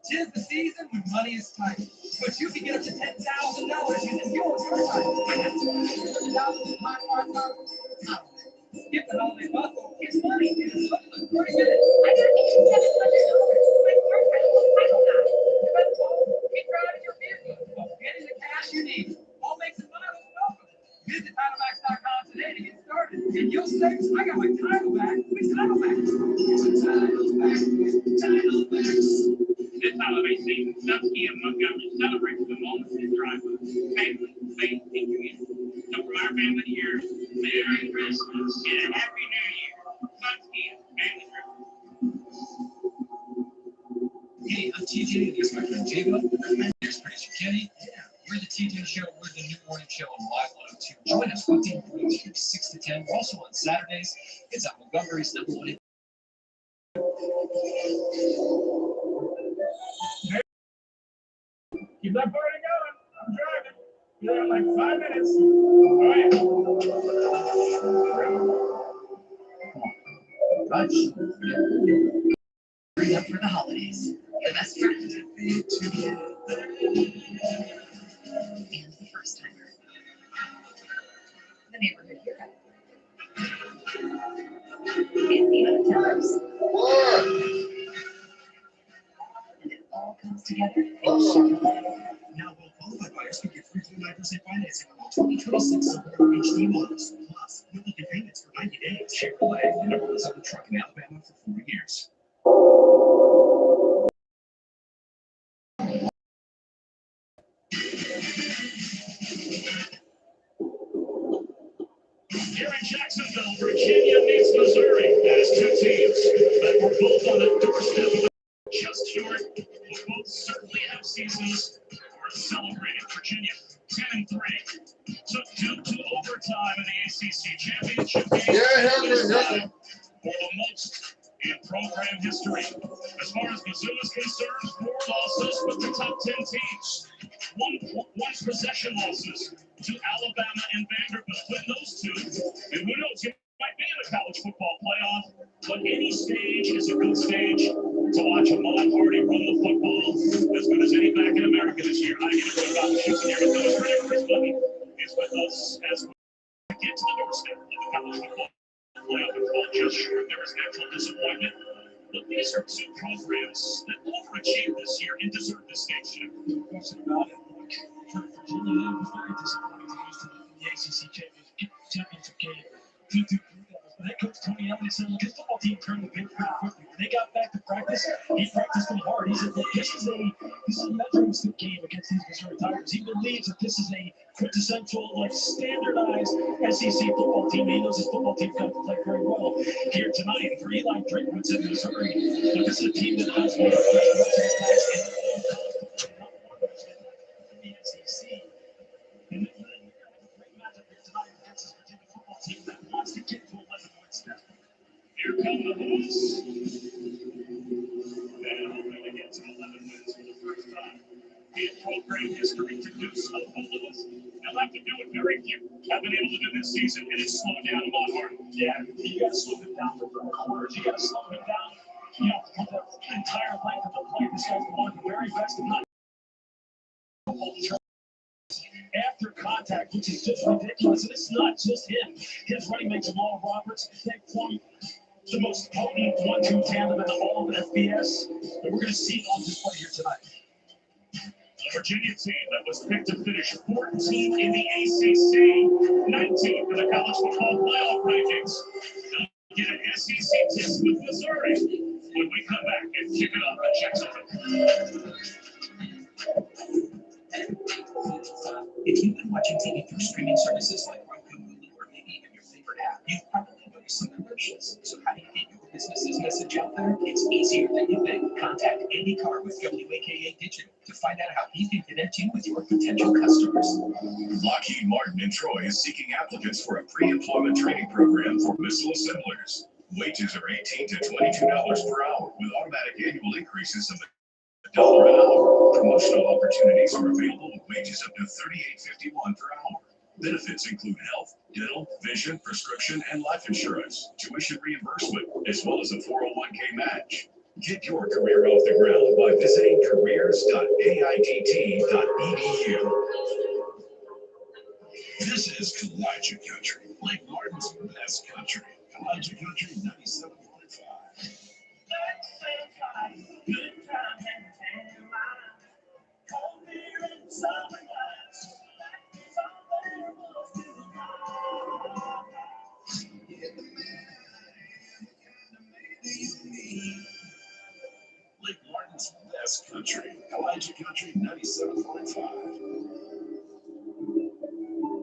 'Tis the season when money is tight, but you can get up to $10,000 using your time. Get the holiday bustle. It's money in as little as 30 minutes. I got $700. My girlfriend will title that. That's all. Keep driving your vehicle. Getting the cash you need. All makes it miles welcome. Visit TitleMax.com today to get started. And you'll say, I got my title back with TitleMax. TitleMax. This holiday season, Stuckey and Montgomery celebrates the moments in driving. Family, faith, and community. So from our family to yours, Merry Christmas and a Happy New Year. Stuckey, family driven. Hey, I'm TJ, and here's my friend Jacob. And here's producer Kenny. We're the TJ Show. We're the new morning show on Y102. Join us weekday mornings from 6 to 10. We're also on Saturdays. It's at Montgomery's number 1. Keep that party going. I'm driving. Be there in like 5 minutes. All right. Hurry up for the holidays. The best friend. And the first timer. The neighborhood hero. And the unattenders. And it all comes together in Chevrolet. Now, will qualified buyers can get free 9% financing on the 2026 Suburban HD models. Plus, no monthly payments for 90 days. Chevrolet, the number one selling truck in Alabama for 40 years. Here in Jacksonville, Virginia meets Missouri as two teams that were both on the doorstep of just short, but both certainly have seasons worth celebrating. Virginia 10-3. So for the most in program history. As far as Mizzou is concerned, 4 losses with the top 10 teams. One possession losses to Alabama and Vanderbilt. Win those 2, and who knows, you might be in the college football playoff. But any stage is a good stage to watch a Ahmad Hardy run the football as good as any back in America this year. I get it about the shooting here, but those credit for his money is with us as we get to the doorstep of the college football playoff and fall just short. There is natural disappointment. But these are 2 programs that overachieved this year and deserve this stage too. No question about it. For Virginia, it was very disappointing to lose to the ACC championship game. But head coach Tony Elliott said, look, his football team turned the page pretty quickly. When they got back to practice, he practiced them hard. He said, look, this is a measuring stick game against these Missouri Tigers. He believes that this is a quintessential, standardized SEC football team. He knows his football team's going to play very well here tonight. And for Eli Drinkwitz in Missouri, look, this is a team that has won the SEC. And then you're going to have a great matchup here tonight against this Virginia football team that wants to get to 11 wins now. Here come the Hawks. And hoping to get to 11 wins for the first time in program history to do so. Both of us they'll have to do it. Very few have been able to do this season, and it's slowed down Ahmad Hardy. Yeah, you got to slow him down for 4 quarters. You got to slow him down, for the entire length of the play. This guy's one of the very best, if not after contact, which is just ridiculous. And it's not just him. His running mate Jamal Roberts, they form the most potent 1-2 tandem in all of FBS. And we're going to see it on display here tonight. A Virginia team that was picked to finish 14th in the ACC, 19th in the college football playoff rankings. They'll get an SEC test with Missouri when we come back and kick it up and check something. If you've been watching TV through streaming services like Roku, Hulu, or maybe even your favorite app, you've probably noticed some commercials. So how do you get your business's message out there? It's easier than you think. Contact Andy Carr with WAKA Digital to find out how he can connect you with your potential customers. Lockheed Martin in Troy is seeking applicants for a pre-employment training program for missile assemblers. Wages are $18 to $22 per hour with automatic annual increases of $1 an hour. Promotional opportunities are available with wages up to $38.51 per hour. Benefits include health, dental, vision, prescription, and life insurance, tuition reimbursement, as well as a 401k match. Get your career off the ground by visiting careers.aidt.edu. This is Kalijah Country, Blake Martin's best country. Kalijah Country 97.5. Good time and mine. Cold beer and summer nights. It's all there was to the Blake Martin's best country. Kalijah Country 97.5.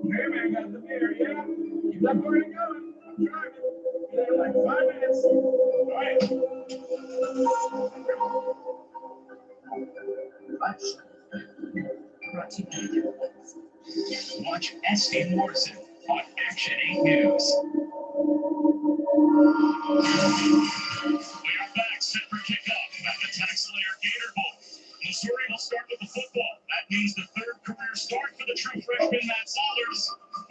Hey man, got the beer, yeah? You got where you going? I'm driving. You're like 5 minutes. All right. Watch S.A. Morrison on Action 8 News. We are back, set for kickoff at the Taxslayer Gator Bowl. Missouri will start with the football. That means the 3rd career start for the true freshman Matt Saunders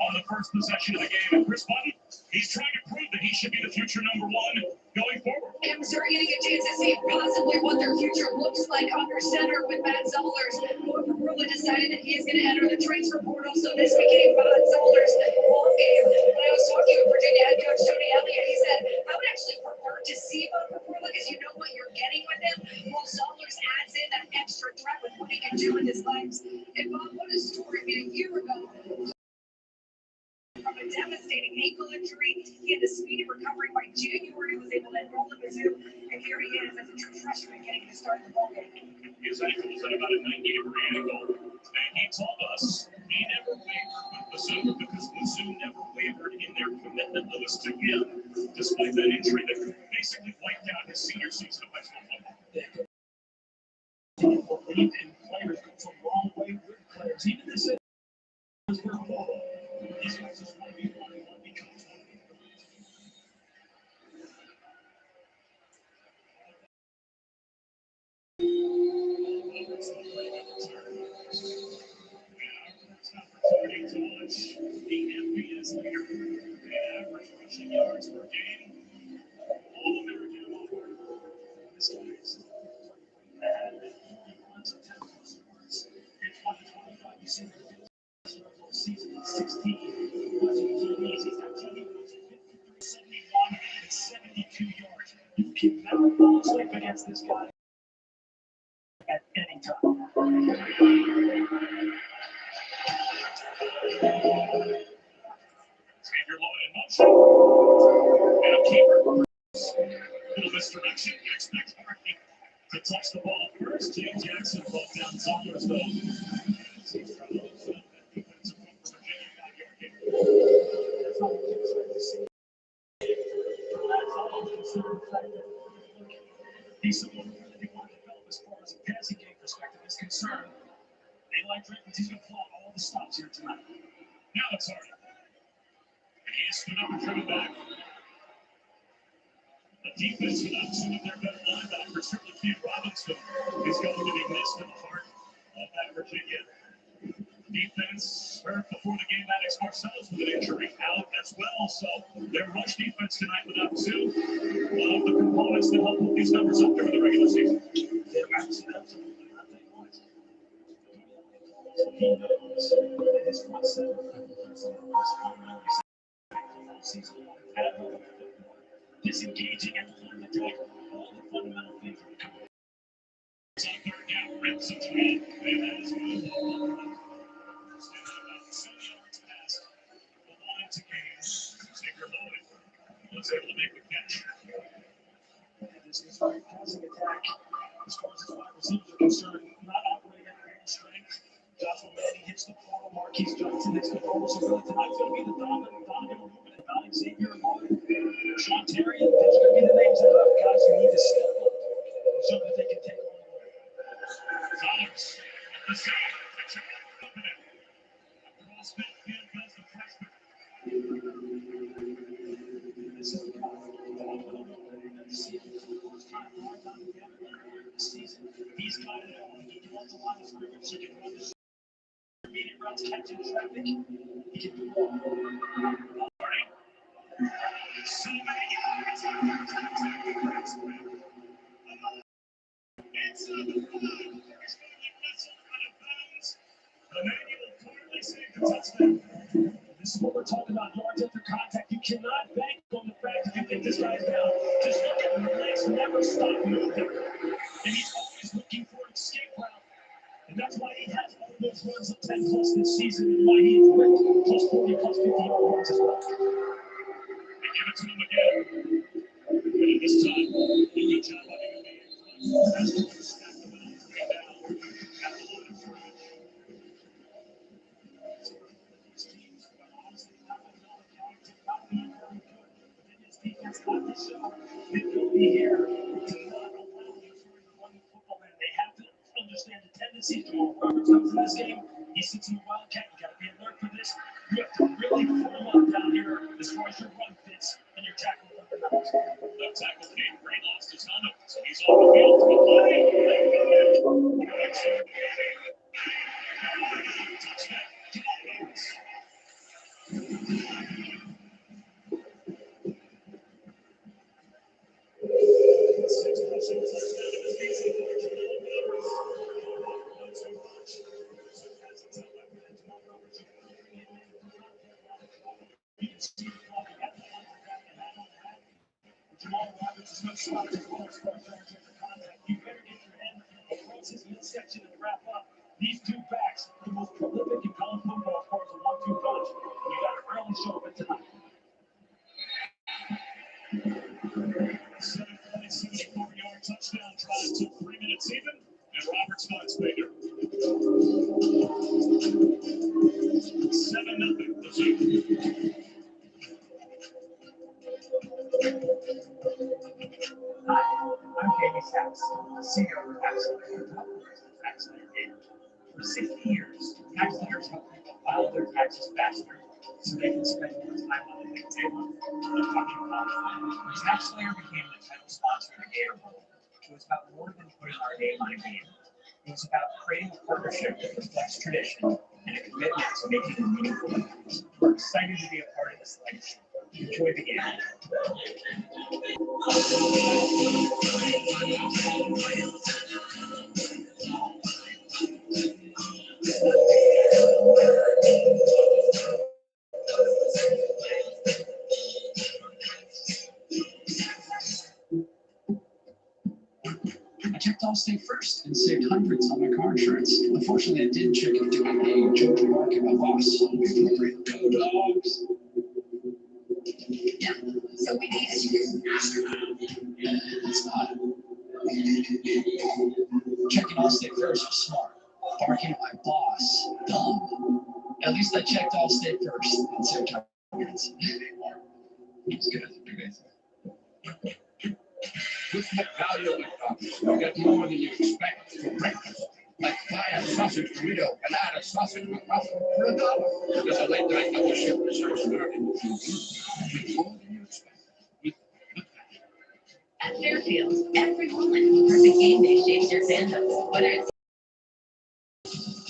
on the first possession of the game. And Chris Button, he's trying to prove that he should be the future #1 going forward. And Missouri getting a chance to see possibly what their future looks like under center with Matt Zollers. Rula decided that he is going to enter the transfer portal, so this became Matt Zollers' ball game. When I was talking with Virginia head coach Tony Elliott, he said, I would actually prefer to see Bubba Rula because you know what you're getting with him. Well, Zollers adds in that extra threat with what he can do with his legs. And Bob, what a story. I mean, a year ago, from a devastating ankle injury, he had a speedy recovery by January, was able to enroll in Mizzou, and here he is as a true freshman getting to start the ball game. His ankle was at about a 90-degree angle, and he told us he never wavered with Mizzou because Mizzou never wavered in their commitment list to him, despite that injury that basically wiped out his senior season of high school football. Believe in players goes a long way with players. Even this is these guys just want to be one and one becomes one. Season 16, watching TVs, he's got TV watching 71 and 72 yards. You cannot fall asleep against this guy at any time. Xavier Lloyd in motion. And a keeper. Little misdirection. You expect Hardy to touch the ball first. James Jackson brought down Saunders, though. He's someone who really want to develop as far as a passing game perspective is concerned. They like Drake, he's going to plot all the stops here tonight. Now it's Hardy. And he has stood up and driven back. The defense without two of their better linebackers, certainly Cam Robinson, is going to be missed in the heart of that Virginia defense. Hurt before the game, Maddox Marcellus with an injury out as well. So their rush defense tonight without two of the components that help put these numbers up during the regular season. They're absolutely not he knows that his front seven disengaging at the line of attack, all the fundamental things are coming. It's on third down, rips it to him, and that is good. To gain. Xavier Lloyd was able to make the catch. This is a passing attack. As far as his wide receivers are concerned, not operating at full strength. Joshua Manning hits the portal. Marquise Johnson hits the portal. So really tonight's going to be the dominant movement and not Xavier Lloyd. Sean Terry, those are going to be the names that are guys who need to step up and show that they can take on the line. Saunders at the side. Across midfield goes the freshman. This is the guy. He's got it all. He can run the line of scrimmage. He can run the immediate runs, catching traffic. He can do all. So many yards. Inside the 5. He's going to wrestle out of bounds. Emmanuel clearly saved the touchdown. This is what we're talking about, yards after contact. You cannot bank on the fact that you think this guy's down. Just look at the legs, never stop moving. And he's always looking for an escape route. And that's why he has all those runs of 10 plus this season, and why he is ripped plus 40, plus 50 yard runs as well. They give it to him again. And this time, he reached out by the that's the one who stacked the middle of the down at the line of scrimmage. Defense got to show the ability here to not allow the authority to run the football, and they have to understand the tendencies. Jamal Roberts comes in this game, he sits in the wildcat. You got to be alert for this. You have to really firm up down here as far as your run fits and your tackle fundamentals. That tackle came great, lost his helmet, so he's off the field to a play. Jamal Roberts is no slouch as well as far as yards after contact. You better get your head across his midsection and wrap up. These two backs, the most prolific in college football as far as a 1-2 punch. And you got to really show up tonight. 74-yard touchdown drive took 3 minutes even, and Roberts finds Baker. 7-0 the Zoo. Hi, I'm Jamie Sachs, CEO of Taxslayer Data. For 60 years, Taxslayers help people file their taxes faster so they can spend more time on the things they love. When Taxslayer became the title sponsor of the Gator Bowl, it was about more than putting our name on a game. It was about creating a partnership that reflects tradition and a commitment to making a meaningful difference. We're excited to be a part of this legacy. Enjoy the game. I checked Allstate first and saved hundreds on my car insurance. Unfortunately, I didn't check into a Georgia market my boss. Go dogs. Yeah, so we need It's not. Checking Allstate first was smart. Barking at my boss, dumb. At least I checked Allstate first and saved hundreds. It's good. With McValue, you get more than you expect for breakfast. Like buy a sausage burrito and add a sausage McMuffin for $1. There's a late night membership reserved starting. More than you expect. With McValue. At Fairfield, every moment of the perfect game day shapes your fandom, whether it's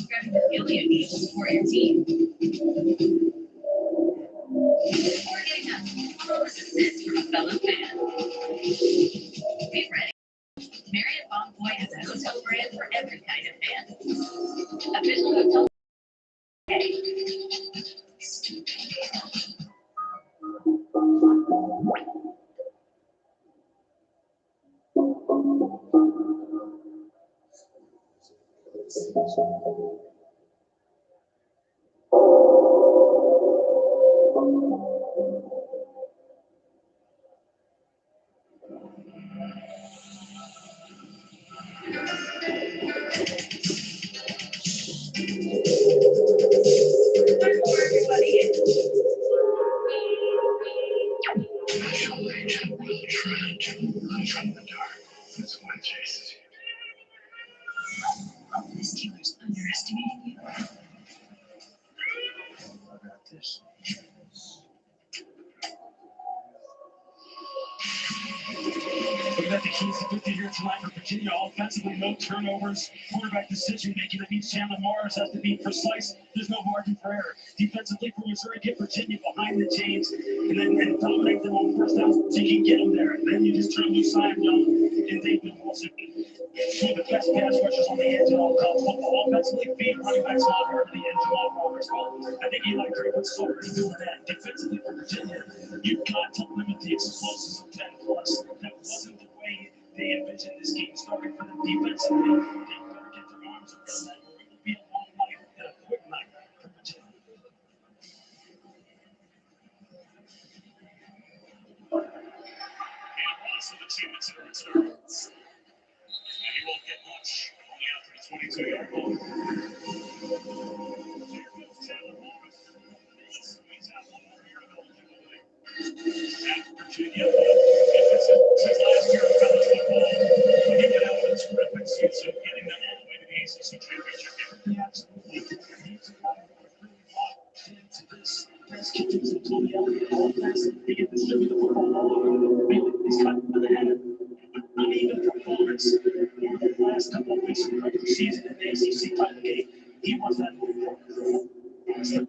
grabbing the feel you need to support your team, or getting that flawless assist from a fellow fan. Be ready. Marriott Bonvoy has a hotel brand for every kind of fan. Official hotel. Special agent will try to run from the dark. That's what chases you. This dealer's underestimating you. I got this. We got the keys to 50 here tonight for Virginia. Offensively, no turnovers. Quarterback decision making. That means Chandler Morris has to be precise. There's no margin for error. Defensively for Missouri, get Virginia behind the chains and then dominate them on first down so you can get them there. And then you just turn loose Simon Young and David Wilson. Two of the best pass rushers on the edge in all college football. Offensively, feed running backs not hurt the end. Jamal Roberts. Well, I think Eli Griffith's already doing that. Defensively for Virginia, you've got to limit the explosives of 10 plus. That wasn't the way they envisioned this game starting for them defensively. They better get their arms around that, or it will be a long night and a quick night for Virginia. And Ross with a 2 minutes in return. And he won't get much. Only out to the 22-yard line. Here goes Chandler Morris. He's out one more year of eligibility. At Virginia, since last year in college football, he did have a terrific season getting them all the way to the ACC championship game. Yeah, absolutely. He's a guy who was really locked into this. Best kickers and Tony Elliott offense. They get distributed the football all over. He's cut to the head. Uneven performance over the last couple of weeks of the regular season in the ACC title game. He wants that move. The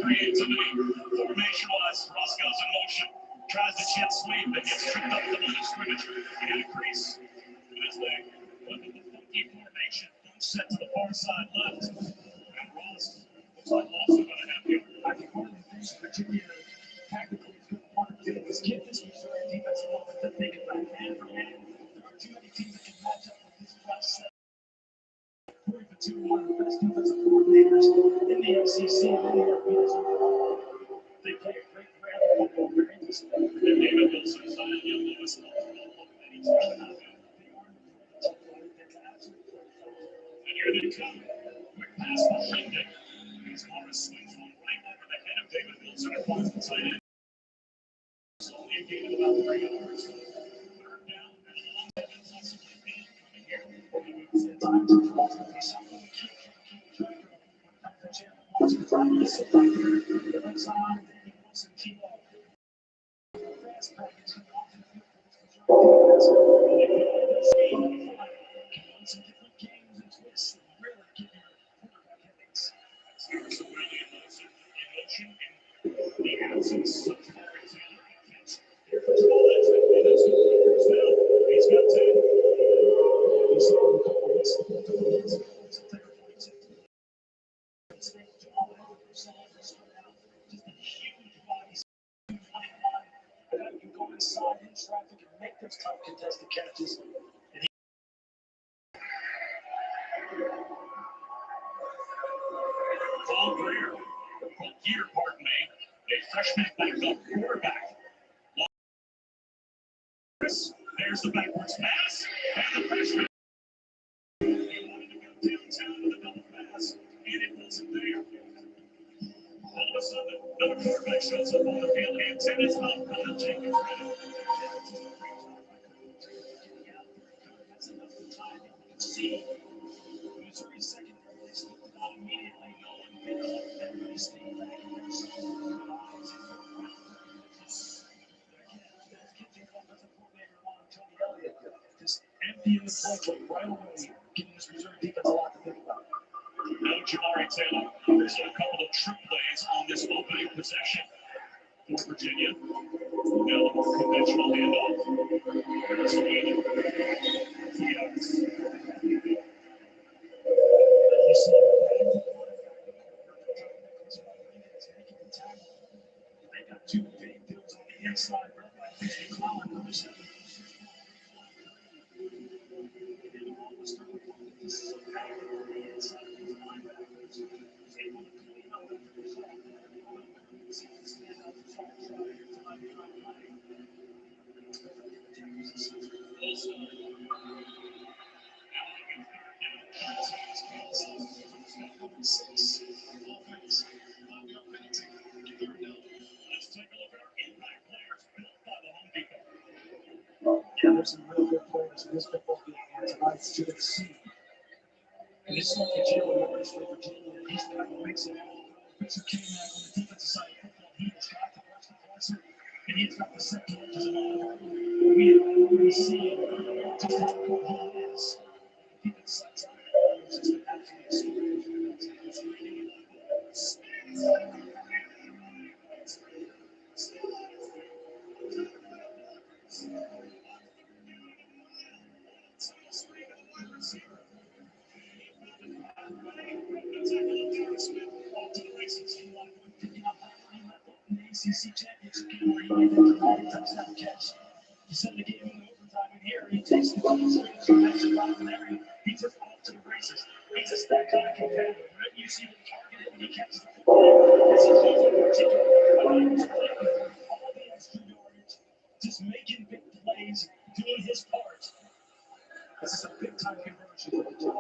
creativity, formation-wise, Ross goes in motion, tries the jet sweep, but gets tripped up the line of scrimmage and a crease. As they look at the funky formation, set to the far side left, and Ross looks like also going to have him. I think one of the things Virginia tactically is going to want to do is get this Missouri defensive offense to take it back hand for hand. There are too many teams that can match up with this front set. According to one of the best defensive coordinators in the ACC and in the FBS overall. They play a great brand of football, very disciplined. And David Wilson, Zion Young, Lewis, and each other now. And here they come. Quick pass for Shindig. As Morris swings one right over the head of David Wilson and finds the tight end. It's only a gain of about 3 yards. Third down, and a long defense also coming here. It's time to cross the something to keep track of. The channel wants to try to sit right here. The right side, David Wilson, Timo. Fast package and off the field for this Missouri defense. Some different games and twists that really give your quarterback headaches. So really emotion in the absence of traffic and make those tough contested catches. Paul Greer, pardon me, a freshman backup quarterback. There's the backwards pass, and the freshman. He wanted to go downtown with a double pass, and it wasn't there. All of a sudden, another quarterback shows up on the field, and it's not Kyle Jenkins. That's enough time you can see. Missouri's secondary is not immediately knowing everybody staying back in their zone. Just emptying the playbook right away, giving this Missouri defense a lot to think about. Now Jamari Taylor, there's a couple of trick plays on this opening possession for Virginia. Now the more conventional handoff. They got two big dudes on the inside, right by Christian Collins, number 7. Yeah, there's some real good players in this football game, and tonight's to the sea. And this is like Virginia, he's got to mix it out. Spencer K-Mac on the defensive side of football, he has got to rush the passer, and he's got the second edges of all. We have already seen just how good he is. The defensive side's out there, it's just an absolute ACC championship game where he made that dramatic touchdown catch. He sent the game in overtime, and here he takes the straight to the area. He's just off to the races. He's just that kind of competitor. Right? You see him targeted when he catches the football. This is particular. He was playing all the extra yardage, just making big plays, doing his part. This is a big time conversion for the team.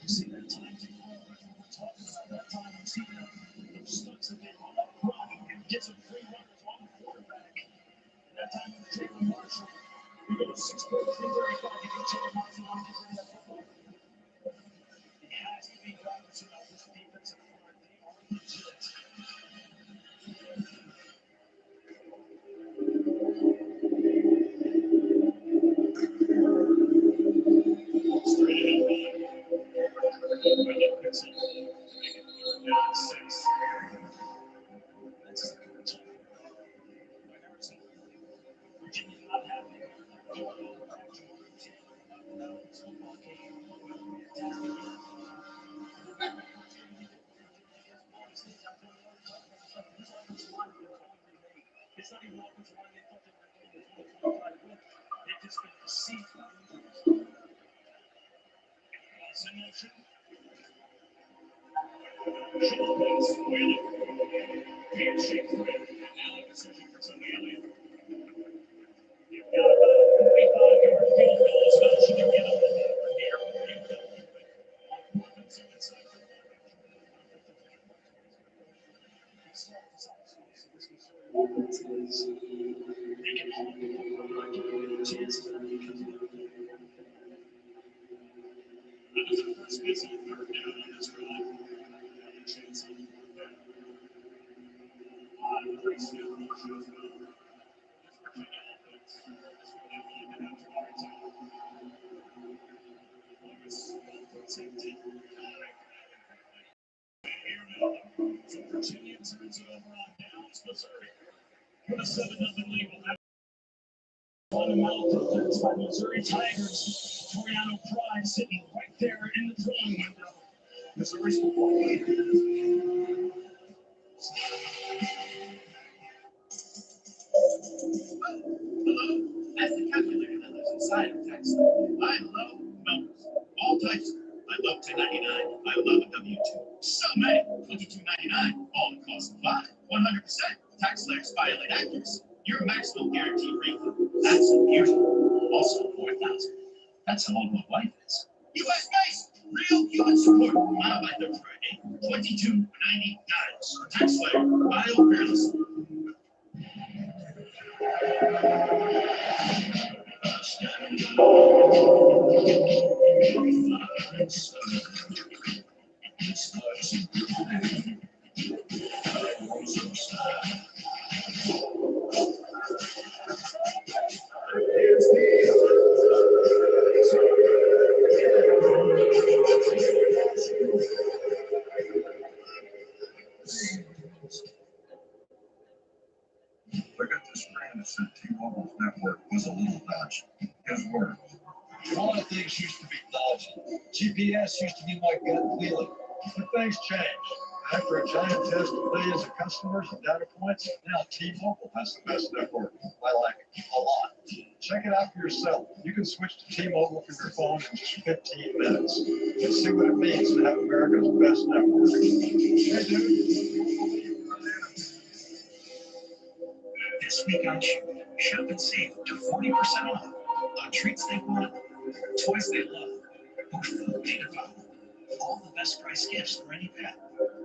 You see that time to we're talking about that time you see them stunts that they run up front and get some free runners on the quarterback. And that time with Jalen Marshall, we go 6 335 to get Jalen Marshall on to bring that football. It has to be drivers about this defensive front. They are legit. Straight ahead. It's not even offensive line they thought they were doing the 25 with. They've just been deceived by injuries. It's in motion. Short pass, Wheeler. Handshake for him. Now a decision for Sonny Elliott. You've got about a 45-yard field goal, so that should get up here. You don't keep it. Offense inside the line. Offense is they can hold the football, not giving you a chance to because of the that was the first miss on 3rd down on this drive. A chance on 4th down. Great skill rush as well. This Virginia offense is really looking at Jamari Taylor. Lewis protected. Here now. So Virginia turns it over on downs, Missouri. With a 7-0 lead. Fundamental defense by the Missouri Tigers. Toriano Pride sitting right there in the throwing window. Missouri's football game. Hello, that's the calculator that lives inside of text. I love numbers, all types. I love 1099. I love a W-2. So many. $22.99. All the cost of 5. 100%. Tax layers violate accuracy. Your maximum guaranteed refund. That's unusual. Also 4,000. That's how old my wife is. U.S. based. Real human support. Modified Third Friday. $22.99. Tax layer. Bio fearless. I got this friend that said T-Mobile's network was a little dodgy. His words. A lot of things used to be dodgy. GPS used to be my gut feeling. But things changed. After a giant test of millions of customers and data points, now T-Mobile has the best network. I like it a lot. Check it out for yourself. You can switch to T-Mobile from your phone in just 15 minutes. And see what it means to have America's best network. Hey, dude. This week on Shop and save up to 40% off on treats they want, toys they love, or food they devour. All the best price gifts for any pet.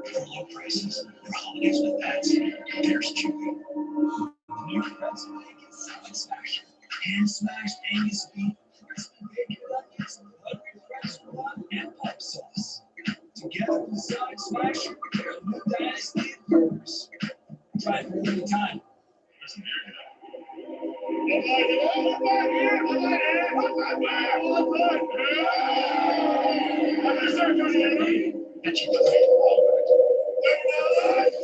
For low prices, for holidays with pets, there's Chewy. New pets, Salad Smash. Hand smashed Angus beef, crispy bacon nuggets, hungry fresh blood, and pop sauce. Together with Salad Smash, they're a new dynasty of burgers. Try it for a limited time. Listen here,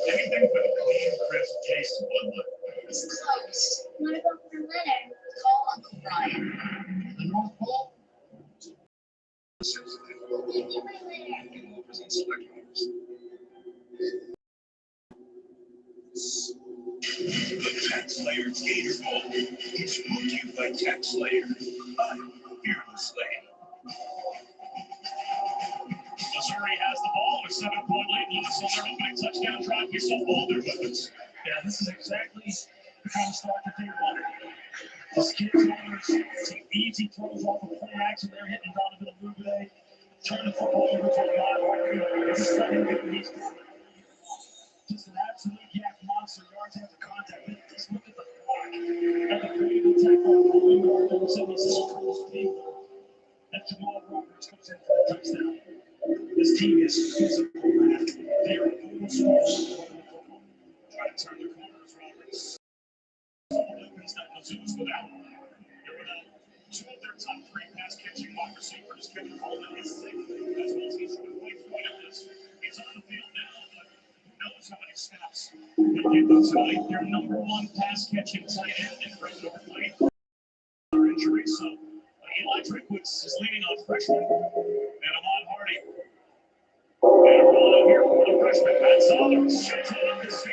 Anything but a clean, crisp taste of blood. It's close. Wanna go for a letter? Call Uncle Brian. The North Pole? Give me my letter. The Tax Slayer Gator Ball is brought to you by Tax Slayer. I'm fearlessly. Missouri has the ball with 7-point lead. Lewis on their opening touchdown drive. We saw all their weapons. Yeah, this is exactly the kind of start that they wanted. This kid's going to take easy throws off of play action. They're hitting Donovan Amugbe. Turn the football over to a guy. This is something that he's doing. Just an absolute yak monster. Yards after contact. Just look at the block. At the creative attack by William Gardner, the 76 people. And Jamal Roberts comes in for the touchdown. This team is physical. They are old school. Try to turn the corners, Roberts. Opens that Mizzou's without. They're without two of their top 3 pass catching wide receivers. Kevin Holden is sick, as well as he's going to play through this. He's on the field now, but who knows how many snaps they get tonight. Their number 1 pass catching tight end in regular play. Injury, so Eli Drinkwitz is leading on freshman, and Ahmad Hardy. And rolling out here for the freshman, Matt Saunders. Shuts it up his feet.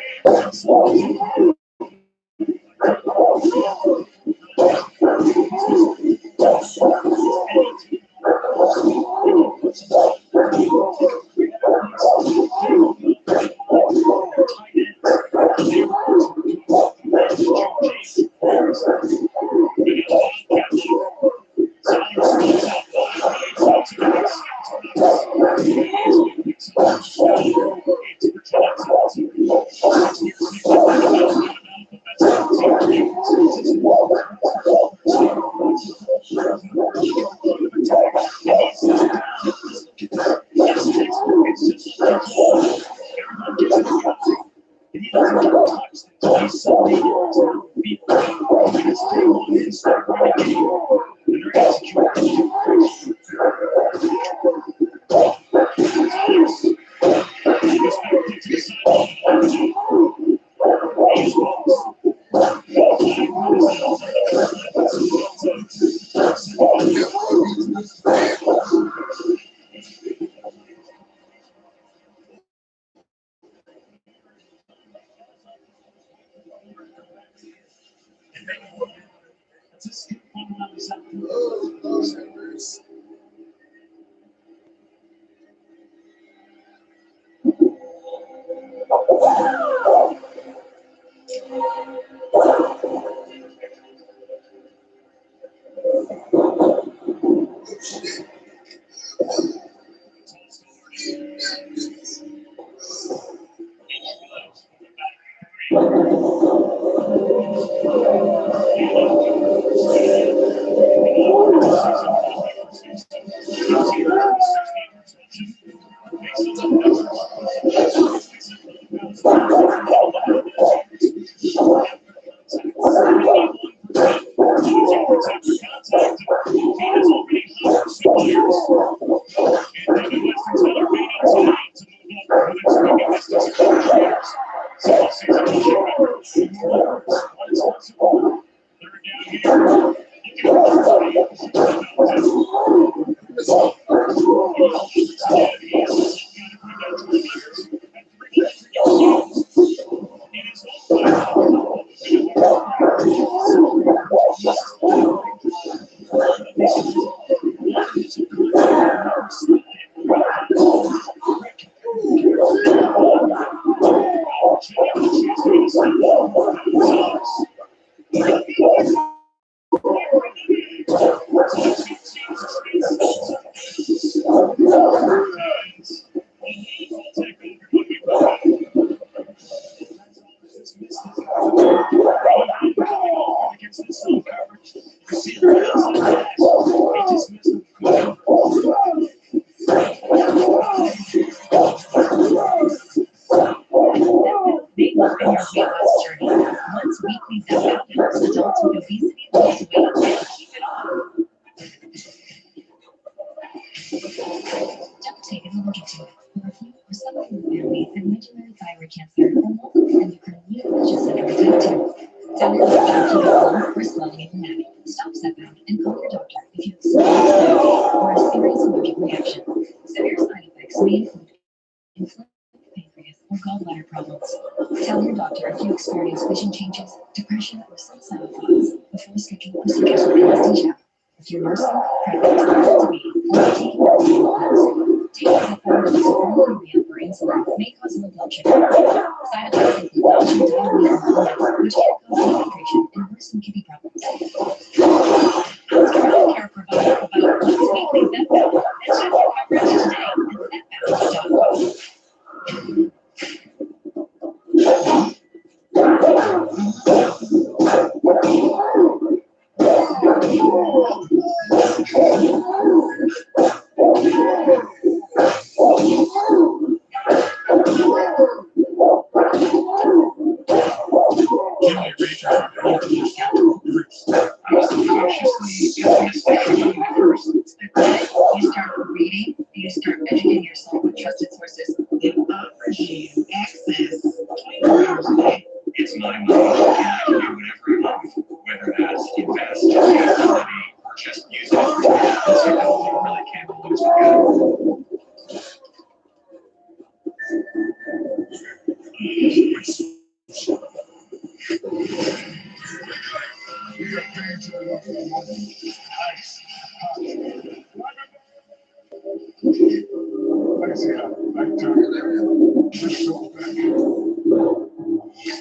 Let's just skip one around this out. Those numbers.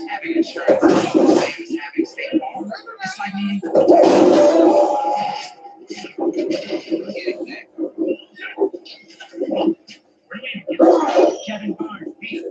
Having insurance is the same as having state farm. It's like needing to Kevin Barnes beat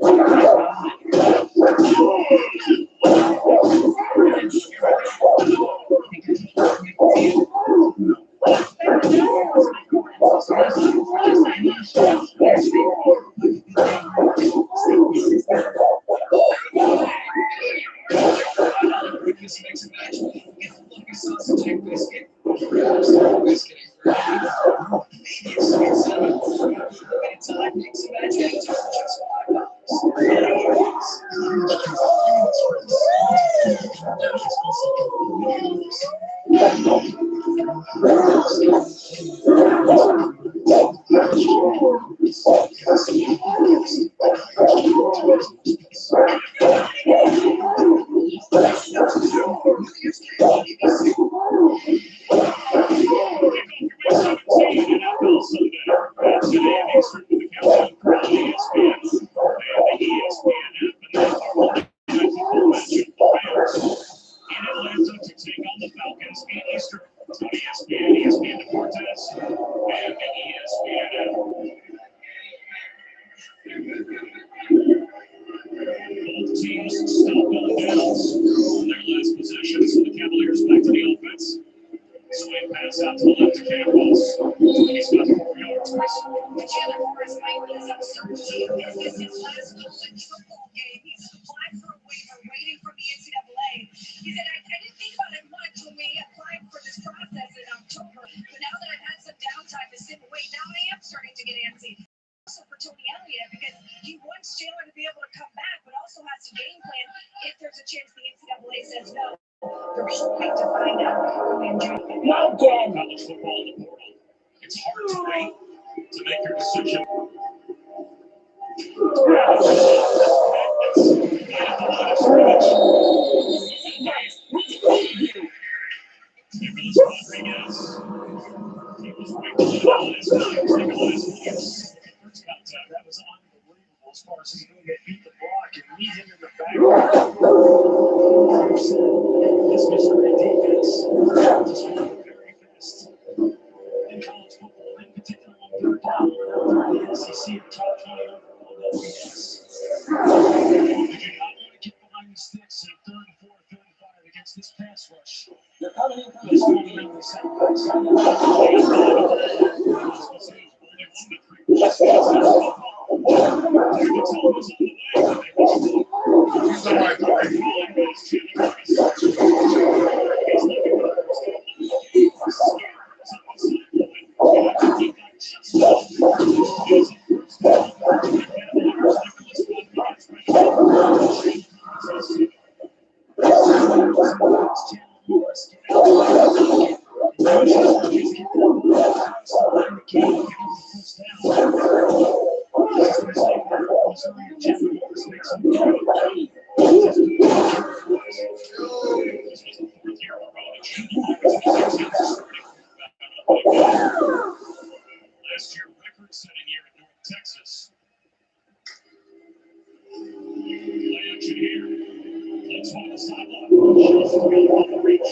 on ESPN Deportes, and the ESPN app. Both teams stopped on downs on their last possession, so the Cavaliers back to the offense. Swing pass out to the left to Campbell. He's got 4 yards. Chandler Morris might be this uncertainty. This is his last college football game. He's applied for a waiver, waiting from the NCAA. He said, I didn't think about it much when we applied for this process in October, but now that I've had some downtime to sit and wait, now I am starting to get antsy. Also for Tony Elliott, because he wants Chandler to be able to come back, but also has to game plan if there's a chance the NCAA says no. They're hoping to find out early in June. Not again. College football in the portal. It's hard to wait to make your decision. Nicholas Rodriguez. He was right to the last time. Nicholas Williams. First contact. That was unbelievable as far as he's going to beat the block and lead him in the back. This Missouri defense just very fast. In college football, in particular on third down, the SEC and top 20 overall, yes. Did you not want to get behind the sticks in third and 4, third and 5 against this pass rush? They're coming in from the fundamental setbacks. He's the right way. Last year, record-setting year in North Texas. Play action here. Let's find the sideline. Shows the field on the reach.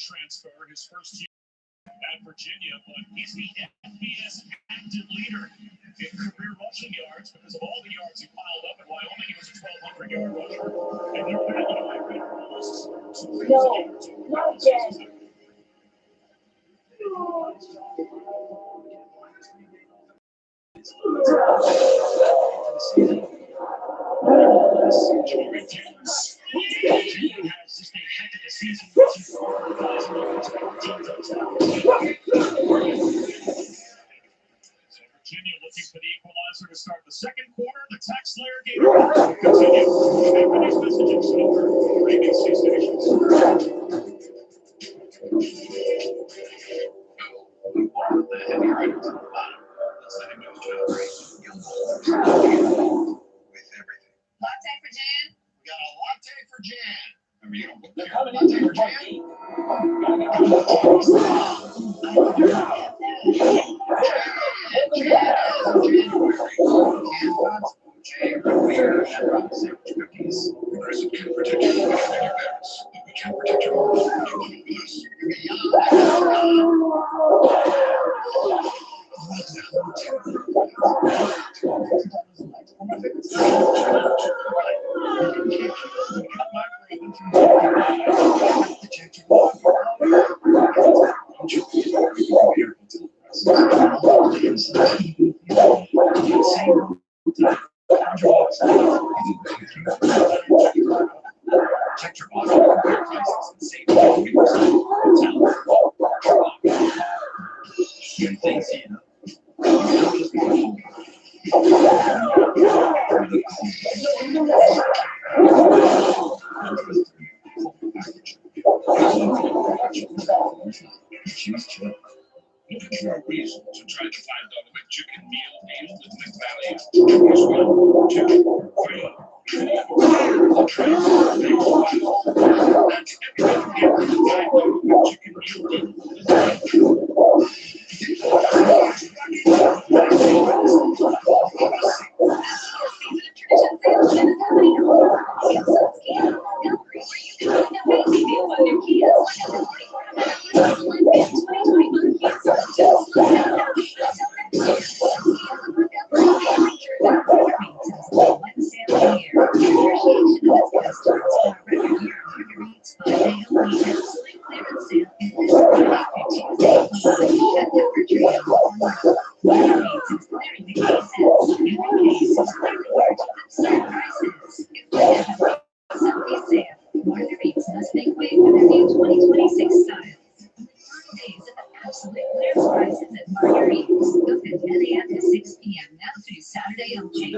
Transfer his first year at Virginia, but he's the FBS active leader in career rushing yards because of all the yards he piled up at Wyoming. He was a 1,200-yard rusher, and they're back in Iran almost 2 yards. Not again. Season. Virginia looking for the equalizer to start the second quarter. The tax slayer game will continue. After these messages over ABC stations. The heavy riders at the bottom. Let's let him move to a break. With everything. Latte for Jan? We got a latte for Jan. I mean, you don't look like a latte for Jan. Cookies. Aggressive can protect you from your parents, but we can't protect your heart. You live with us. Check your box, compare prices, and save 40%. Good things here. Looking for a reason to try to find out a chicken meal deal with McValley. Choose 1, 2, 3, 4. The trends are big one. That's everything to get to find out a chicken meal deal with Marguerites must make way for their new 2026 style. Days at the absolute clear prices at Marguerites. Open 10 a.m. to 6 p.m. now through Saturday only.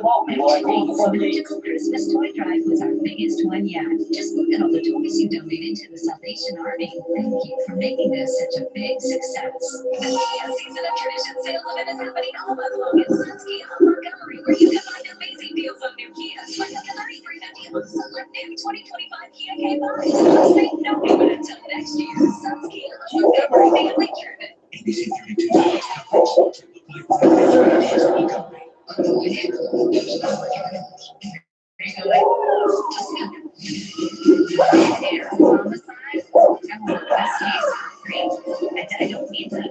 Magical Christmas Toy Drive was our biggest one yet. Just look at all the toys you donated to the Salvation Army. Thank you for making this such a big success. The Kia Season of Tradition sale event is happening all month long at Suns Kia on Montgomery, where you can find amazing deals on new Kias, like up to $33.50 on select new 2025 Kia K5. Plus, make no payment until next year. Suns Kia on Montgomery. Family driven. ABC 32 coverage. On the side, I want the best taste. Great. I don't need to.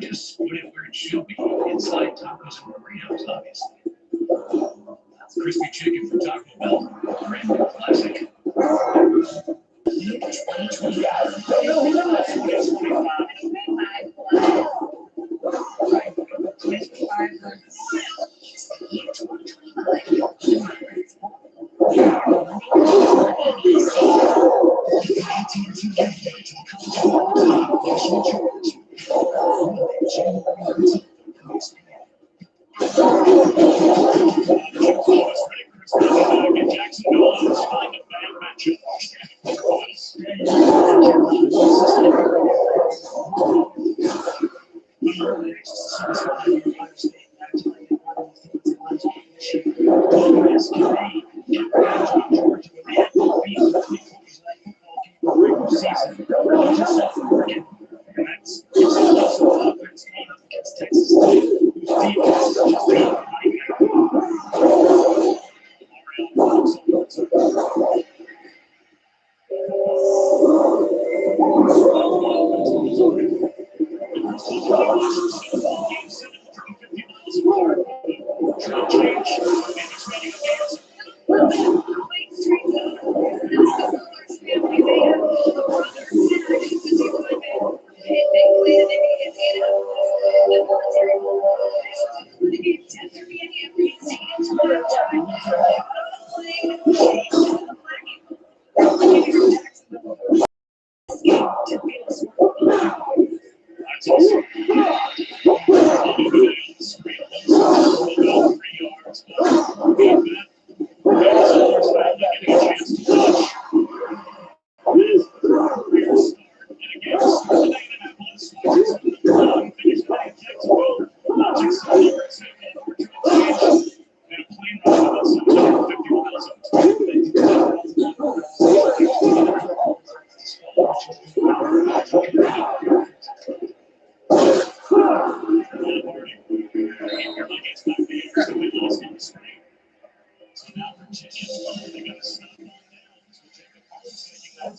Just put it where it should be, inside tacos and burritos, obviously. Crispy chicken from Taco Bell, brand new classic. TNT Live to the college national charge. January 13th.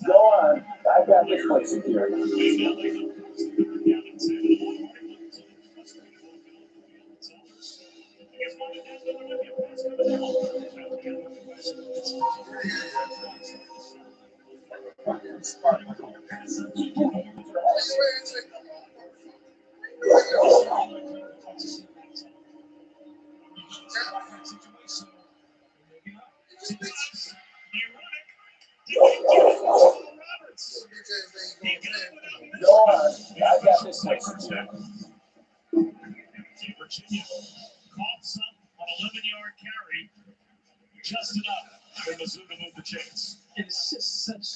Go on. I got this one secured. Go on. I got this one secured. Virginia coughs up an 11-yard carry, just enough for Mizzou to move the chains. It's just such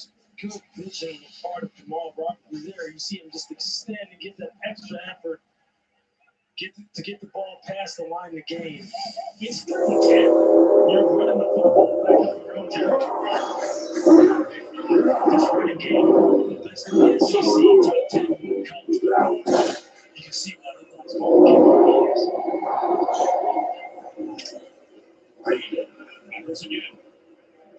good vision on the part of Jamal Roberts there. You see him just extend and get that extra effort, get the ball past the line of the game. It's third and 10. You're running the football back in your own territory. Just for the game. Best in the SEC, top 10 college football. You can see why the thoughts ball again.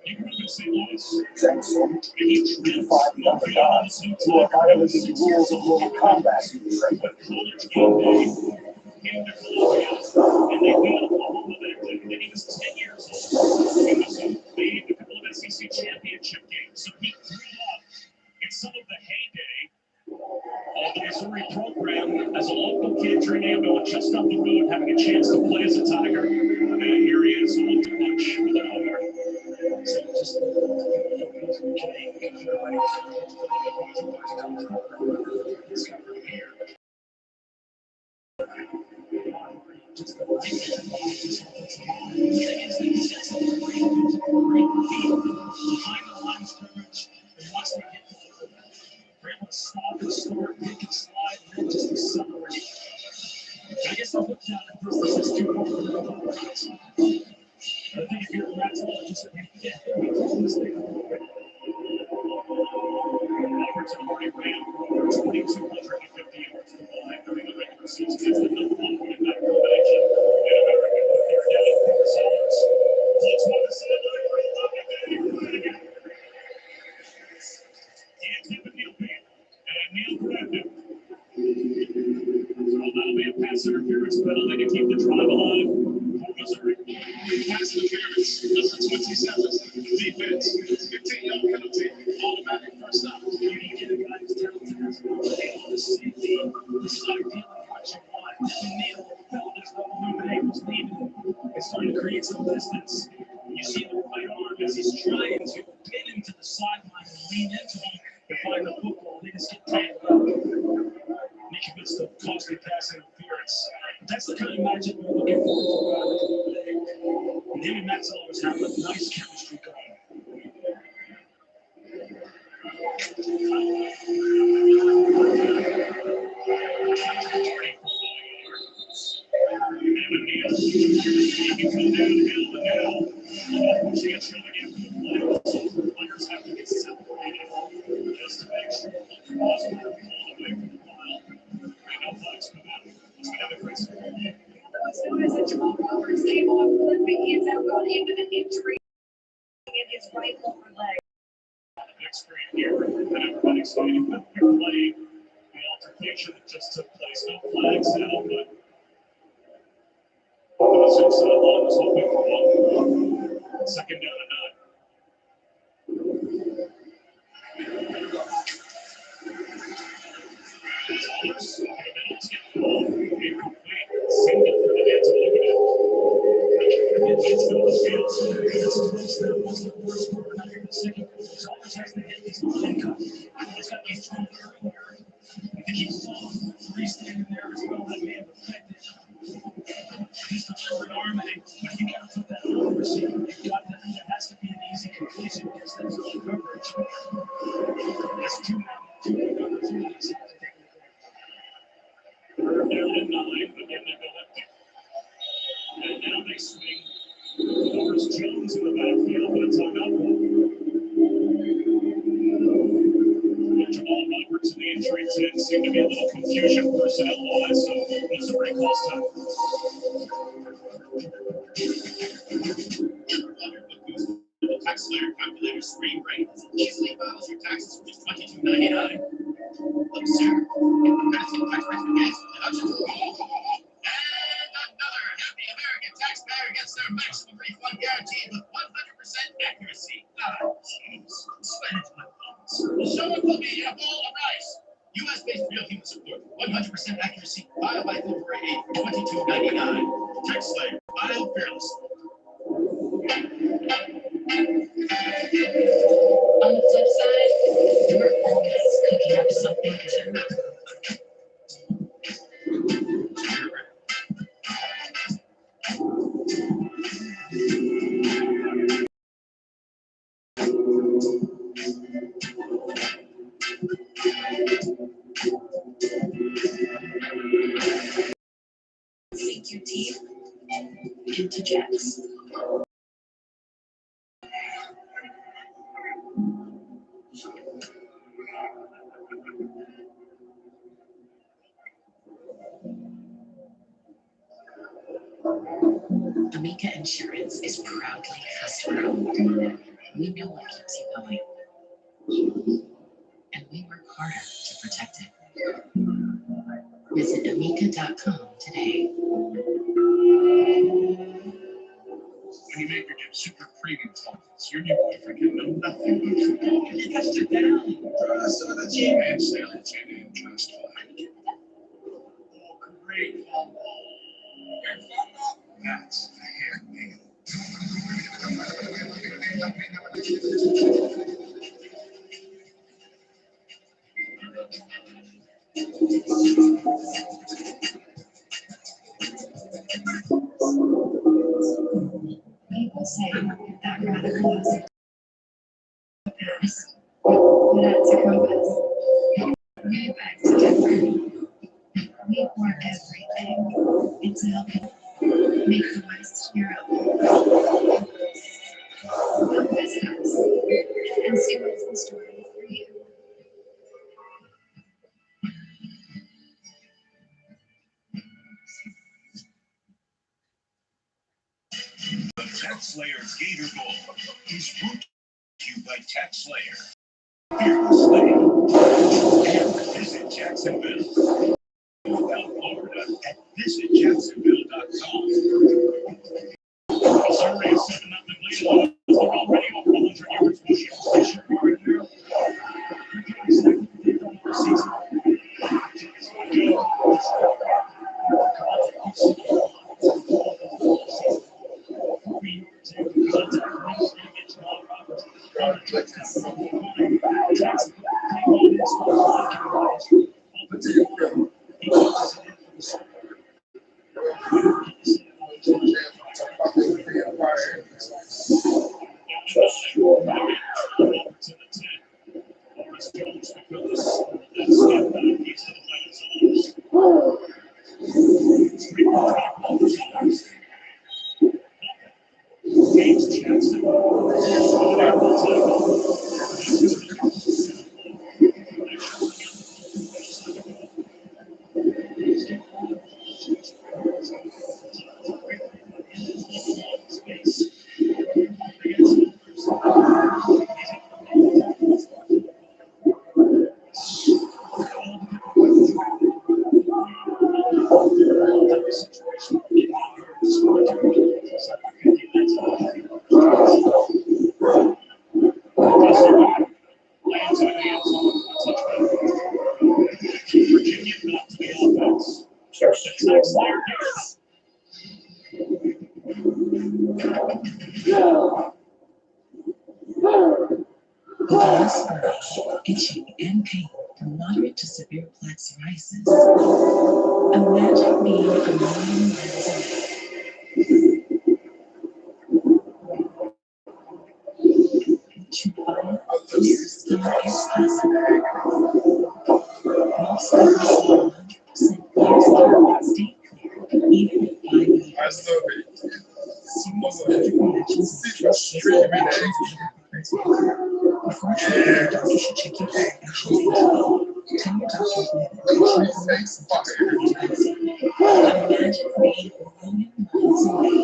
He grew up in St. Louis. Jackson, you fight number 9, who are violating the rules of Mortal Kombat. College game day came to Columbia, and they beat Oklahoma that day. And he was 10 years old. And Mizzou played a couple of SEC championship games. So he grew up in some of the heyday of the Missouri program as a local kid turning into just up the road, having a chance to play as a Tiger. And here he is, a little too much with an owner. So just stop and start, pick and slide, and then just accelerate. I guess I looked at it first, this is too hard for the I think if you're a radiologist, yeah, this thing a little bit. Robertson already ran 2,250 yards to the line during the regular season. That's the number one point back combination in American football. Down at the results. Looks on the sideline, reloading, baby. Can't keep a Neil beat. And Neil grabbed him. So that'll be a pass interference penalty to keep the drive alive for Missouri. Pass interference, number 27. Defense, 15-yard penalty, automatic first down. You need to get a guy who's talented as well. Able to see the side feeling what you want. Neil felt as though Luke was leaving. It's starting to create some distance. You see the right arm as he's trying to pin him to the sideline and lean into him. But Players have to get separated just to make sure the ball's not pulled away from the pile. No flags come out. Let's get another crazy. What's known as a Jamal Roberts came off limping. He ends up going into an injury in his right lower leg. Next screen here, and everybody's excited about replaying the altercation that just took place. No flags now, but the inside line was hoping for one. Second down and 9. And now they swing. There's Jones in the backfield, but it's hung up. Jamal Roberts in the injury tent. Seemed to be a little confusion personnel-wise, so it's a pretty close time. The tax layer calculator screen rate easily files your taxes for just $22.99. Look, sir, that's the tax rate for gas deductions. And another happy American taxpayer gets their maximum refund guaranteed with 100% accuracy. Ah, jeez. Sweat into my bones. Someone put me in a bowl of rice. U.S.-based real human support. 100% accuracy. File by Corporation for $22.99. Tax Slayer. File fearlessly. On the flip side, you're always cooking up something good. Sink your teeth into jets. Amica Insurance is proudly customer-owned. We know what keeps you going, and we work harder to protect it. Visit amica.com today. When you make your super premium phone, your new boyfriend can know nothing but football. You can sit down. Try some of the G-Man sale at 10 and just fine. Oh, great phone ball. Your phone ball? That's the hair meal. People say that rather close the past, but at Tacomas, we beg to differ. We pour everything into helping make the West Europe. Come visit us and see what's in store for you. The TaxSlayer Gator Bowl is brought to you by TaxSlayer. Fearlessly. And visit Jacksonville. South Florida at visitjacksonville.com. Missouri is 7-0 lead. They're already over 100 yards rushing. Fisher Yard here. Virginia's second regular season. Chris Jones because that step back needs to play its James Jackson. Itching and pain from moderate to severe plaque psoriasis. Imagine being a million miles away. What you find is skin is possible. Most of us see 100% clear skin stay clear even at 5 years. Serious allergic reactions and stress before treatment, your doctor should check your actual antibody. Tell your doctor that medication relax and toxicity. Imagine being a million miles away.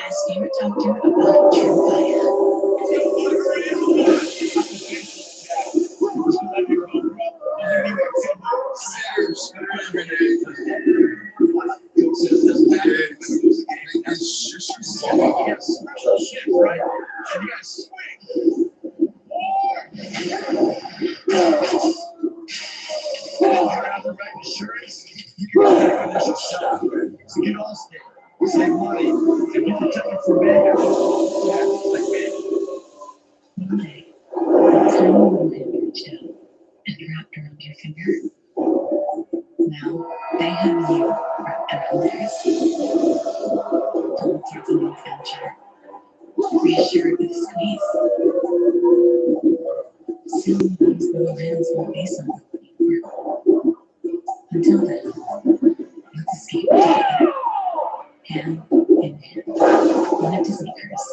Ask your doctor about TrueFire. Get all state, save money, and be protected from Vegas. Yeah, like Vegas. One day, a tiny little hand reached out and wrapped around your finger. Now they have you wrapped around theirs. Pull through the new adventure. Reassured with a squeeze. Soon those little hands won't be so little anymore. Until then, let's escape together. Hand in hand. On a Disney cruise.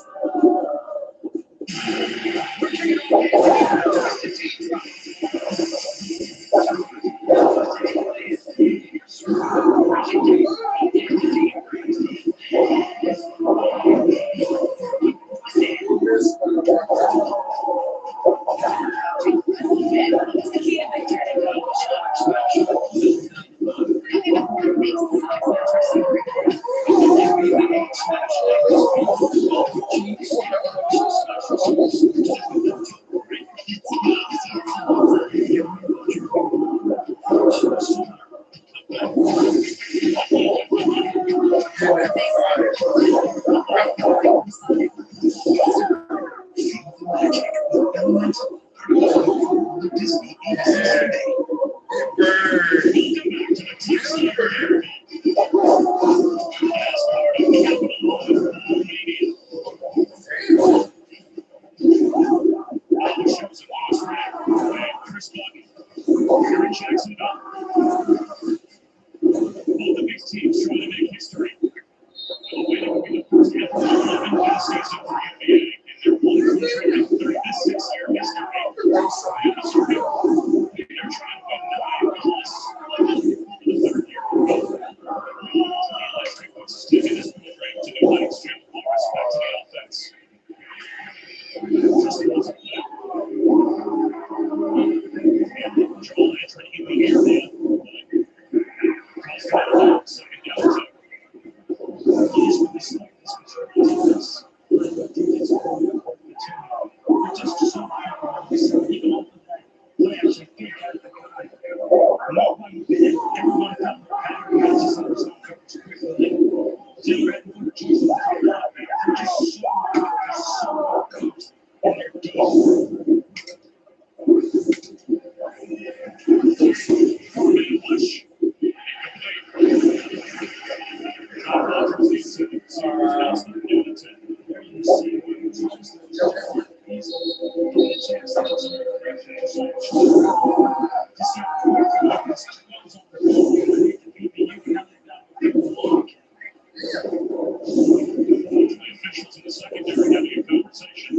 Officials in the secondary having a conversation.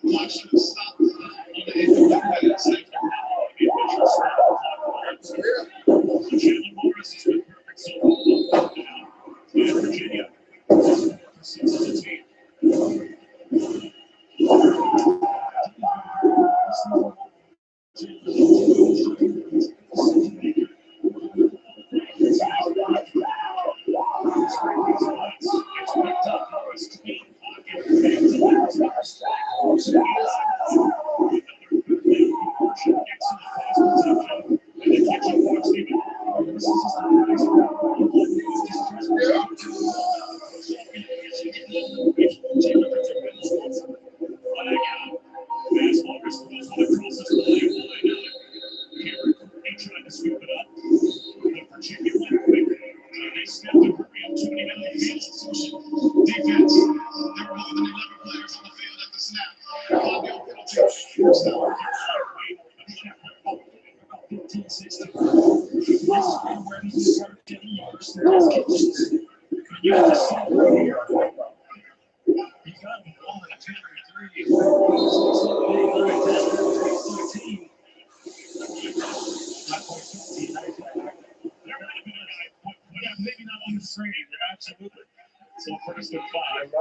Watch him stop on the end of the pass. The officials stop the clock. Jalen Morris has been perfect so far. And Virginia is 6-16. Maybe not on the screen, absolutely. So first and 5.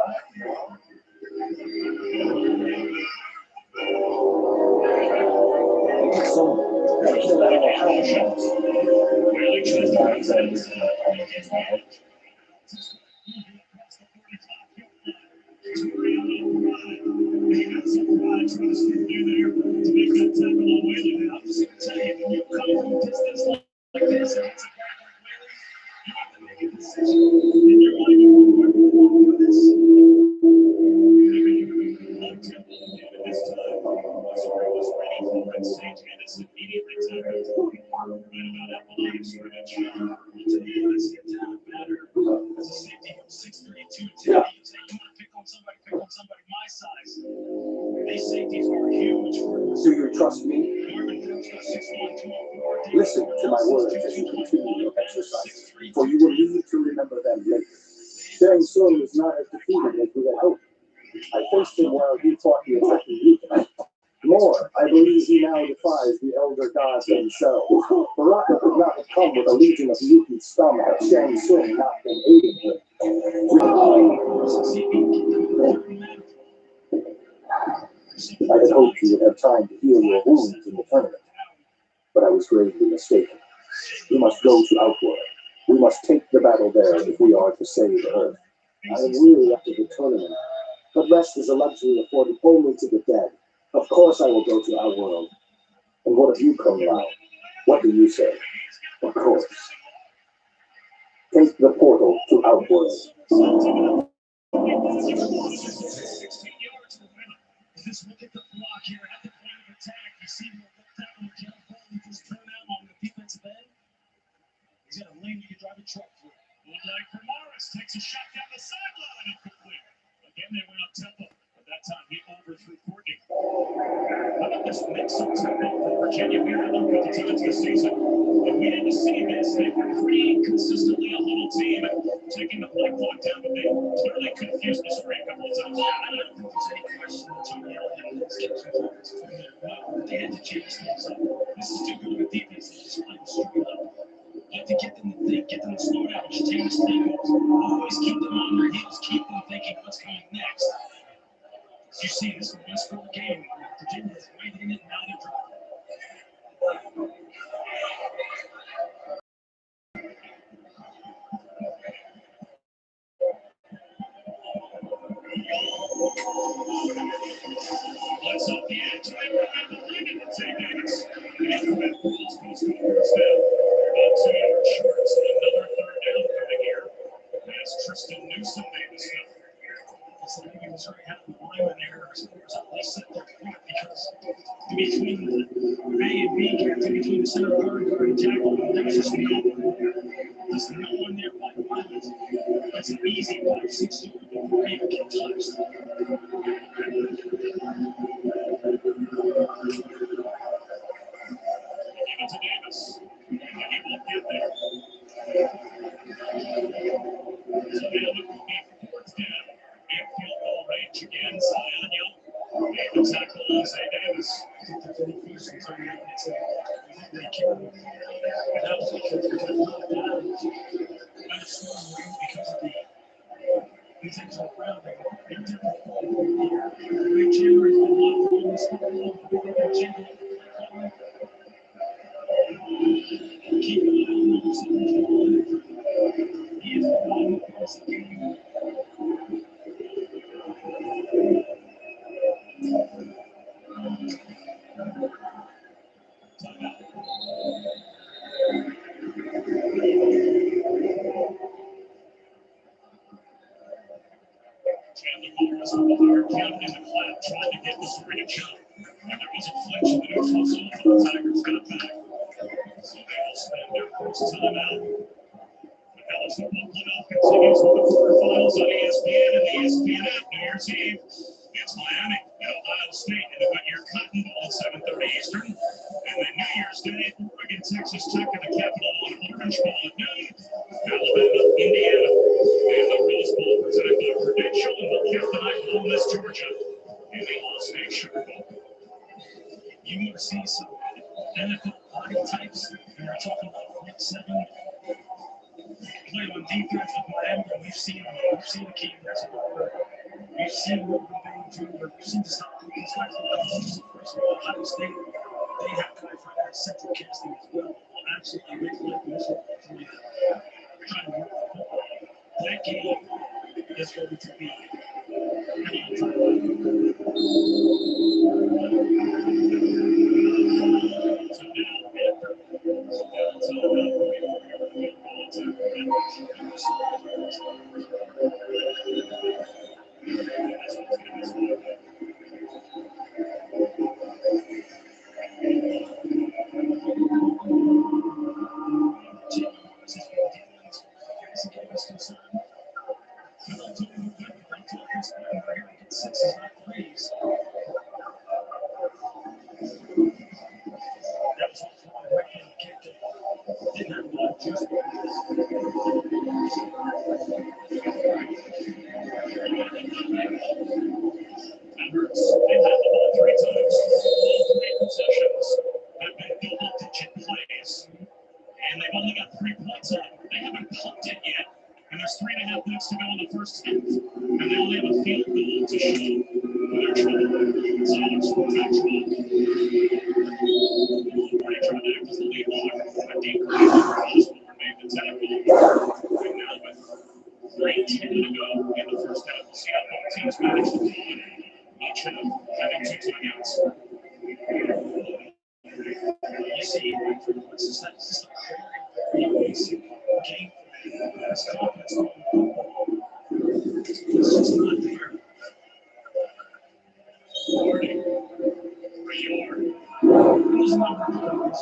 Do you trust me? Listen to my words as you continue your exercise, for you will need to remember them later. Shang Tsung is not as defeated as we had hoped. I faced him while he fought the attacking Legion. More, I believe he now defies the elder gods themselves. Baraka could not have come with a legion of mutant scum had Shang Tsung not been aiding him. I had hoped you would have time to heal your wounds in the tournament, but I was gravely mistaken. We must go to Outworld. We must take the battle there if we are to save Earth. I am weary after the tournament, but rest is a luxury afforded only to the dead. Of course I will go to Outworld. And what of you, Kung Lao? What do you say? Of course. Take the portal to Outworld. Just look at the block here at the point of attack. You see him look down on the jump ball and just turn out on the defensive end. He's got a lane you can drive a truck through. One leg for Morris. Takes a shot down the sideline and complete. Again, they went up tempo. But that time he overthrew Courtney. How about this mix-up tempo for Virginia? We had a couple times this season. And we didn't see this. They were pretty consistently a little team taking the play clock down, but they clearly confused the screen a couple of times. I don't think there's any question that Tony Allen had this game so they had to change things up. This is too good of a defense. They just played straight up. You have to get them to think, get them to slow down, just change tempos. Always keep them on their heels, keep them thinking what's coming next. As you see, this is a one-score game. Virginia's right in it, now they're dropping. Let's up the edge. They were at the ring in the 10 minutes. The increment rules goes to first down. About 2 yards short, so another third down coming here. As Tristan Newsom made the stuff. It's like he was very happy with lineman there. As far as how they set their foot, because between the A and B character, between the center guard and tackle, there's just there's no one there by the lineman. That's an easy 5-6 yard before he even gets touched. Jose Davis. They killed him. And that was because they got knocked down by the storm because of these things on the ground. They did Ray Chandler has been locked on this football. Keep an eye on those. He is the one who calls the game. Chandler was on the hard count in the flat, trying to get this ring of jump. And there was a flinch in the neutral zone, but the Tigers got back. So they will spend their first timeout. The college football playoff continues with the quarterfinals on ESPN and the ESPN app New Year's Eve. It's Miami and Ohio State in the Goodyear Cotton Bowl at 7:30 Eastern. And then New Year's Day, Oregon, Texas Tech at the Capitol One Orange Bowl at noon. Alabama, Indiana, and the Rose Bowl presented by Prediction and the Captain mkmadness Georgia in the All-State Sugar Bowl. You want to see some NFL body types? And we're talking about front seven. Play on defense with Miami, and we've seen the key reservoir. We've seen what we're going through. We've seen this guys from Ohio State. They have guys for that central casting as well. Absolutely great play for this one. Trying to work the football. That game is going to be any time. So and they've only got 3 points on. They haven't pumped it yet, and there's 3.5 minutes to go in the first half, and they only have a field goal to show their trouble. Silence for Maxwell. Already tried to act as the lead blocker, a deep grade Osborne made the tackle, and now with 3:10 to go in the first half, we'll see how both teams manage the ball. Each having 2 timeouts. You see, this is a very basic game. This confidence on football. It's just not there. Warning. Yard. There's a number of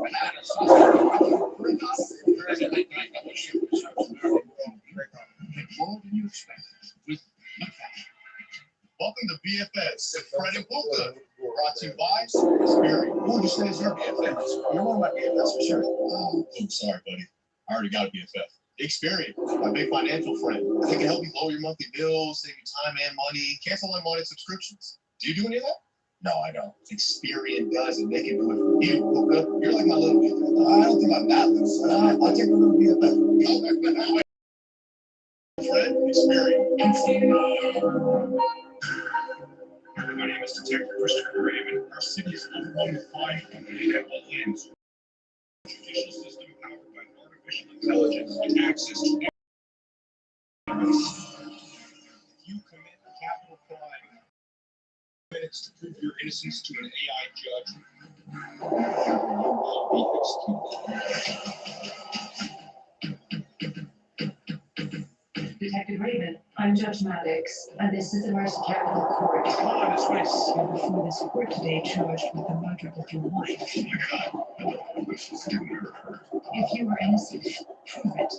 and add a sausage for $1. There's a late night double shift reserves American. Get more than you expected with mkmm. Welcome to BFS with Fred and Puka. Brought to you by Experience. Who would you say is your BFF? You're one of my BFFs for sure. Oh, I'm sorry, buddy. I already got a BFF. Experience, my big financial friend. They can help you lower your monthly bills, save you time and money, cancel unwanted subscriptions. Do you do any of that? No, I don't. Experian does, and they can do it for you, Puka. You're like my little BFF. I don't think I'm that loose. I'll take a little BFF. Fred, Experian. My name is Detective Christopher Raymond. Our city is overrun with crime committed at all ends. Judicial system powered by artificial intelligence and access to evidence. If you commit a capital crime, minutes to prove your innocence to an AI judge, you will be executed. Detective Raymond, I'm Judge Maddox, and this is the Mercer Capital Court. Come on, this way. You're before this court today charged with the murder of your wife. Oh my God, I wish this didn't hurt. If you are innocent, prove it.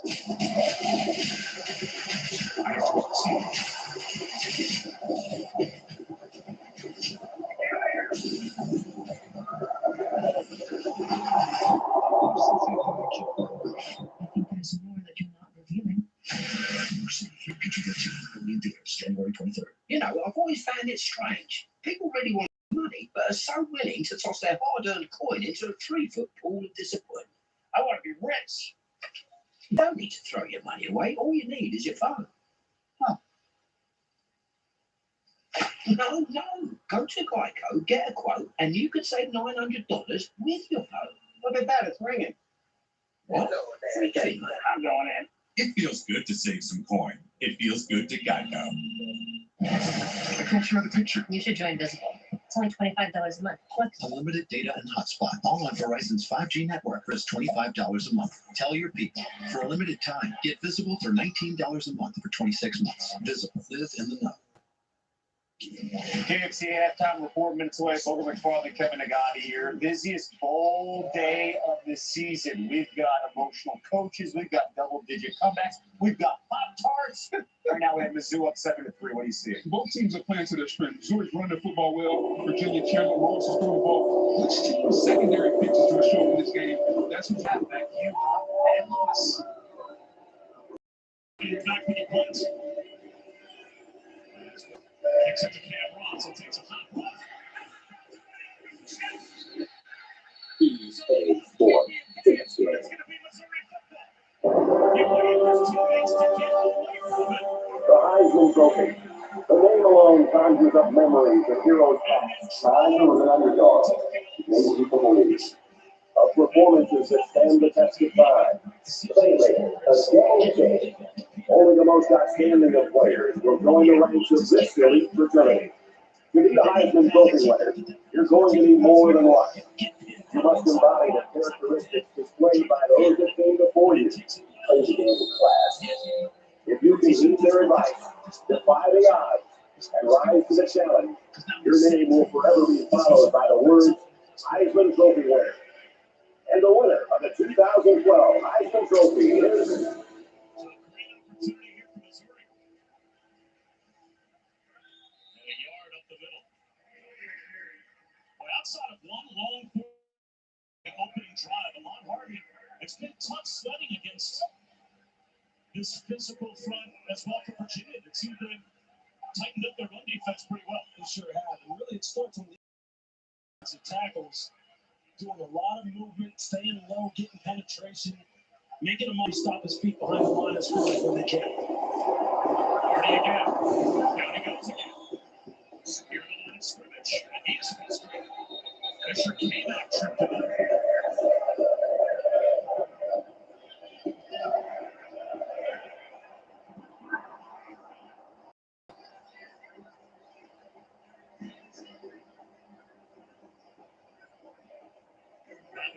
I have to see. I think there's more that you're not revealing. January 23rd. You know, I've always found it strange. People really want money, but are so willing to toss their hard-earned coin into a 3-foot pool of disappointment. I want to be rich. You don't need to throw your money away. All you need is your phone. Huh. No. Go to Geico, get a quote, and you could save $900 with your phone. Look at that, it's ringing. What? What are you doing, man? I'm going in. It feels good to save some coin. It feels good to Geico. I can't share the picture. You should join Visible. It's only $25 a month. What? Unlimited data and hotspot, all on Verizon's 5G network for just $25 a month. Tell your people. For a limited time, get Visible for $19 a month for 26 months. Visible. Live in the know. KFC halftime report, minutes away. Logan McFarland, Kevin Nagati here. Busiest bowl day of the season. We've got emotional coaches. We've got double-digit comebacks. We've got Pop-Tarts. Right now we have Mizzou up 7-3. What do you see? Both teams are playing to their strength. Missouri's running the football well. Virginia, Chandler Rose is throwing the ball. Which team's secondary pitches to a show in this game? That's what's happening. Back you and Lewis. Back with the punt. Kicks it to Cam Ross. It takes a hot run. He's a 4. It's going to be Missouri football. You put in his teammates to get away from it. The Heisman Trophy. The name alone conjures up memories of heroes past. Heisman was an underdog. Many people believe. Of performances that stand the test of time. Lately, a game change. Only the most outstanding of players will join the ranks of this elite fraternity. To be a Heisman Trophy winner, you're going to need more than luck. You must embody the characteristics displayed by those that came before you. Play the game with class. If you can heed their advice, defy the odds, and rise to the challenge, your name will forever be followed by the words Heisman Trophy winner. And the winner of the 2012 Heisman Trophy is... Outside of one long opening drive, Ahmad Harvey, it's been tough sledding against this physical front as well for Virginia. It seemed to have tightened up their run defense pretty well. They sure have. And really, it starts on the defensive tackles, doing a lot of movement, staying low, getting penetration, making them stop his feet behind the line of scrimmage when they can. Hardy again. Down he goes again. Secure the line of scrimmage. And he's straight. Fisher came out, tripped him up.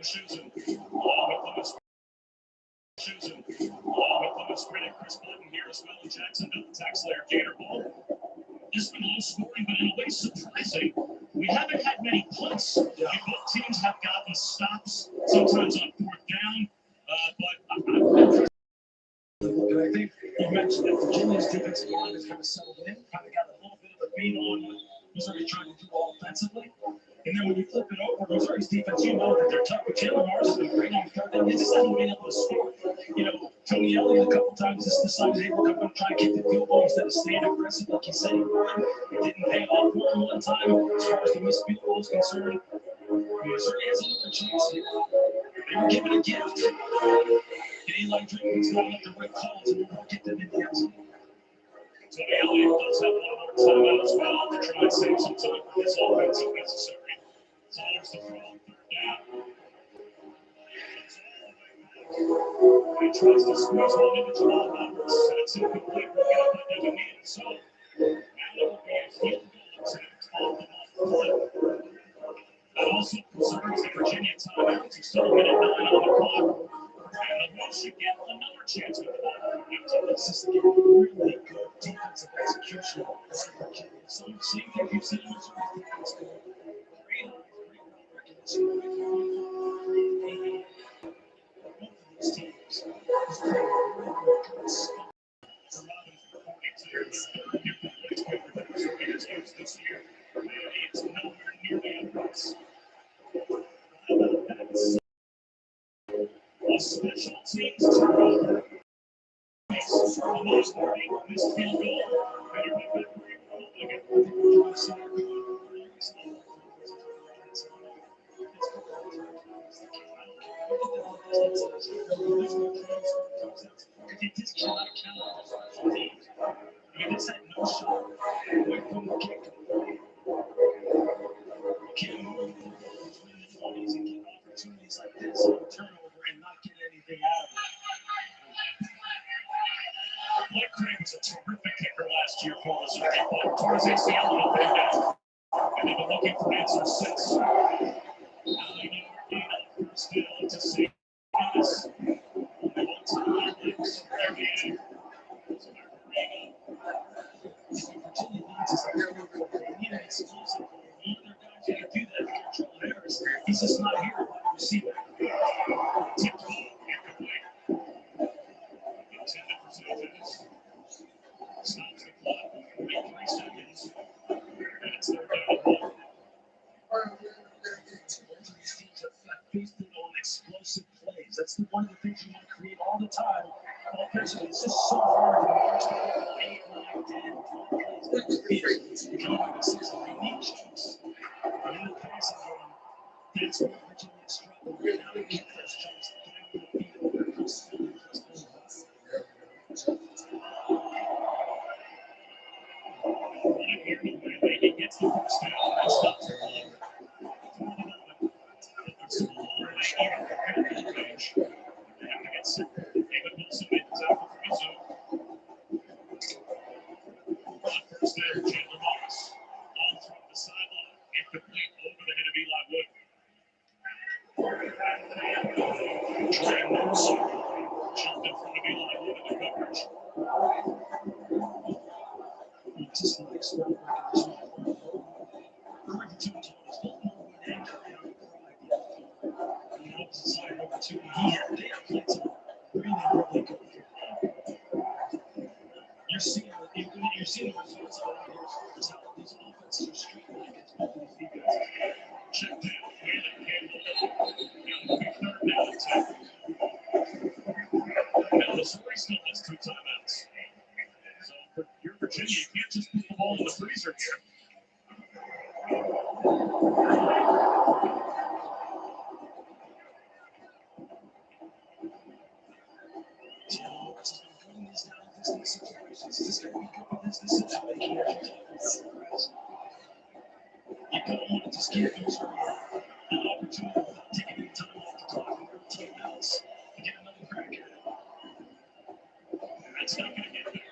Susan, along with Lewis. Susan, along with Lewis Riddick, Chris Button here as well. Jackson double tax layer, Gator ball. It's been low scoring, but in a way surprising. We haven't had many punts. Both teams have gotten stops, sometimes on fourth down. And I think you mentioned that Virginia's defensive line has kind of settled in, kind of got a little bit of a beat on what Missouri's trying to do offensively. And then when you flip it over, Missouri's defense, you know that they're tough. But Jalen Mars has been great on third down. They just haven't been able to score. You know, Tony Elliott a couple times just decided, hey, we're going to try and kick the field goal instead of staying aggressive like he said he would. It didn't pay off one time as far as the missed field goal is concerned. Missouri has another chance here. They were given a gift. And Eli Drinkman's not up to Rick Collins and we'll get them in the end zone. Tony Elliott does have one more timeout as well to try and save some time for this offense if necessary. Saunders to throw on third down. He tries to squeeze one into Jamal Roberts. That's incomplete. We'll get up that doesn't need it. So now it will be a field goal attempt off the flip. That also preserves the Virginia timeouts. You're still looking at 9 on the clock. And the Wolves should get another chance with the ball. This is the really good defensive execution. So same thing you've seen in Missouri defense do. Great recognition. Both of these teams have played really good stuff. For Robbins for 42. Different place paper that Missouri has used this year. It's nowhere near the efforts. How about that? A special teams turnover. Almost 30. Missed field goal. Better be better. It just cannot count. He just had no shot away from the kick. Can't move between the 20s and get opportunities like this on turnover and not get anything out of it. Blake Craig was a terrific kicker last year for us. But towards ACL and up and down. And they've been looking for answers since. First down to St. Thomas. They want to the legs. There he is. Virginia needs is a they need an explosive. One of their guys who can do that is Control Harris. He's just not here at wide receiver. Tip ball, incomplete. Intended for Sanchez. Stops the clock. 3 seconds. And it's third down. These teams have feasted on explosive plays. That's one of the things you want to create all the time. Offensively, it's just so hard to march the ball 8, 9, 10, 12 plays. You can only see some unique chunks. And in the passing game, that's where Virginia struggled. Right now, they get those chunks down the field. They're constantly just on the bus. He gets the first down. That stops the clock. It's a long way even compared to the range. They have to get set. David Wilson made the tackle for Mizzou. On first down, Chandler Morris. Long throw to the sideline. Incomplete over the head of Eli Wood. Trey Nelson jumped in front of Eli Wood in the coverage. Just like smart recognition. Number 2 told us, don't know what angle they are pride. On the opposite side, number 2, they have played some really good. You're seeing the results of it here. How these offenses are struggling against both of these defenses. Check down. Third down attack. Now Missouri still has 2 timeouts. So for your Virginia, you can't just put the ball in the freezer here. You don't want to just give Missouri an opportunity without taking any time off the clock and go timeouts to get another crack at it. That's not going to get there.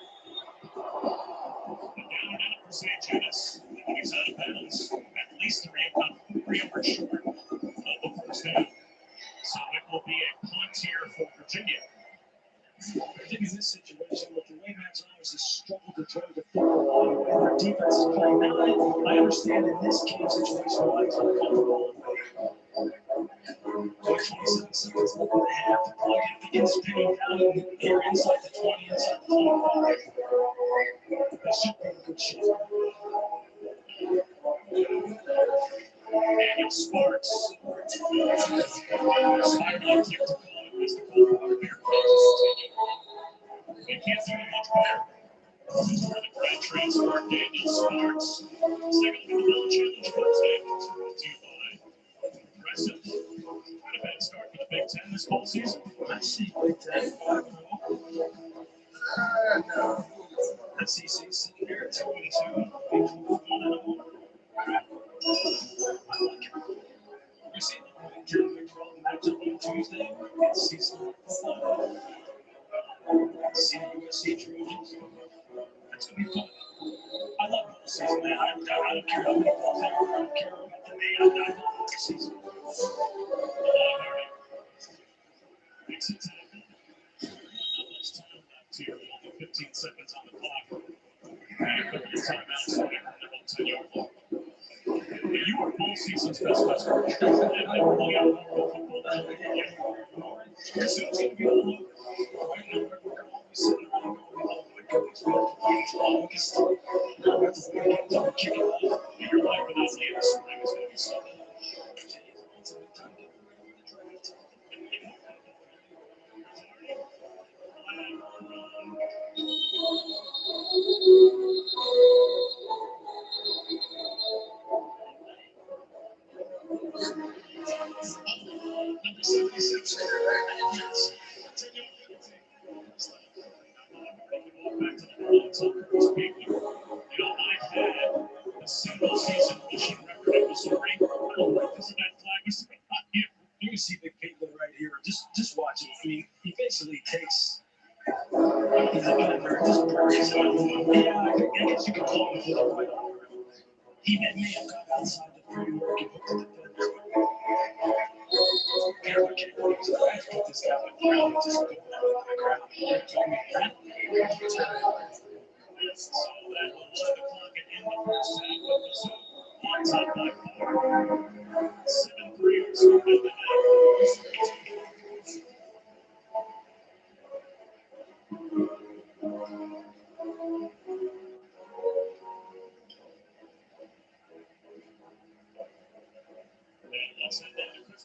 Down and out for Sanchez. He's out of bounds. At least 3 yards short of the first down. So it will be a punt here for Virginia. I think in this situation, with the way Matt Thomas has struggled to throw the football and their defense is playing now, I understand in this game situation why he's uncomfortable. 27 seconds left in the half. The clock begins spinning down here inside the 20, inside the 25. That should be a good shot. Daniel Sparks. Spider-Man kick to call it. Missed the call out there. They can't do it much better. This is where the grad transfer, Daniel Sparks. Second to the ball challenge comes Daniels. 2-5. Impressive. Not a bad start for the Big Ten this whole season. I see Big Ten 5-0. No. SEC sitting there at 2-2. Big 1-0. We see the German matchup on Tuesday. It's season football. See the USC Trojans. That's going to be fun. I love the season, man. I don't care how many balls there are. I don't care about the name. I love the season. Makes it time. Not much time left here. Only 15 seconds on the clock. And a couple of timeouts there on the 10-yard line. You are both season's best customer. And they really got a lot of football that you're soon going to be all over. Right now, we're always sitting around going, oh my goodness, we have to play this August. Now that's the weekend to kick it off. And your life without the end of spring is going to be something. It's a good time to get ready for the draft. Number 76. I had a single season rushing record at Missouri. I don't like this and that flag. You can see the Caitlin right here. Just watch it. I mean, he basically takes. He's a defender. Just buries him. Yeah, I guess you could call him a right on. He may have got outside the framework and hooked the defender. Camera can't put this guy on the ground and just go on the ground. You told me that. So that will 11 o'clock and end the first half. On top by 4. 7-3 or something like that.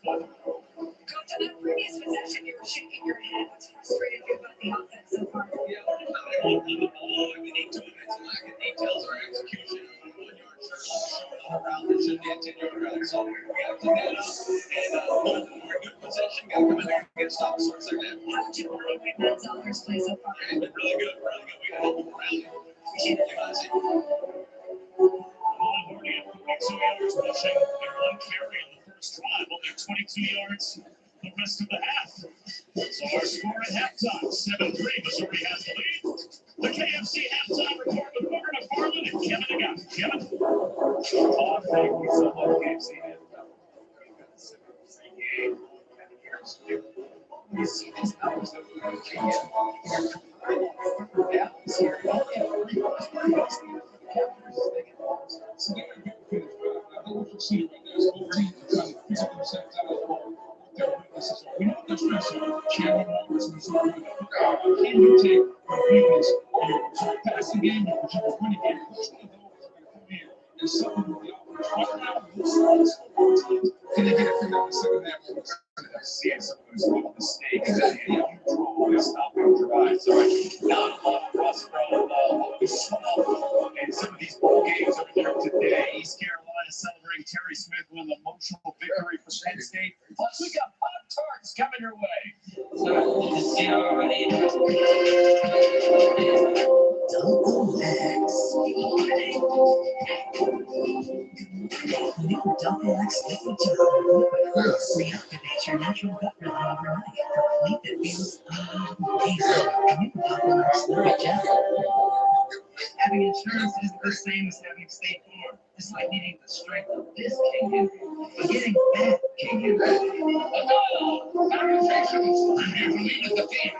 Coach, on that previous possession, you were shaking your head. What's frustrated you about the offense so far? Yeah, I like the ball. We need to. It's lack of details or execution. 1-yard short around that should be a 10-yard run. So we have to get up and we're in good position. Got to come in there and get stop sorts like that. How did you evaluate Matt Zoller's play so far? It's been really good. Really good. We got to help him around. Keep it guys. Already at 42 yards rushing. They're one carry on the first drive. Well, they're 22 yards the rest of the half. So our score at halftime, 7-3. Missouri has the lead. The KFC halftime report with Booker McFarland and Kevin Agapi. Kevin? Oh, thank you so much, KFC. You see these numbers that we're looking at. Dallas here. So they can get what you see right there is over 50% out of the ball. Their weaknesses are. We know they're stressing. Chandler Morris, Missouri. Can you take your weakness in your passing game or your running game? Which one of those are going to come in and supplement the offense? Right now, can they get it figured out in the second half? Seeing some of those mistakes that he had control is not going to drive. So not a lot of us from and some of these bowl games over there today. East Carolina celebrating Terry Smith with an emotional victory for Penn State. Plus, we got Pop-Tarts coming your way. Double X. New Double X liquid gel reactivates your natural gut rhythm overnight. Complete that feels amazing. New Double X liquid gel. Having insurance isn't the same as having State Farm. It's like needing the strength of this King Henry, but getting that King Henry. Salutations! I'm here to lead the team.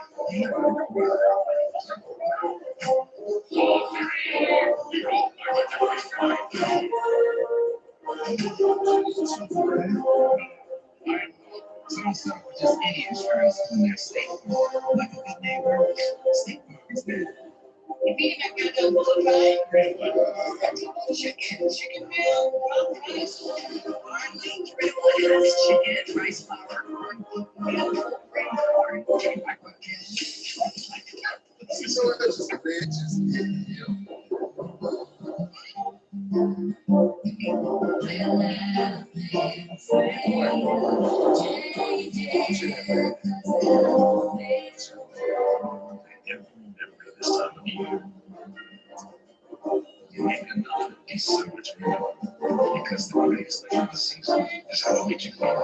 Just idiots for us in their state. Like a good neighbor, state farm's better. If you even got a bull chicken meal, rice, everyone has chicken, rice flour, corn, meal, grain, corn, This time of year, you make enough to so much more because the greatest thing of the season is how to get you going.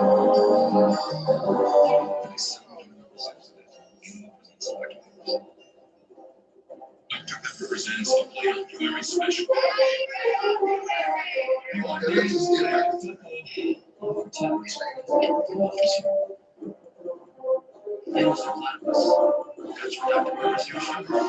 October presents a playoff very special. You want to Thanks for Platypus. That's for Dr. Burns, your sugar.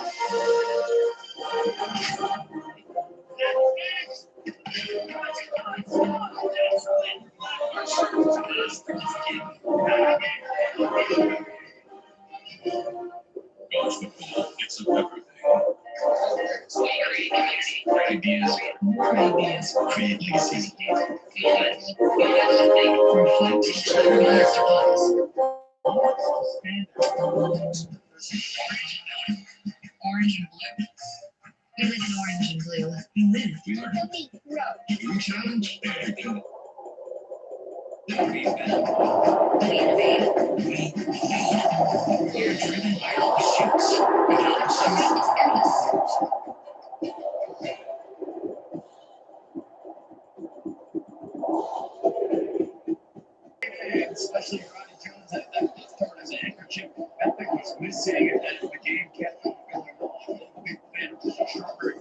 College football, it's a everything. Great ideas, create legacies. Orange and blue. We live in orange and blue. We live. New challenge, there you go. We innovate. We're driven by our pursuits. Without pursuit, it's endless. Especially Ronnie Jones, that left part as a handkerchief. That thing was missing, and then the game kept on going on. Big fan of Strawberry.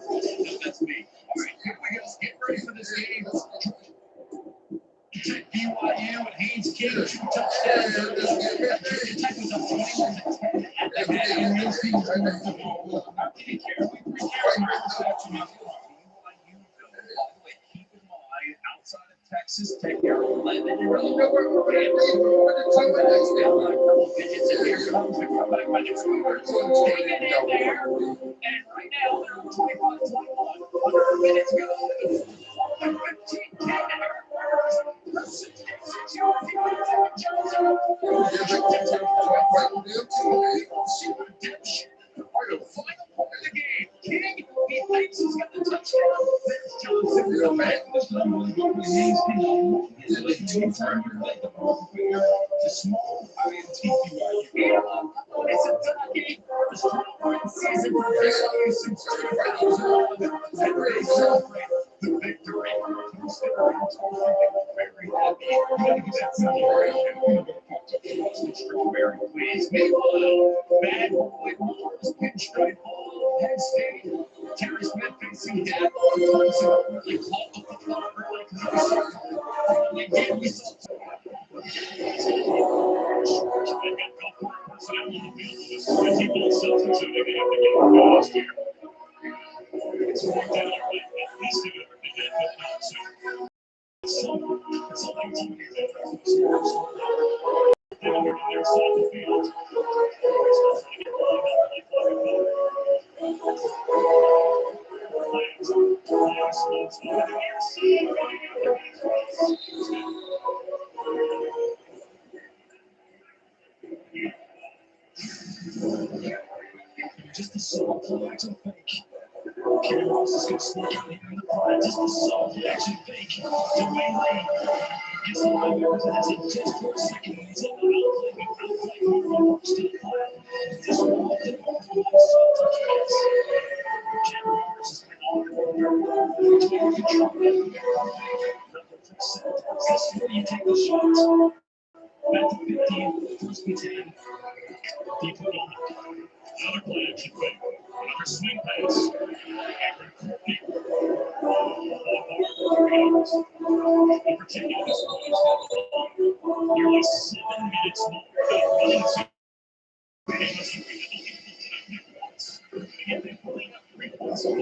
That's me. All right, here we go. Get ready for this game. Take BYU and Haynes King, 2 touchdowns. Tech was up 21-10 at the end. And those teams are not taking care of. We BYU, keep in mind, outside of Texas Tech, they're 11 and 0. Double digits, and here comes the comeback by the Cougars. Taking it in there, and right now they're 25-21. 100 minutes go. 15-10. Are the final point of the game. King, he thinks he's got the touchdown. There's Johnson. Real man. This number is going to be Haynes. Is it too far to small? I mean, TBYU. It's a tie game. The strong season for BYU since 2011. And they celebrate the victory. Very happy. You got to give that celebration. Strawberry, please. Meanwhile, bad boy Mars, pinstripe ball, Penn State. Terry Smith facing down. So really caught the football early because again, we saw. It's worked out at least a good it's something to me that their soccer field. Just the soul flags and fake. Karen Ross is going to sneak out here in the pride. Just the soul action fake. Dwayne Lane gets the line members and it's just for a second. He's able to outplay Marvin to the flat. This one off the ball from the soul touch pass. Karen Ross is going to control it. This is where you take the shots. Back to 15, first and 10. He put on another play action fake. Another swing pass. In particular, this one is nearly 7 minutes long. In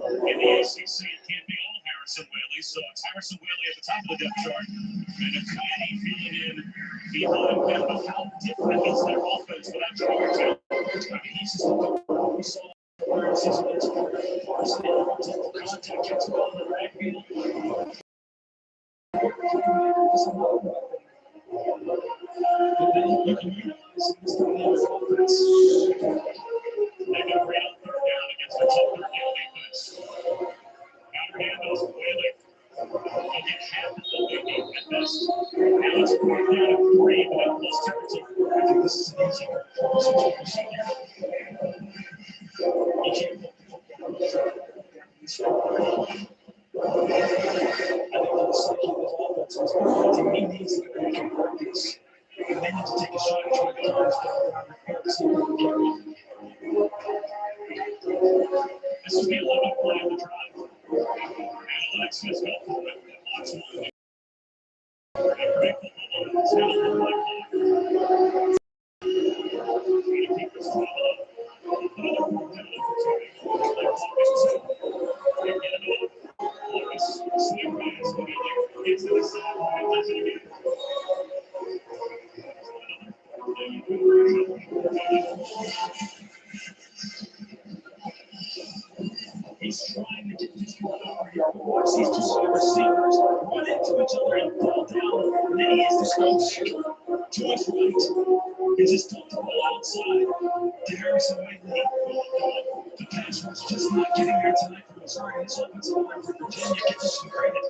the ACC, it can't be all Harrison Whaley, so it's Harrison Whaley at the top of the depth chart, and it's Manny filling in behind him. But how different is their offense without Jamari Taylor? I mean, he's just we saw contact, gets the ball in the backfield. But then you can utilize this offense. They got right on third down against the top third down defense. Counter handoff, Whaley. They'll get half of what they need at best. Now it's 4th down and 3, but at plus territory. I think this is an easier situation here. You can't put the football on the track. I think the psyche of this offense is to me needs to make him practice. And they need to take a shot at trying to turn this ball around and repair the single carry. This is the 11th play of the drive. Analytics has got for it. Lots one. And break the ball. It's now the play clock. Trying to keep this ball up. Another 4th down opportunity. Play clock is 2. They get it off. Lewis, swing pass. Gets to the sideline. Does it again. He's trying to get this one over here. Watch these two wide receivers run into each other and fall down. And then he has to coach to his right and just dump the ball outside to Harrison Whaley. The pass was just not getting there tonight for Missouri. This offensive line for Virginia gives us some credit.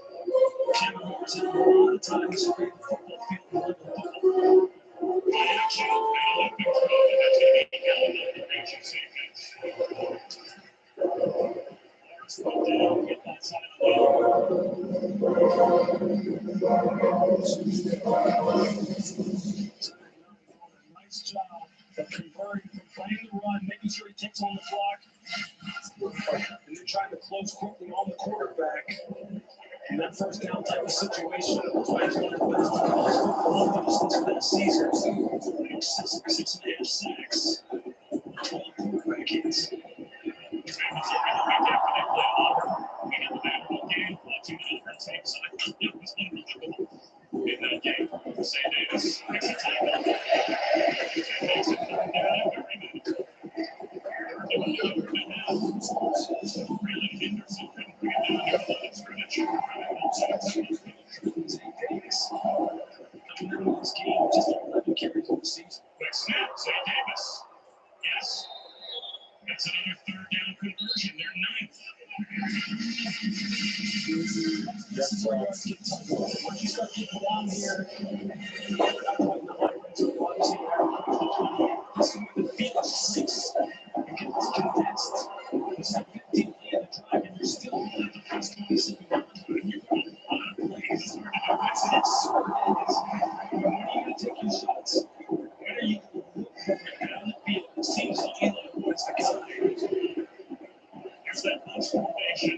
Cameron Moore's had a lot of time to spread the football field and football. Action, and a big throw, and that's going to be Allen on the reaching safety. Slow down, get that side of the nice job of converting from playing the run, making sure he takes on the clock, and then trying to close quickly on the quarterback. In that first down type of situation, it's one of the best college football offenses last season. 6.5 sacks. 12 quarterback hits. In that game, St. Davis makes a tackle. Makes it really Henderson couldn't bring it down after that scrimmage. St. Davis. Coming into this game, just 11 carries in the season. Quick snap, St. Davis. Yes. That's another third down conversion. They're 9th. This is where you have to get tough. Once you start getting down here, you're not putting the high rates of obviously this is where the field is 6. You get this condensed. This is 15 play of the drive, and you're still at the first 27 yard line. You're going a lot of plays. It's hard to do. It's when are you going to take your shots? When are you going to look down the field? It seems like Eli was the guy. There's that punch formation.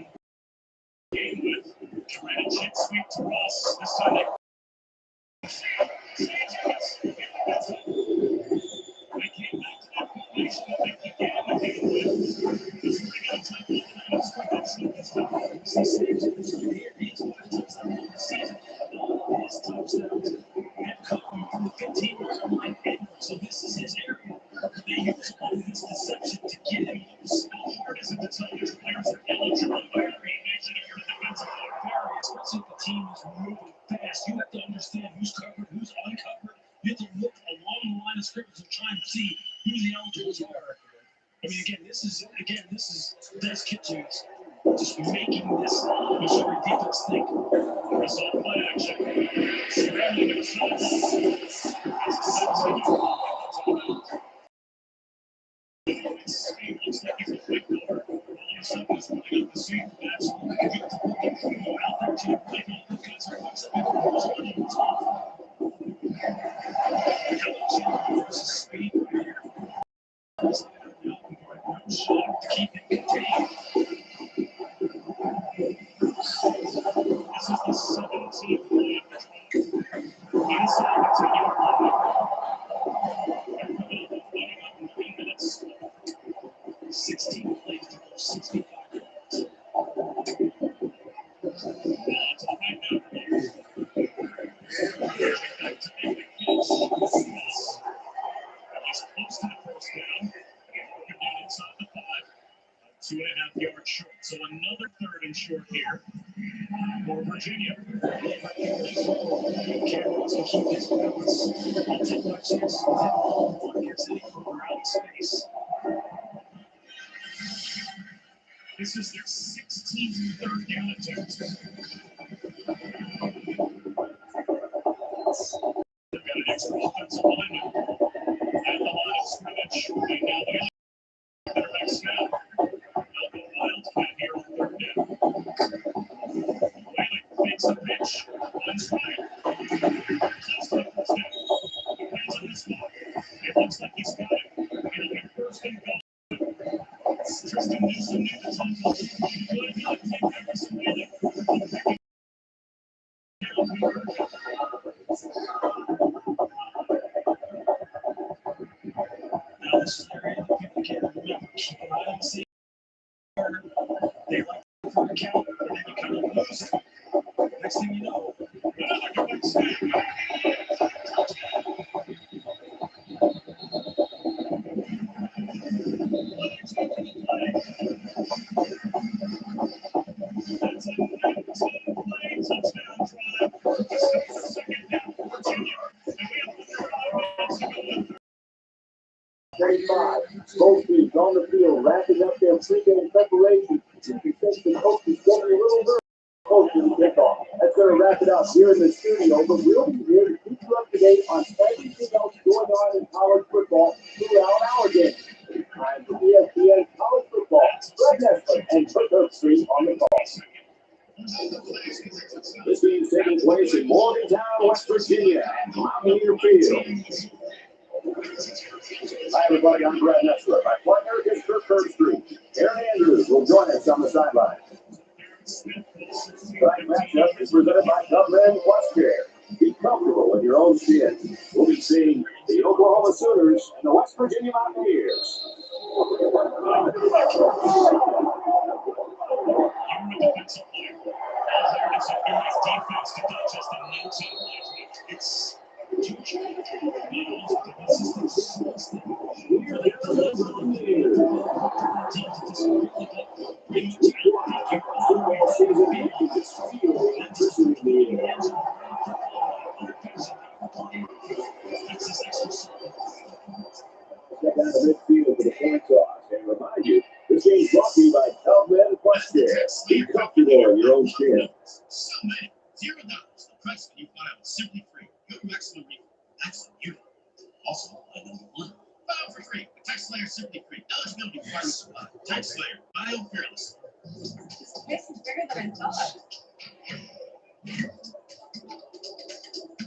Game with trying to jet sweep to Ross. This time they came back to that formation that they began the game with. This is going to take so this is his area. They use all this deception to get him loose. How hard is it to tell which players are eligible by variation if you're a defensive player, especially if the team is moving fast? You have to understand who's covered, who's uncovered. You have to look along the line of scrimmage and try and see who the eligibles are. I mean, again, this is Des Kitchens just making this Missouri defense think. Press off play action. Scrambling to the sideline. It looks like he's a quick over. Something's running up the seam. Absolutely. Out there to the play. keep it contained. This is the 17th play of the drive. Inside the 10-yard line. They're coming up 3 minutes. 16 plays to go 65 yards. It's a high down here. Back to make the catch. He's close to the first down. Working down inside the 5. 2.5 yards short. So another 3rd and short here for Virginia. Cam wants to keep his balance. I'll take my chances. One gets any further out of space. This is their 16th 3rd down attempt. They've got an extra offensive lineman at the line of scrimmage. Right now, they have their next snap. They'll go wildcat here on 3rd down. Whaley fakes a pitch. Runs right. Close to the first down. Depends on his spot. It looks like he's got it. It'll be 1st and goal. Tristan Newsom near the tunnel. Good luck, Tim Harrison Whaley. Now this is their area that people can't remember. Keep an eye on the scene. They like for a count, but then you kind of lose it. Next thing you know, another good snap. That's a 19-play touchdown drive. Just a 2nd down for Virginia. And we have under 5 minutes to go. 25. Both teams on the field wrapping up their pregame preparation. Assistant coaches getting a little nervous. Coaching kickoff. That's going to wrap it up here in the studio, but we'll be here to keep you up to date on everything else going on in college football throughout our game. Time for ESPN College Football. Greg Nessler and Kurt Herbstreit on the call. This game is taking place in Morgantown, West Virginia, at Mountaineer Field. Hi, everybody. I'm Brad Nessler. My partner is Kurt Herbstreit. Aaron Andrews will join us on the sideline. Tonight's matchup is presented by Government Plus Care. Be comfortable in your own skin. We'll be seeing the Oklahoma Sooners and the West Virginia Mountaineers. Defense to digest a 19 It's huge. Step out of midfield for the point toss. And remind you, this game is brought to you by Government Plus Care. Be comfortable in your own skin. $0. The price when you file Simply Free. Your maximum refund. That's beautiful. Also, number 1. File for free. The Tax Slayer Simply Free. Eligibility requirements apply. Tax Slayer. File fearless. This place is bigger than I thought.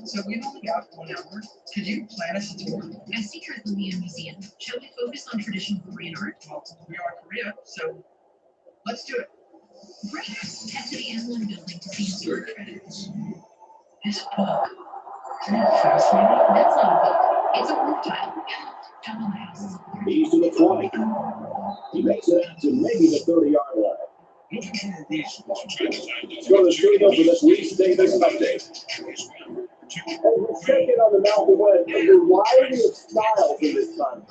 So we've only got 1 hour. Could you plan us a tour? I see you're at the Liam Museum. Shall we focus on traditional Korean art? Well, we are Korea, so let's do it. Great. Head to the M1 building to see historic credits. This book. That's not a book. It's a roof tile. Come on, house. He's to the 20. He makes it out to maybe the 30-yard line. Go to the studio for this week's Davis update. And we're second on the Mountain West, a variety of styles in this time.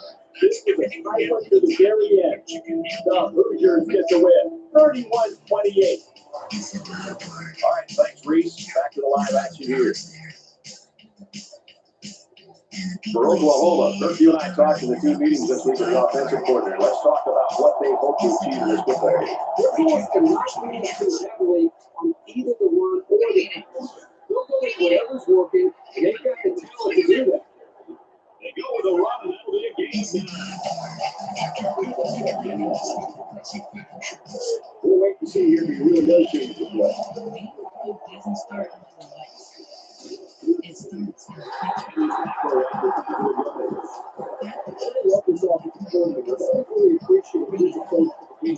This is a tight one to the very end. The Hoosiers get the win, 31-28. All right, thanks, Reese. Back to the live action here. For Oklahoma, Kirk, you and I talked in the 2 meetings this week with the offensive coordinator. Let's talk about what they hope to achieve in this football game. Their goal is to not be heavily on either the word or the pass. They'll go with whatever's working, and they've got the talent to do that. They go with a run, and that'll be a game. We'll wait to see here if he really does change the play. Doesn't start until the lights. It starts in Arkansas, really appreciate his approach to the The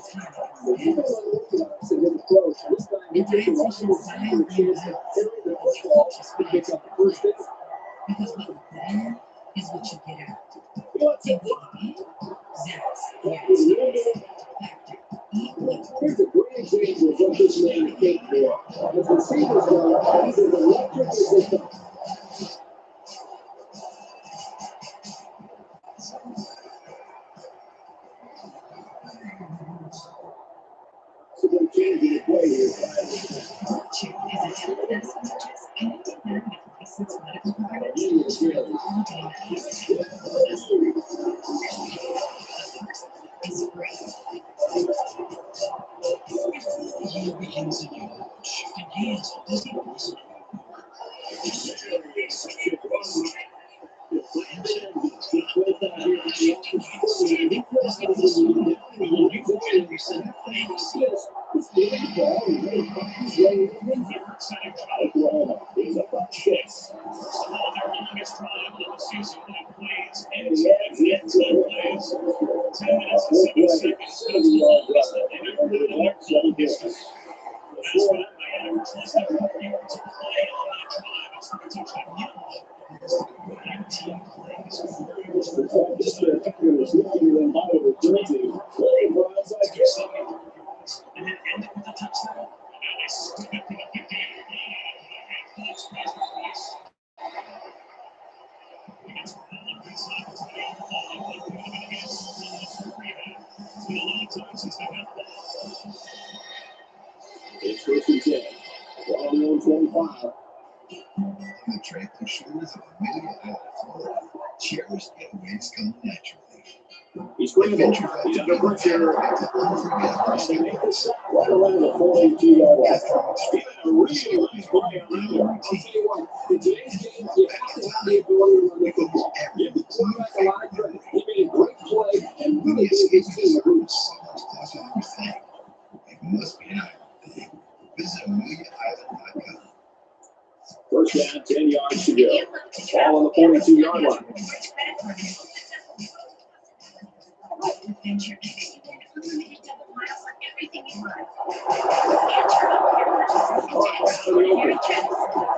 dietitian's diet because what's there is what you get out. And that's the Here's a great example of what this man is capable of. As the Seagulls go, he's as electric as they come. So they're changing the play here. Check is a telemedicine suggest anything that with licensed medical providers. All dynasty is free. The year begins in March, and he is a busy person. It's first and 10. Ball on 25. The tranquil shores of Amelia Island, Florida, cherished getaways come naturally. He's scrambled. He's under pressure. Right around the 42-yard line. A really nice play around him. I'll tell you what, in today's game, you have to have the ability to run the football. Give the quarterback a lot of credit. He made a great play and really gave his team a boost. It must be an island. Visit AmeliaIsland.com. First down, 10 yards to go. Ball on the 42-yard line. Adventure next year. Unlimited double miles on everything you love.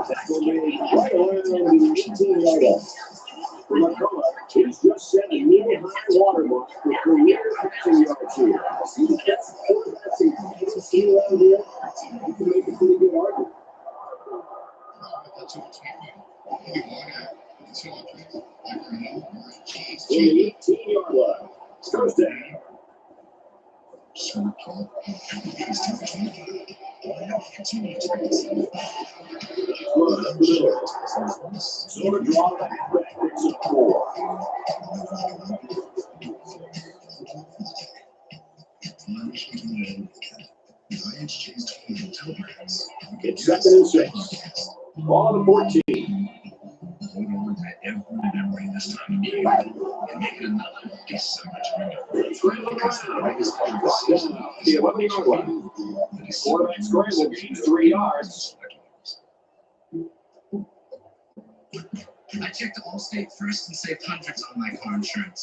That will be right around the 18-yard line. McCullough, he's just set a new high watermark for career passing yards here. See the best quarterbacks in Kansas City around here? You can make a pretty good argument. On the 18-yard line. First down. Run up the middle. Sort of draw the halfback. It's a 4. It's second and 6. Ball on the 14. This time of year, and make it another December Scramble around. The 11-yard line. Quarterback scramble gains 3 yards. I checked Allstate first and saved hundreds on my car insurance.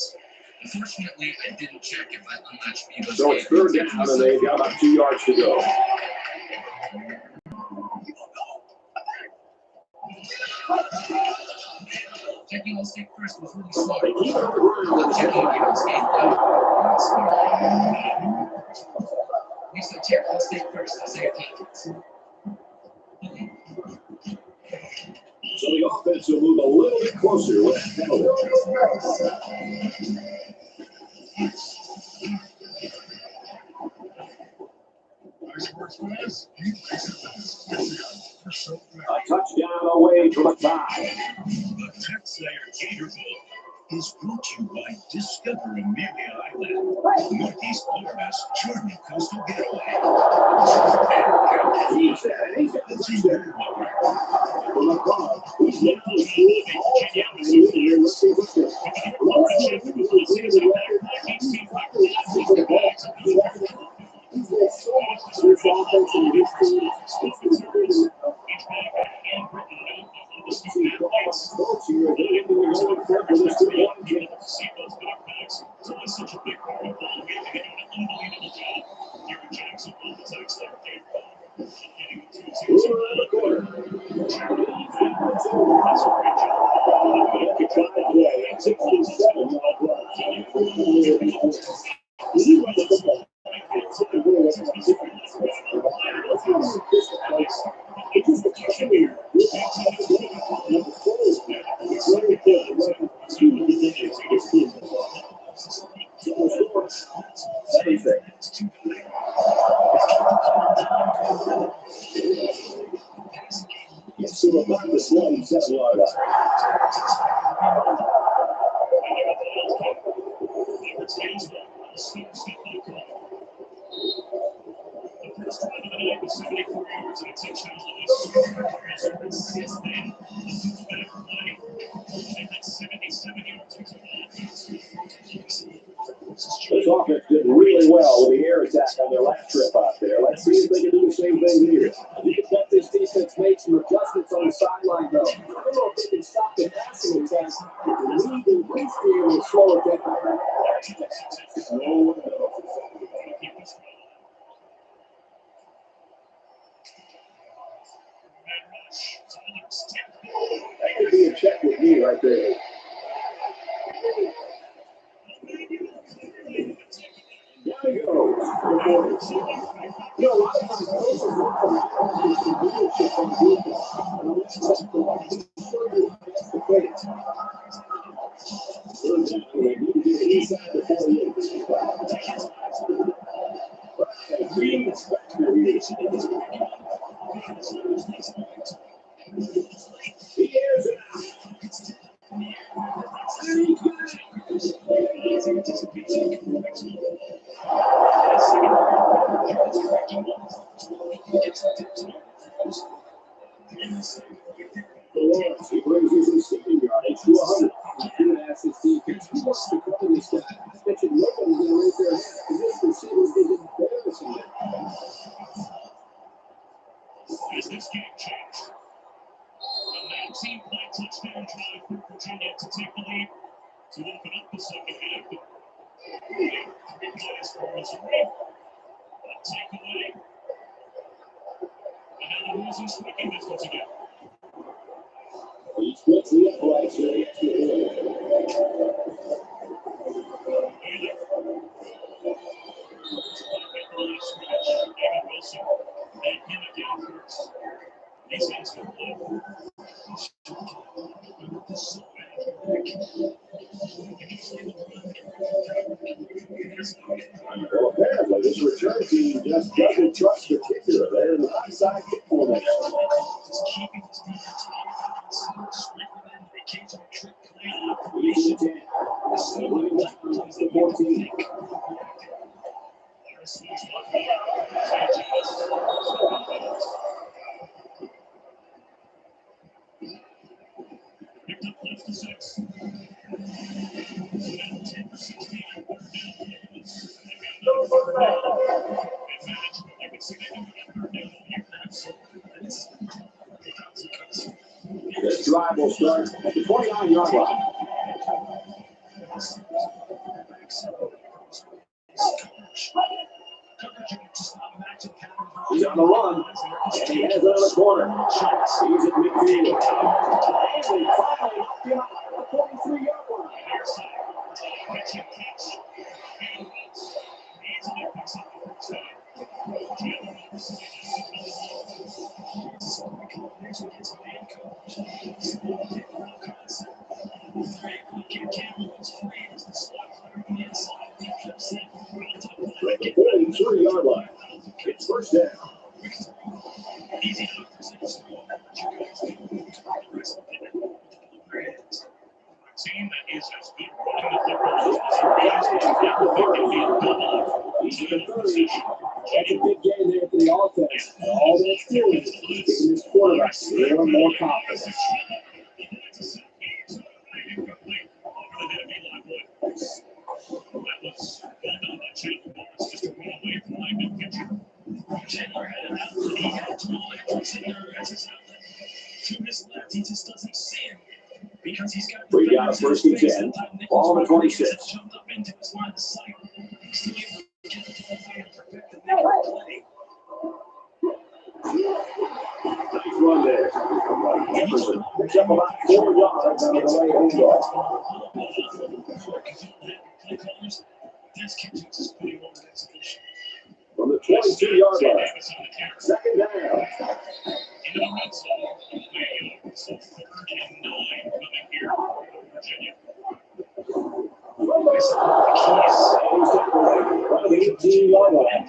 Unfortunately, I didn't check if I unlatched Vivo's. So it's third down, and they've got about 2 yards to go. Checking Allstate first was really smart. They keep it on the ground. Checking Vivo's game, not smart. At least I checked Allstate first and saved hundreds. So the offense will move a little bit closer with that penalty. A touchdown away from a tie. The Taxslayer Gator Bowl is brought to you by Discover Amelia Island, Northeast Florida's charming coastal getaway. He's got the touchdown. From the club, he's now moving all down the field here. Let's see what's this. He's made so much of this offense and his team. Coach here, they're getting the going for this 2-1 game. So it's such a big part of the ball game. They do an unbelievable job Gets to about the 27-yard line. The first drive of the night was 74 yards and a touchdown. This offense did really well with the air attack on their last trip out there. Let's see if they can do the same thing here. You can bet this defense made some adjustments on the sideline, though. I don't know if they can stop the passing attack. The lead in Winston will slow it down. No one else. That could be a check with me right there. There he goes. You know, a lot of times coaches look for leadership on defense. And I'm expecting to show you that's the case. They need to get inside the 48. Green expects their leadership. He airs it out. He brings his receiving yardage to 100. He's going to ask his defense, who wants to cover this guy? I bet you nobody's going to raise their hand because this receiver is embarrassing them. As this game changed, a 19-play touchdown drive for Virginia to take the lead to open up the second half. 3 plays for Missouri. A takeaway. And now the Rosen's making this once again. He splits the uprights here. Wilson and him again first. These guys can play. Well, apparently this return team just doesn't trust the kicker. They're in the outside kick formation. Easy 10. 14. Picked up close to 6. This drive will start at the 29-yard line. He's on the run, and he has it on the corner. He's at midfield. And they finally knocked him out at the 43-yard line. At the 43-yard line, it's first down. Team that is as good running the football as He's in the 30. That's a big game there for the offense. All that's doing is giving his quarterback more and more confidence. Chandler had an outlet. He had 12 actors as his outlet. To his left, he just doesn't see him because he's got. We got a first and 10. Ball on the 26. Jumped up into his line of sight. He's still able to get the play and perfect the next play. Nice run there. Jefferson picks up about 4 yards on the right handoff. From the 22-yard line. Second down. Into the red zone. So 3rd and 9 coming here for Virginia. He's separated. the 18-yard line.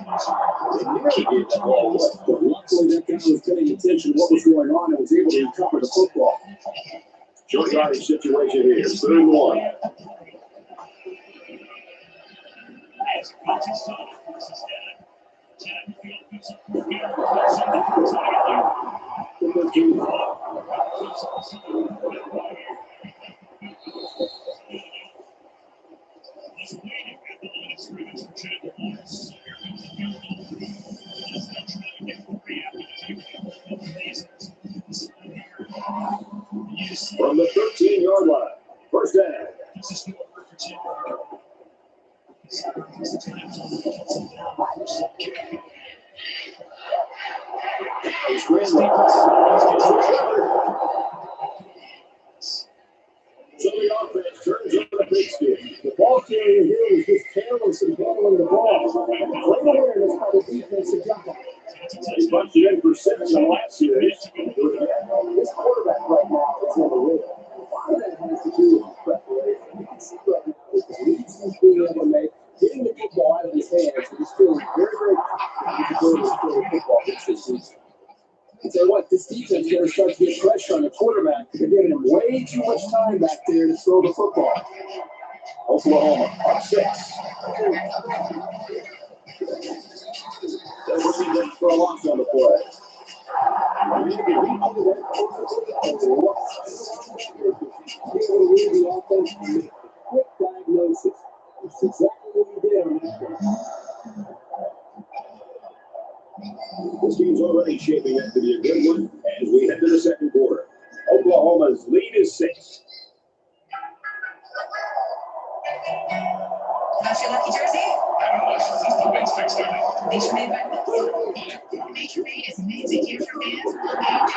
They nearly gave the ball away, but luckily that guy was paying attention to what was going on and was able to recover the football. Short yardage situation here, 3rd and 1. As coach's son versus dad. Chad, the offensive coordinator, he's waiting at the line of scrimmage for Chandler Morris. Here comes the field goal. He's now trying to get free after the From the 13-yard line, first down. This is going to work for Chandler. He's scrambling. So the offense turns on the pigskin. The ball carrier here was just careless in handling the ball. Great awareness by the defensive guy. He bumped it in for 7 in the last series. This quarterback right now is in the wheel. A lot of that has to do with preparation. You can see right now with the leads he's being able to make, getting the football out of his hands, and he's feeling very, very confident with his ability to throw the football this season. And tell you what, this defense is going to start to get pressure on the quarterback. They're giving him way too much time back there to throw the football. Oklahoma, up 6. They're looking for a loss on the play. The offense with quick diagnosis. That's exactly what he did on that one. This game's already shaping up to be a good one as we head to the second quarter. Oklahoma's lead is 6. That's your lucky jersey? I haven't watched since the Wings fixed everything. Nature Made by Mix. Nature Made is made to care for fans.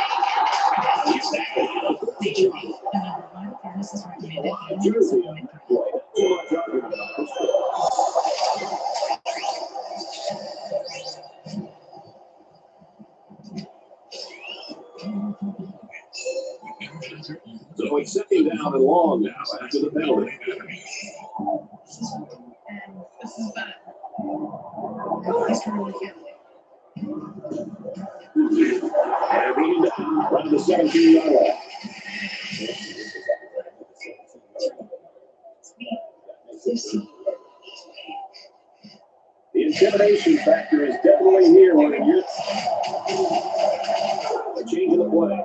Nature Made, the #1 pharmacist recommended animal supplement company. So it's 2nd down and long now after the penalty. And this is bad. He's trying to look at And bringing down from the 17-yard line. The intimidation factor is definitely here when you're changing the play.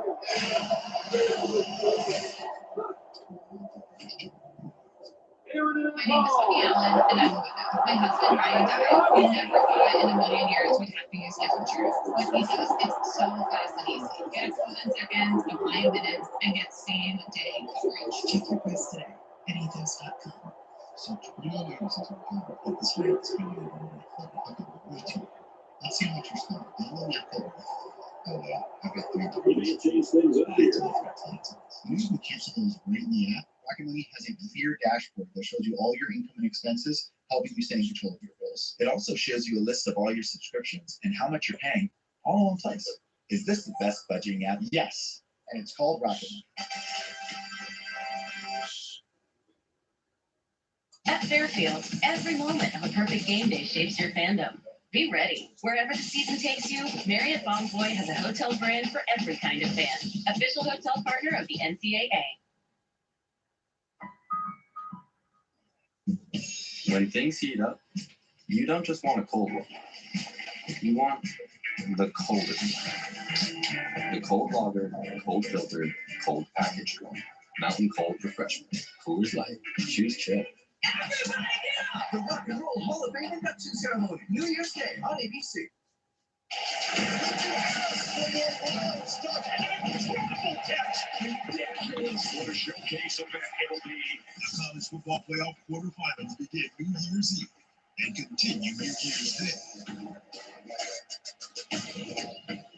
My name is Honey Allen, and I'm a widow. My husband, Ryan, died. We never thought in a million years we'd have to use different truth. With visas, it's so fast and easy. Get approved in seconds, apply in minutes, and get same-day coverage. Check your price today at ethos.com. So 20 years is important, but this way it's really going to let's see what you're spending. Download your code. Oh, yeah. I've got 3 We may change things up here. Using the cancel those right in the app, Rocket Money has a clear dashboard that shows you all your income and expenses, helping you stay in control of your bills. It also shows you a list of all your subscriptions and how much you're paying, all in one place. Is this the best budgeting app? Yes, and it's called Rocket Money. At Fairfield, every moment of a perfect game day shapes your fandom. Be ready. Wherever the season takes you, Marriott Bonvoy has a hotel brand for every kind of fan. Official hotel partner of the NCAA. When things heat up, you don't just want a cold one. You want the coldest. The cold lager, cold filtered, cold packaged one. Mountain Cold Refreshment. Coors Light. Choose chill. Everybody get up! The Rock and Roll Hall of Fame induction ceremony, New Year's Day on ABC. What a showcase of that it'll be. The college football playoff quarterfinals begin New Year's Eve and continue New Year's Day.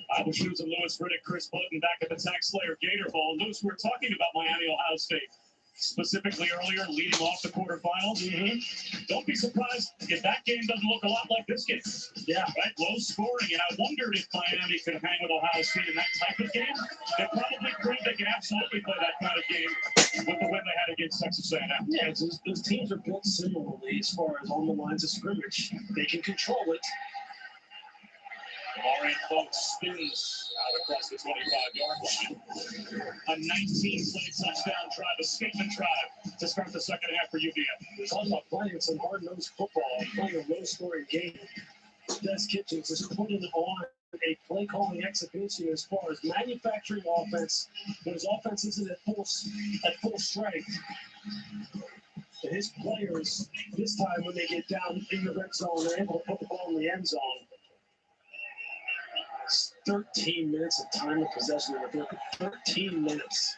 Bible Shoes and Lewis Riddick, Chris Button back at the Tax Slayer Gator Bowl. Lewis, we're talking about Miami, Ohio State. specifically earlier, leading off the quarterfinals. Don't be surprised if that game doesn't look a lot like this game. Yeah, right. Low scoring, and I wondered if Miami could hang with Ohio State in that type of game. They probably proved they can absolutely play that kind of game with the win they had against Texas A&M. Yeah, those teams are built similarly as far as on the lines of scrimmage. They can control it. Maureen Folks spins out across the 25-yard line. A 19-play touchdown drive, a statement drive to start the second half for UVA. Talk about playing some hard-nosed football, playing a low-scoring game. Des Kitchens is putting on a play-calling exhibition as far as manufacturing offense, when his offense isn't at full strength. And his players, this time when they get down in the red zone, they're able to put the ball in the end zone. 13 minutes of time of possession in the third. 13 minutes.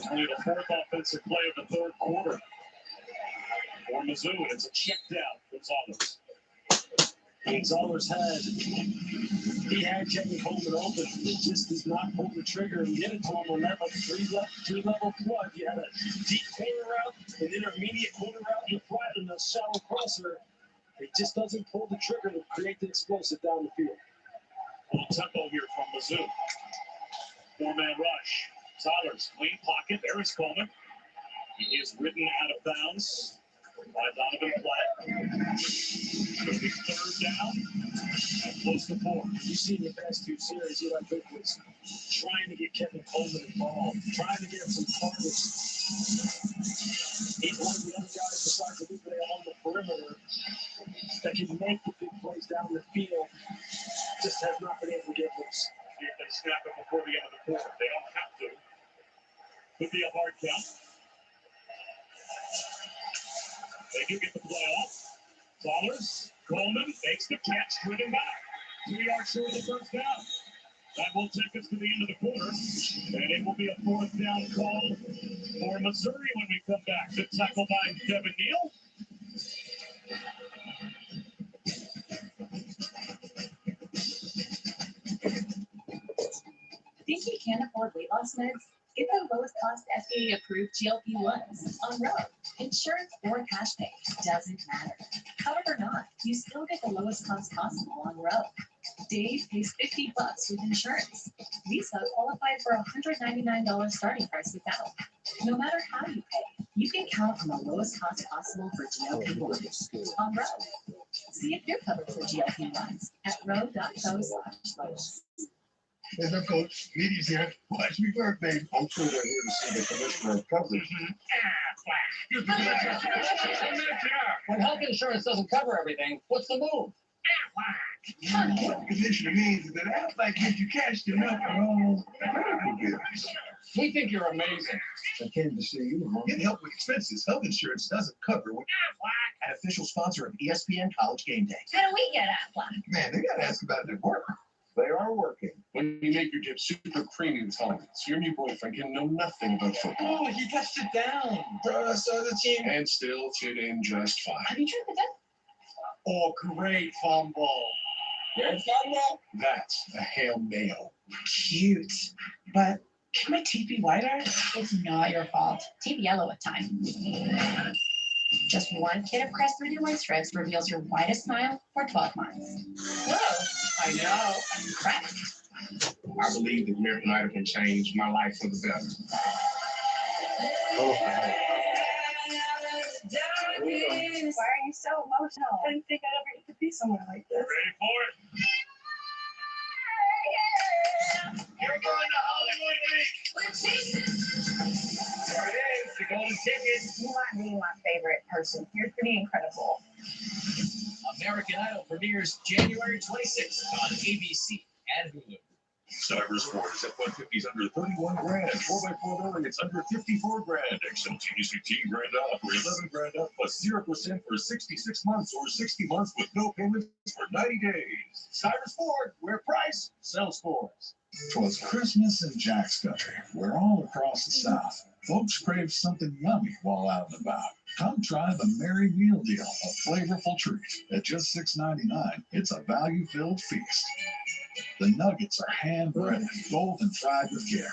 Only the fourth offensive play of the third quarter for Mizzou, and it's a check down for Gonzalez. He had Kevin Coleman open. He just does not pull the trigger and get it to him on that like three-level flood. You had a deep corner route, an intermediate corner route, and a flat and a shallow crosser. He just doesn't pull the trigger to create the explosive down the field. A little tempo here from Mizzou. Four-man rush. Tyler's clean pocket. There is Coleman. He is ridden out of bounds by Donovan Platt. Could be third down and close to 4. You see in the past 2 series, Eli Cook was trying to get Kevin Coleman involved, trying to get him some targets. He's one of the other guys besides Lupe on the perimeter that can make the big plays down the field. Just has not been able to get loose. See if they snap it before the end of the quarter. They don't have to. Could be a hard count. They do get the play off. Dollars. Coleman makes the catch, driven back. 2 yards short of the first down. That will take us to the end of the quarter. And it will be a fourth down call for Missouri when we come back. Good tackle by Kevin Neal. Think you can't afford weight loss meds? Get the lowest cost FDA-approved GLP-1s on Road. Insurance or cash pay, doesn't matter. Covered or not, you still get the lowest cost possible on Road. Dave pays $50 with insurance. Lisa qualified for a $199 starting price without. No matter how you pay, you can count on the lowest cost possible for GLP-1s on Road. See if you're covered for GLP-1s at road.co/lows. There's no coach. Meaty's here. Watch me work, babe. I'm sure they're here to see the commissioner of coverage. When health insurance doesn't cover everything, what's the move? What the commissioner means is that Aflac gives you cash to help your own medical bills. We think you're amazing. I came to see you. Get help with expenses. Health insurance doesn't cover what Aflac. An official sponsor of ESPN College Game Day. How do we get Aflac? Man, they gotta ask about their work. They are working. When you make your dip super creamy with Hellmann's, your new boyfriend can know nothing about football. Oh, he touched it down. Bro, I saw the team. And still fit in just fine. Have you tried the dip? Oh, great fumble. Great fumble. That's a Hail Mayo. Cute. But can my teeth be whiter? It's not your fault. Teeth yellow at times. Just one kit of Crest 3D White Strips reveals your whitest smile for 12 months. Whoa, I know. Crest. I believe that American Idol can change my life for the better. Why are you so emotional? I didn't think I'd ever get to be somewhere like this. Ready for it? You're going to Hollywood Week. We're chasing. There it is, the golden ticket. You might be my favorite person. You're pretty incredible. American Idol premieres January 26th on ABC and Hulu. Cyber Sports at 150's under 31 grand. 4x4 rolling, it's under 54 grand. XL TDC 10 grand off or 11 grand off plus 0% for 66 months or 60 months with no payments for 90 days. Cyber Sport, where price sells sports. 'Twas Christmas in Jack's country, where all across the South, folks crave something yummy while out and about. Come try the Merry Meal Deal, a flavorful treat. At just $6.99, it's a value-filled feast. The nuggets are hand-breaded, golden fried with care,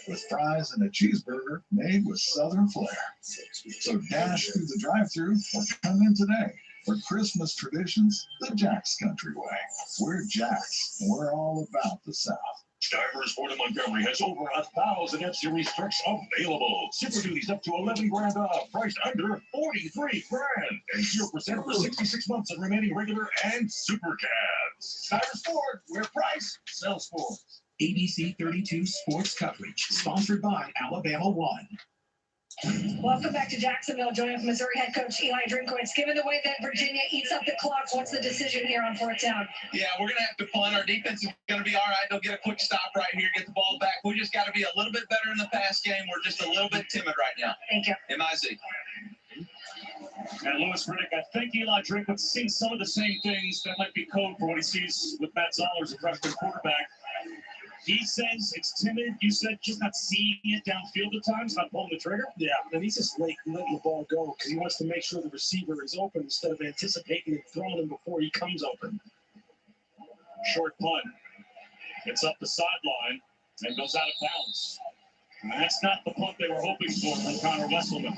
with fries and a cheeseburger made with Southern flair. So dash through the drive-thru or come in today for Christmas traditions the Jack's Country way. We're Jack's, and we're all about the South. Stivers Ford in Montgomery has over 1,000 F-Series trucks available. Super Duties up to 11 grand off, priced under 43 grand. And 0% for 66 months of remaining regular and super cabs. Stivers Ford, where price sells Ford. ABC 32 Sports Coverage, sponsored by Alabama One. Welcome back to Jacksonville. Joining from Missouri head coach Eli Drinkwitz. Given the way that Virginia eats up the clock, what's the decision here on fourth down? Yeah, we're going to have to punt. Our defense is going to be all right. They'll get a quick stop right here, get the ball back. We just got to be a little bit better in the pass game. We're just a little bit timid right now. Thank you. MIC. And Lewis Riddick, I think Eli Drinkwitz seeing some of the same things that might be code for what he sees with Matt Zollers, a freshman quarterback. He says it's timid. You said just not seeing it downfield at times, not pulling the trigger. Yeah, and he's just letting the ball go because he wants to make sure the receiver is open instead of anticipating and throwing him before he comes open. Short punt. It's up the sideline and goes out of bounds. And that's not the punt they were hoping for from Connor Wesselman.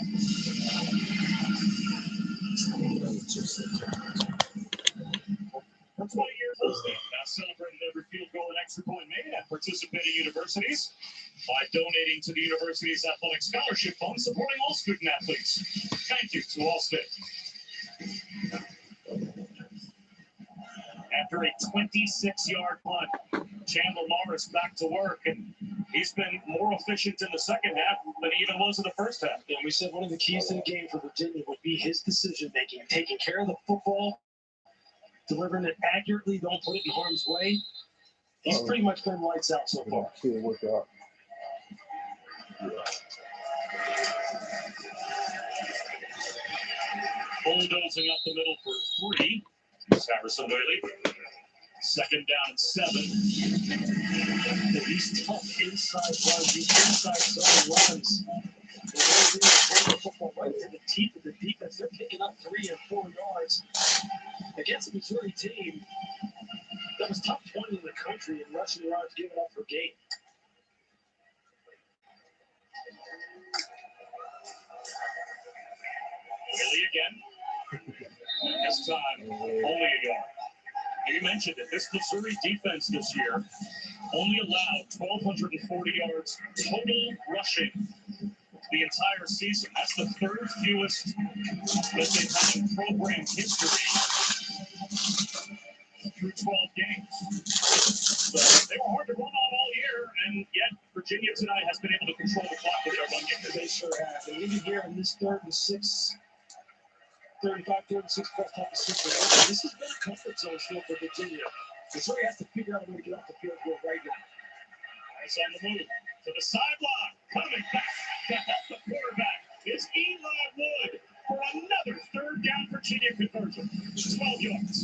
For 20 years, Holstein now celebrating every field goal and extra point made at participating universities by donating to the university's athletic scholarship fund, supporting all student athletes. Thank you to Allstate. After a 26-yard punt, Chandler Morris back to work, and he's been more efficient in the second half than he even was in the first half. And we said one of the keys to the game for Virginia would be his decision-making, taking care of the football, delivering it accurately, don't put it in harm's way. He's pretty much been lights out so far. Bulldozing up the middle for 3. Harrison Whaley. Second down and 7. These tough inside runs, these inside zone runs. The way they bring the football right to the teeth of the defense, they're picking up 3 and 4 yards against a Missouri team that was top 20 in the country in rushing yards given up per game. Whaley again. And this time, only a yard. And you mentioned it. This Missouri defense this year only allowed 1,240 yards total rushing the entire season. That's the third fewest that they've had in program history through 12 games. So they were hard to run on all year, and yet Virginia tonight has been able to control the clock with their run game. They sure have. And even here in this 3rd and 6, 35, 36 plus type of situation, this has been a comfort zone still for Virginia. Missouri has to figure out a way to get off the field right now. Nice on the move. To the sideline, coming back to help the quarterback is Eli Wood for another 3rd down Virginia conversion. 12 yards.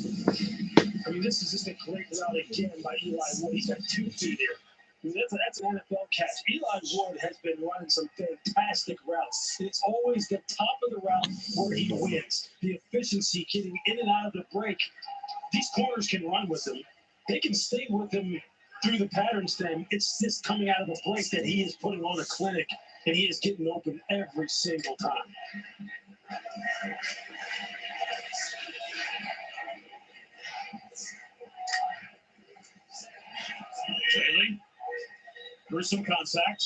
I mean, this is just a great route again by Eli Wood. He's got 2 feet here. I mean, that's an NFL catch. Eli Wood has been running some fantastic routes. It's always the top of the route where he wins. The efficiency, getting in and out of the break. These corners can run with him. They can stay with him through the pattern stem. It's just coming out of the break that he is putting on a clinic, and he is getting open every single time. Bailey, through some contact,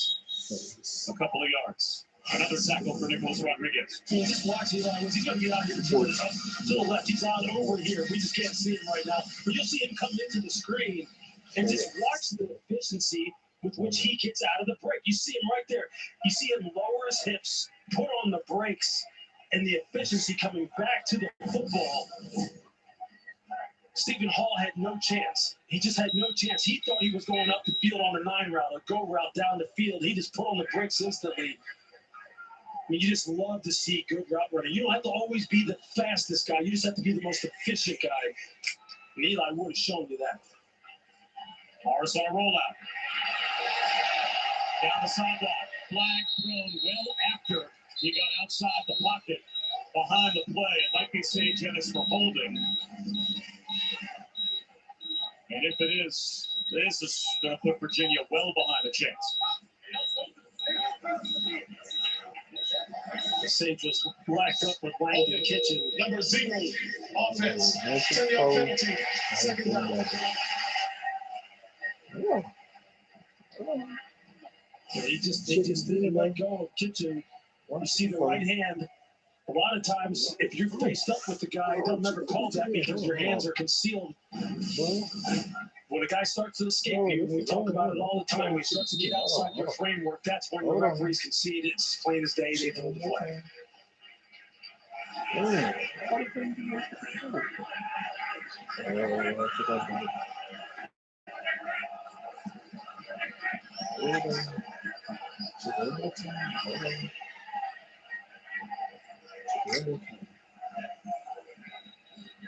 a couple of yards. Another tackle for Nicholas Rodriguez. So just watch Eli. He's going to get out here to the left. He's out over here. We just can't see him right now. But you'll see him come into the screen and just watch the efficiency with which he gets out of the break. You see him right there. You see him lower his hips, put on the brakes, and the efficiency coming back to the football. Stephen Hall had no chance. He just had no chance. He thought he was going up the field on a 9 route, a go route down the field. He just put on the brakes instantly. I mean, you just love to see good route running. You don't have to always be the fastest guy. You just have to be the most efficient guy. And Eli would have shown you that. Morris on a rollout. Down the sideline. Flag thrown well after he got outside the pocket. Behind the play, it might be St. Dennis for holding. And if it is, This is going to put Virginia well behind the chance. The Saints just blacked up with Lang in the kitchen. Number 0, offense. 10-yard penalty. Second down. They just didn't let go of Kitchen. You see the right hand. A lot of times, if you're faced up with the guy, they'll never call that because your hands are concealed. When a guy starts to escape you, we talk about it all the time. When he starts to get outside your framework, that's when the referees concede. It's plain as day. They throw the flag.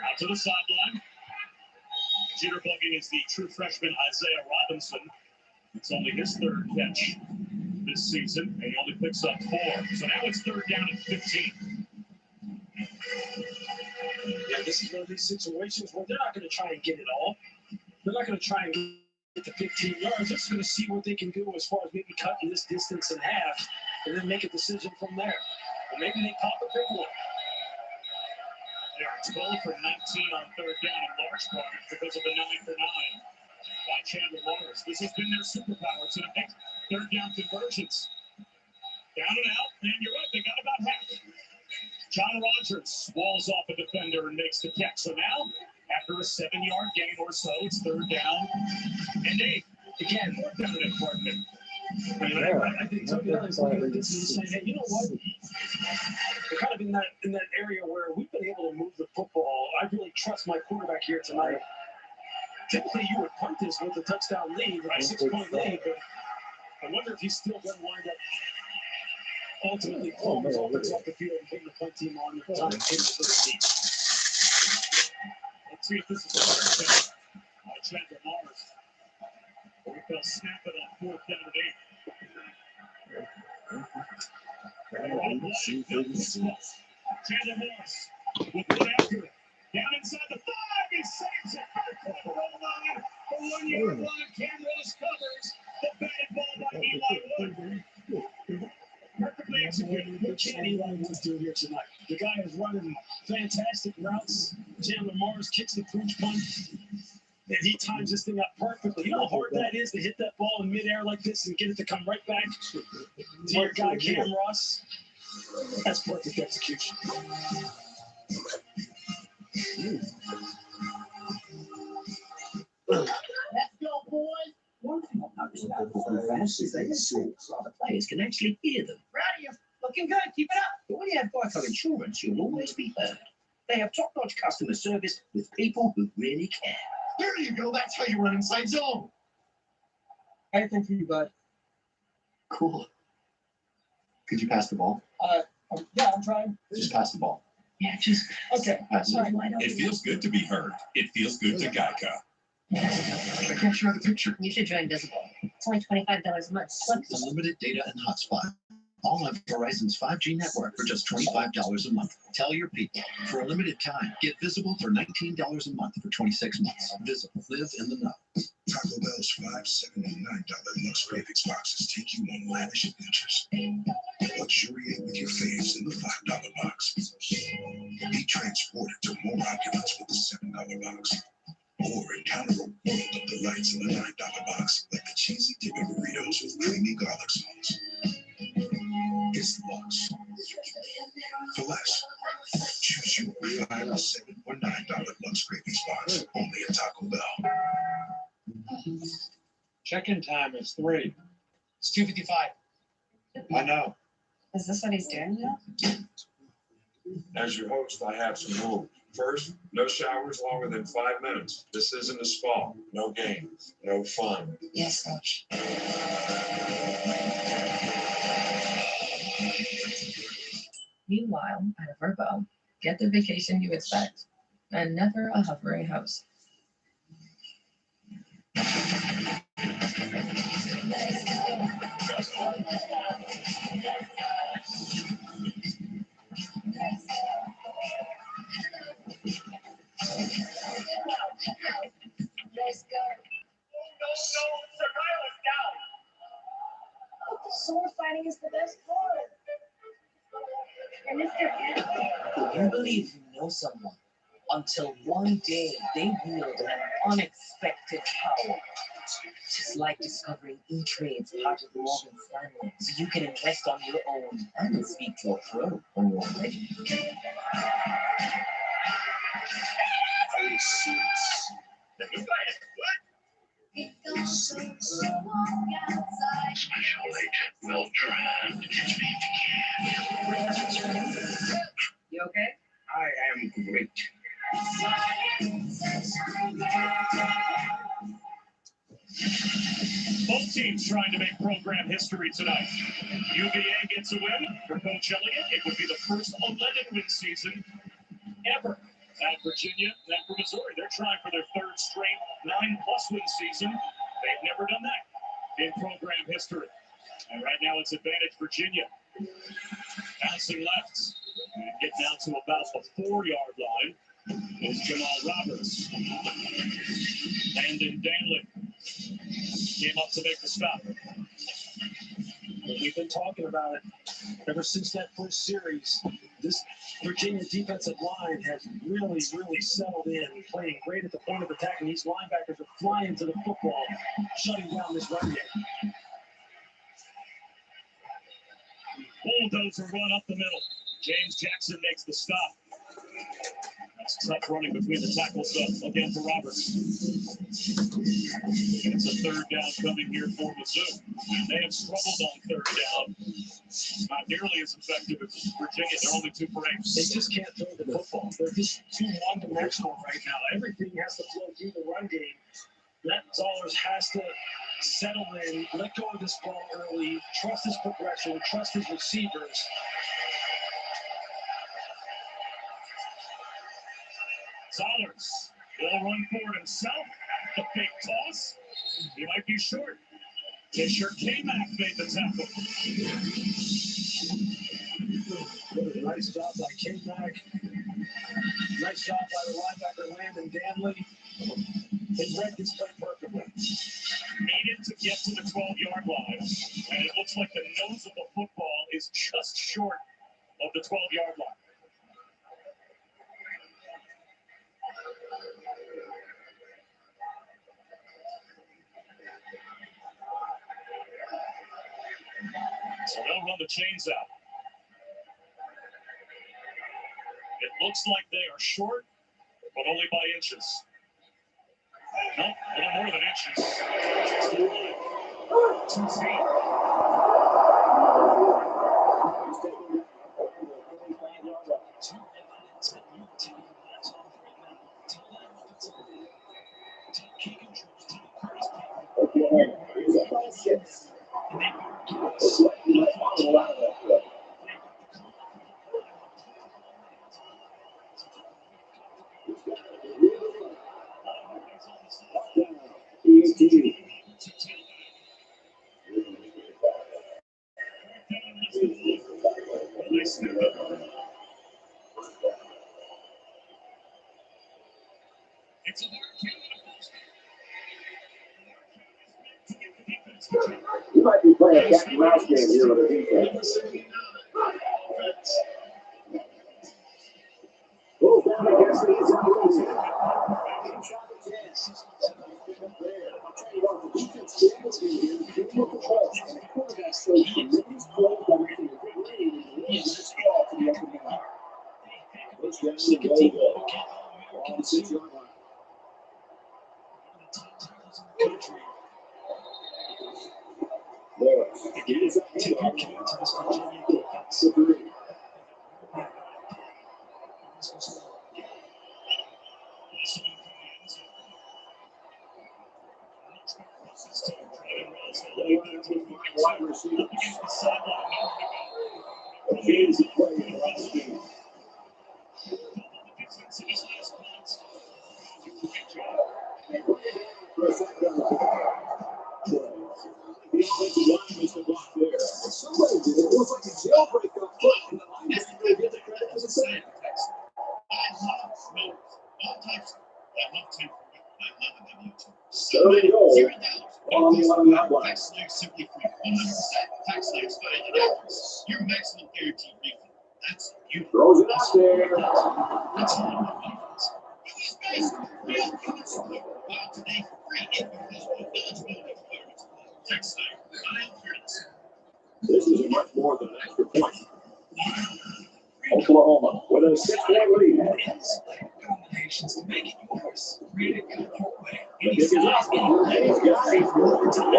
Out to the sideline. Jitterbugging is the true freshman Isaiah Robinson. It's only his 3rd catch this season, and he only picks up 4. So now it's 3rd down and 15. Yeah, this is one of these situations where they're not going to try and get it all. They're not going to try and get the 15 yards. They're just going to see what they can do as far as maybe cutting this distance in half and then make a decision from there. Or maybe they pop a big one. They are 12 for 19 on 3rd down in large part because of the 9 for 9 by Chandler Morris. This has been their superpower tonight. 3rd down conversions. Down and out, and you're right, they got about half. John Rogers walls off a defender and makes the catch. So now, after a 7-yard gain or so, it's 3rd down and 8. Again, more dominant partner. I think Tony Hilli's looking at this and saying, hey, you know what? We're kind of in that area where we've been able to move the football. I really trust my quarterback here tonight. Typically, you would punt this with a touchdown lead, right? 6-point lead, but I wonder if he's still going to wind up ultimately pulling his offense off the field and putting the punt team on the time to take the team. Let's see if this is a first down by Chandler Morris. Or if they'll snap it on 4th down and 8. Chandler Morris with 1 after it. Down inside the 5, he saves it. Back to the goal line. The 1-yard line. Camrose covers the batted ball by Eli Wood. Perfectly executed. What can Eli Wood do here tonight? The guy is running fantastic routes. Chandler Morris kicks the clinch punt. And he times this thing up perfectly. You know how hard that is to hit that ball in midair like this and get it to come right back to your guy, Cam Ross? That's perfect execution. Let's go, boys. One thing I've noticed about football fans is they listen, so the players can actually hear them. Rowdy, looking good. Keep it up. But when you have Geico Insurance, you'll always be heard. They have top-notch customer service with people who really care. There you go. That's how you run inside zone. Anything for you, bud? Cool. Could you pass the ball? Yeah, I'm trying. Just pass the ball. Yeah, just okay. Pass it. It feels good to be heard. It feels good to Geico. I can't show the picture. You should join Visible. It's only $25 a month. Unlimited data and hotspot. All on Verizon's 5G network for just $25 a month. Tell your people. For a limited time, get Visible for $19 a month for 26 months. Visible. Live in the know. Taco Bell's $5, $7, and $9 Lux Cravings boxes take you on lavish adventures. Luxuriate with your faves in the $5 box. Be transported to more opulence with the $7 box. Or encounter a world of delights in the $9 box, like the cheesy dipping burritos with creamy garlic sauce. It's Lux. For less, choose your $5, $7, or $9 Lux Cravings box, only at Taco Bell. Check-in time is 3. It's 2:55. I know. Is this what he's doing now? As your host, I have some rules. First, no showers longer than 5 minutes. This isn't a spa. No games. No fun. Yes, Coach. Meanwhile, at a Verbo, get the vacation you expect, and never a hovering host. Sword fighting is the best part. And Mr. You believe you know someone until one day they wield an unexpected power. Just like discovering E-Trade's part of Morgan Stanley, so you can invest on your own and speak to a pro when you're ready. Special Agent Beltran, it's me again. You okay? I am great. Both teams trying to make program history tonight. UVA gets a win. For Coach Elliott, it would be the first 11-win season ever at Virginia. And for Missouri, they're trying for their third straight 9+ win season. They've never done that in program history. And right now it's advantage Virginia. Bouncing left. And get down to about the 4-yard line. Is Jamal Roberts. Landon Danley came up to make the stop. We've been talking about it ever since that first series. This Virginia defensive line has really settled in, playing great at the point of attack, and these linebackers are flying to the football, shutting down this run game. Bulldozer run up the middle. James Jackson makes the stop. That's tough running between the tackles again for Roberts. And it's a third down coming here for Mizzou. They have struggled on third down. Not nearly as effective as Virginia. They're only 2 for 8. They just can't throw the football. They're just too one-dimensional right now. Everything has to flow through the run game. Matt Zollers has to settle in, let go of this ball early, trust his progression, trust his receivers. Zollers will run forward himself. The big toss. He might be short. Fisher K-Mac made the tackle. Nice job by K-Mac. Nice job by the linebacker Landon Danley. They read this play perfectly. Needed to get to the 12-yard line. And it looks like the nose of the football is just short of the 12-yard line. So they'll run the chains out. It looks like they are short, but only by inches. No, a little more than inches. Still like 2 feet. You might be playing a cat and mouse game here with a defense. Both down against these enemies. I'll tell you what, the defense is here, getting control, and the quarterback shows tremendous play by making a good read and release this ball to the upper man. First down to the goal. On the 6-yard line. He's up to this Virginia defense. Wide receivers. James is playing the run scheme. The offensive line missed a block there. Somebody did it. It was like a jailbreak up foot, and the line didn't really get the credit for the same. I love smokers. All types. I love temper. I love a W2. Third and goal on the 11-yard line. Tax Slayer simply free. 100% tax Slayer starting at hours. Your maximum guaranteed refund. That's you. Throws it out there. That's all I'm looking for. US based real consumer. Wow, today for free if you follow eligibility requirements. Tax Slayer, not alternatives. This is much more than an extra point. Oklahoma with a 6-point lead. Combinations to make it yours. Read it your way. And he's got it. Well,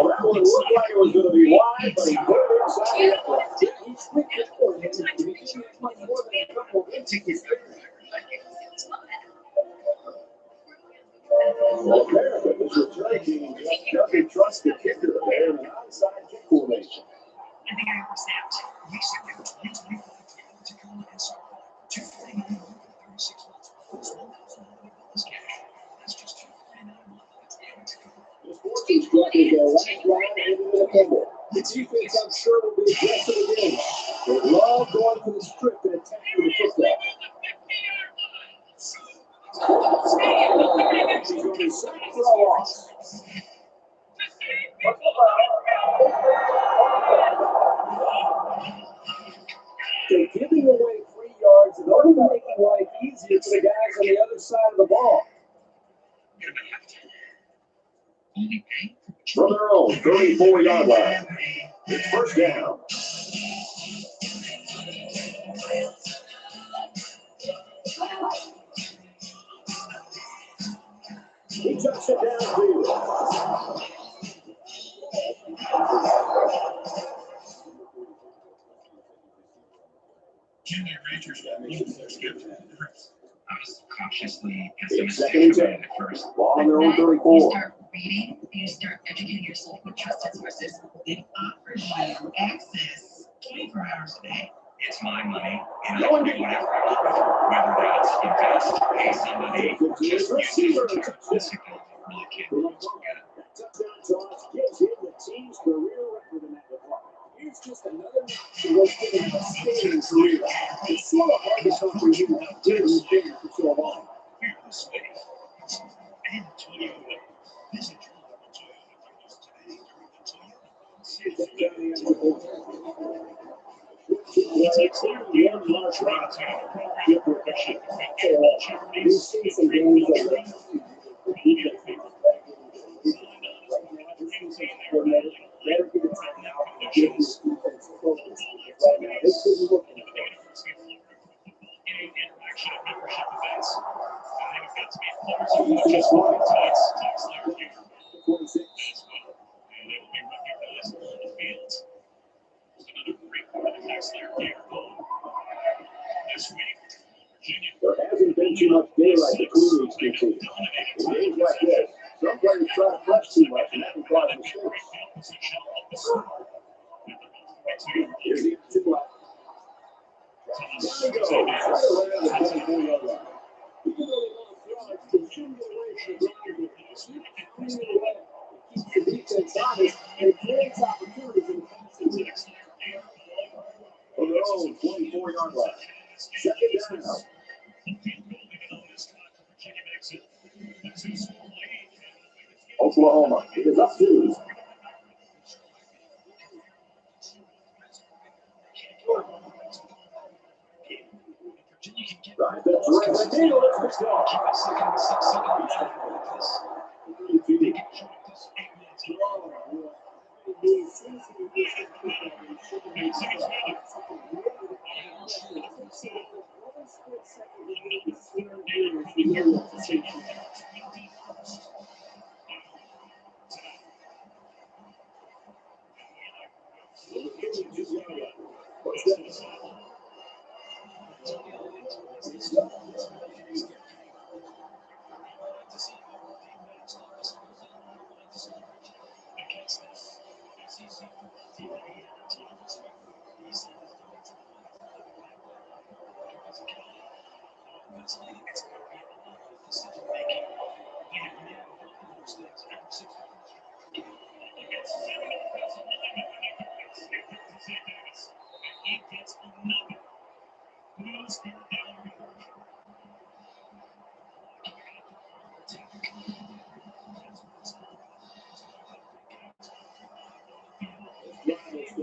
that one looked like it was going to be wide, but he put it inside. He switched it for him. He didn't much more than a couple of inches. Well, America is returning just doesn't trust the kicker. They're an onside kick formation. I think I oversnapped. We secured 2024 Tacoma and Star $249 for 36 months. Plus $1,100 cash. That's just $249 a month. That's Tacoma. The sports instructor their last round into the Mokembo. The defense, I'm sure, will be aggressive again. They love going for the strip and attacking the football. He's going to be sacked for a loss. They're giving away 3 yards and only making life easier for the guys on the other side of the ball. From their own 34-yard line, it's first down. He touched it downfield. Junior Rangers got me their schedule. I was cautiously It's pessimistic 2nd and 10. at first. Ball on their own You 34. start reading, you start educating yourself with trusted sources. It offers you access 24 hours a day. It's my money, and I can do whatever I want. Whether that's invest, pay somebody, just use it. This technology really can't be used together. That touchdown toss gives him the team's career record in that department. Here's just another notch to what's given him a standing career. It's sort of hard to comprehend how good he's been for so long. Fearless faith. And Toyota. Visit your local Toyota dealers today during the Toyota. It's one large round. We've seen some games that better give it time now and give this defense focus. Right now, they could be looking at it. Interaction at membership events. I think it's got to be players who are just walking tonight's Tax Slayer here. 46. As well. And they will be recognized on the field. There's another great part of the Tax Slayer here. This week, Virginia. There hasn't been too much daylight between these two teams. In games like this, some players try to press too much and that can cause mistakes. Here's the 2 left. There we go. Right around the 24-yard line. Even though they lost yards, continue to race the ground with keeps the defense honest and it creates opportunities in the passing game. On their own 24-yard line. Second down. Oklahoma, it is up to. Right, that's right. The deal is this one.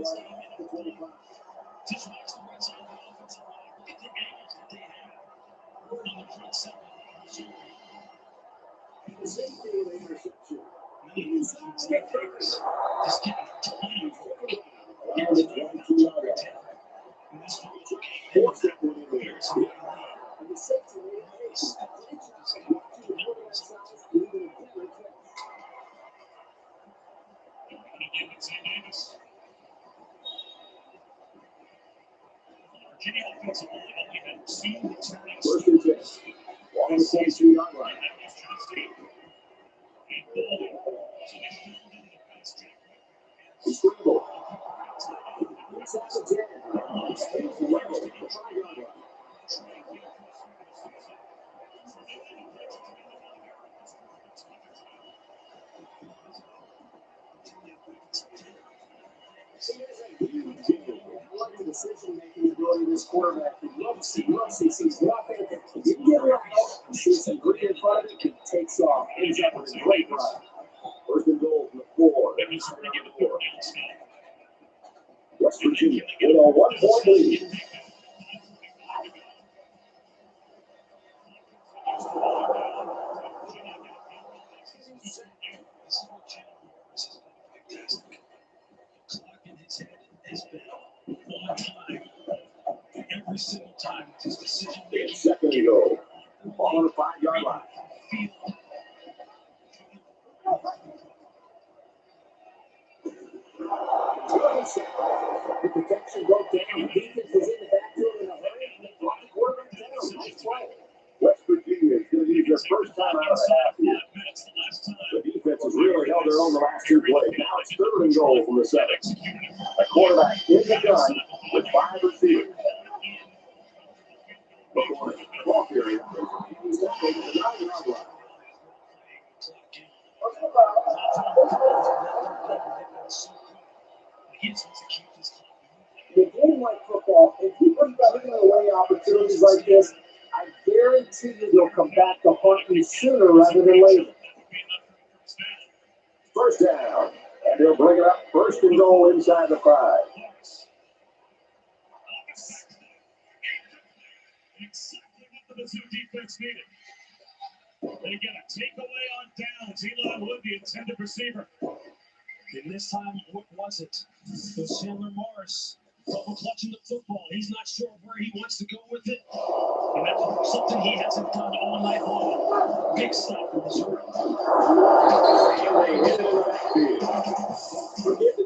this game in at 25. Just watch the right side of the offensive line. Look at the angles that they have. Word on the front seven. The safety of the interception. Step backs. Just getting a ton Around the 22-yard line. in this football game. Force that one in there. And the safety made a case. Watching the quarterback size, even a bigger catch. Virginia offensive line only had 2 returning. First and 10. On the 22-yard line. The scramble. Inside the 10. Stays level at the 5-yard line. I like the decision-making ability of this quarterback. He loves it. He's nothing. If you get it out and see some green in front of it, he takes off. Ends up with a great run. First and goal from the 4. West Virginia with a 1-point lead. Every single time with his decision. It's second and goal. Ball on the 5-yard line. The protection broke down. The defense was in the backfield in a hurry, and they brought the quarterback down. Nice play. West Virginia is going to use their first time out of the half here. The defense has really held their own the last 2 plays. Now it's third and goal from the 7. A quarterback in the gun with 5 receivers. Ball carrier. He's not taking the 9-yard line. In a game like football, if you keep giving away opportunities like this, I guarantee you they'll come back to haunt you sooner rather than later. First down, and they'll bring it up first and goal inside the 5. Exactly what the Mizzou defense needed. They get a takeaway on downs. Eli Wood, the intended receiver. And this time, what was it? It was Chandler Morris. Double clutching the football. He's not sure where he wants to go with it. And that's something he hasn't done all night long. Big stop for Missouri. Forget the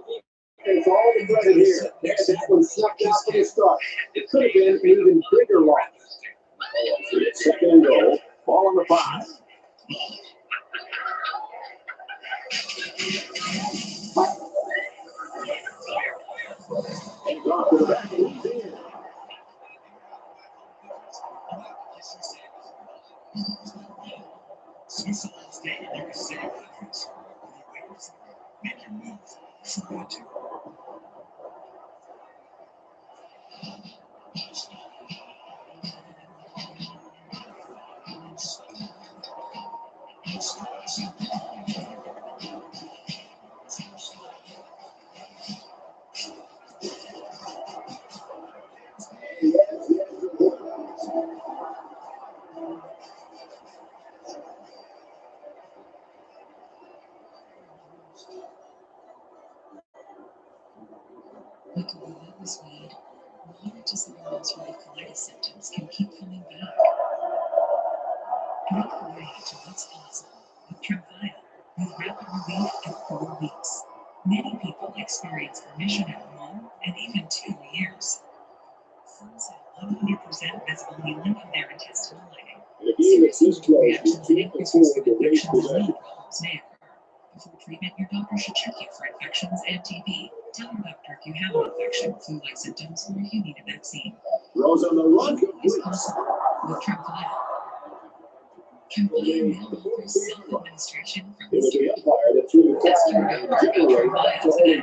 defense, all the credit here. That one snuck out for the start. It could have been an even bigger loss. Second and goal. Ball on the 5. And drop to the back and he's in. Switzerland State USA Conference. Make your move. Forward to. That was weird. Why does the world's colitis symptoms can keep coming back? Break away to what's possible with Tremfya, with rapid relief in 4 weeks. Many people experience remission at 1 and even 2 years. Some say 100% visible healing of their intestinal lining. Serious reactions and increases in infections and other problems may occur. Before treatment, your doctor should check you for infections and TB. Tell your doctor if you have an infection, flu-like symptoms, or if you need a vaccine. Throws on the run. Healing is possible with Tremfya. Tremfya now offers self-administration from the start. Ask your doctor about Tremfya today.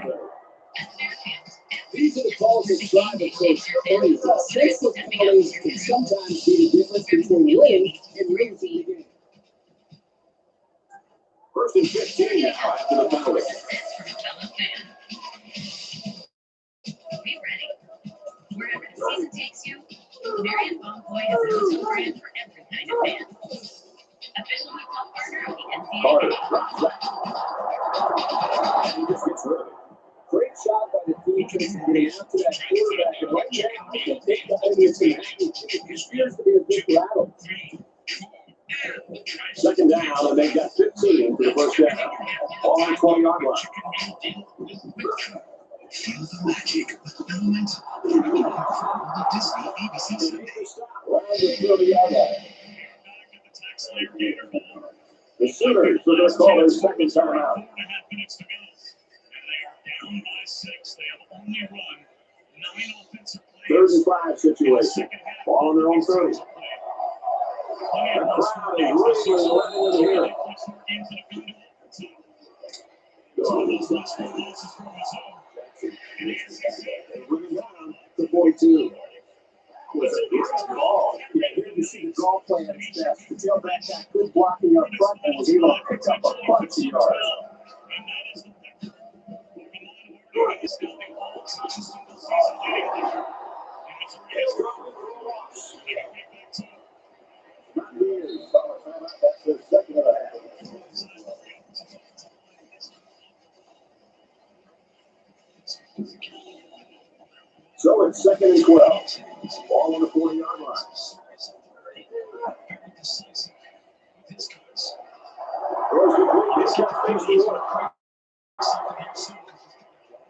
These are the calls that drive a coach crazy. Facebook followers can sometimes be the difference between winning and losing the game. First and 15 now after the penalty. Bonvoy has a hotel brand for every kind of fan. Official hotel partner of the Carter NCAA. drops back. He just gets rid of it. Great shot by the defense getting out to that quarterback, and right now, I can think the audience can actually it appears to be a big battle. Second down, and they've got 15 for the first down. All on the 20-yard line. Feel the magic with Elemental. The Disney ABC Sunday. Around the 30-yard line. The Sooners are going to call their second timeout. 4.5 minutes to go. And they are down by 6. They have only run 9 offensive plays. 3rd and 5 situation. Ball on their own 30. The crowd is really letting them hear it. They bring it down to 42. Was a good ball. Here you see the draw play at its best. The tailback got good blocking up front and was able to pick up a bunch of yards. That's the second of the half. So it's 2nd and 12. Ball on the 40-yard line. Throws the quick. This guy thinks he won.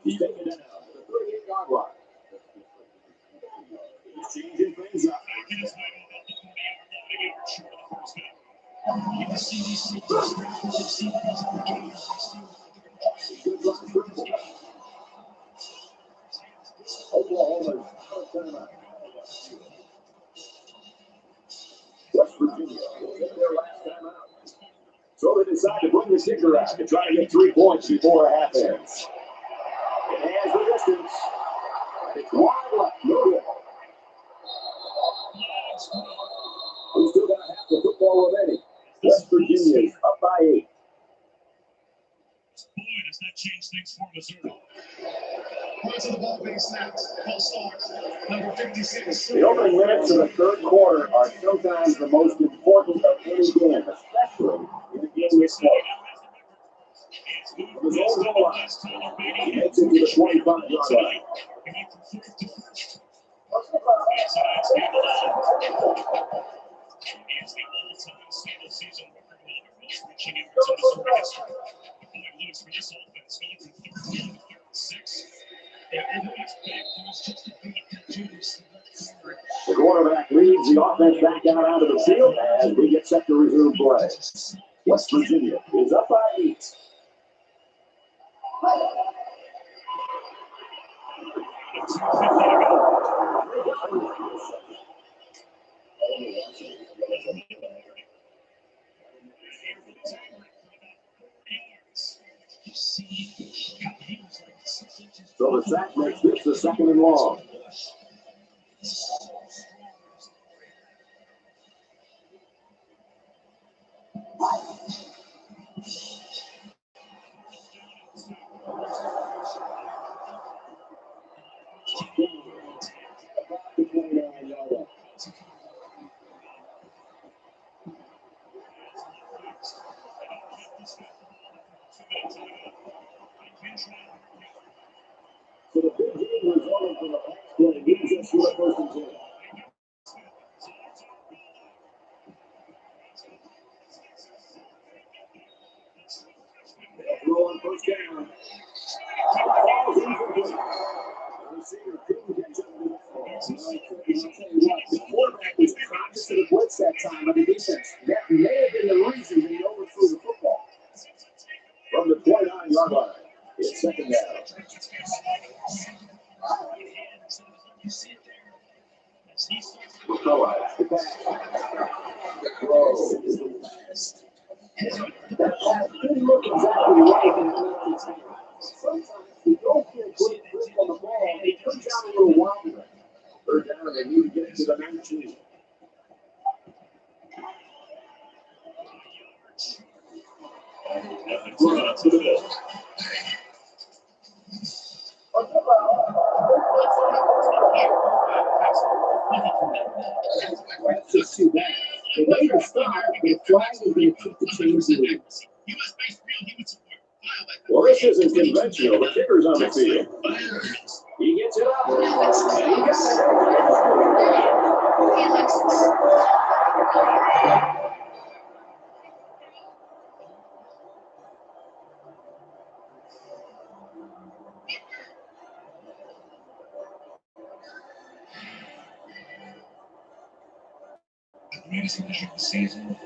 He's taking it down to the 38-yard line. He's changing things up. Oklahoma's timeout. West Virginia will get their last timeout. So they decide to bring the kicker out to try to get 3 points before a half ends. It has the distance. It's wide left, no good. We still got half the football remaining. West Virginia is up by 8. Boy, does that change things for Missouri. Once the ball being snapped, false start, number 56. The opening minutes of the 3rd quarter are sometimes the most important of any game, especially in a game this close. From his own goal line, he heads into the 25-yard line. It's the all-time single-season record holder, most reaching yards in Missouri history. Boy, looks for this offense going from 31 to 36. The quarterback leads the offense back out onto the field as we get set to resume play. West Virginia is up by 8. So the sack makes this the 2nd and long. So the big game resulting from the pass play gives us your 1st and 10. They'll throw on 1st down. Falls incomplete. The receiver couldn't catch up to the quarterback was conscious of the blitz that time on the defense. That may have been the reason that he overthrew the football. From the 29-yard line, it's 2nd down. McCullough has the pass. That pass didn't look exactly right in the middle of the time. Sometimes you don't get a good grip on the ball, and it comes out a little wobbly. 3rd down, and they need to get it to the 19. start, the flag is going to keep the chains moving. Well, this isn't conventional. The kicker's on the field. He gets it up. And he got The greatest finish of the season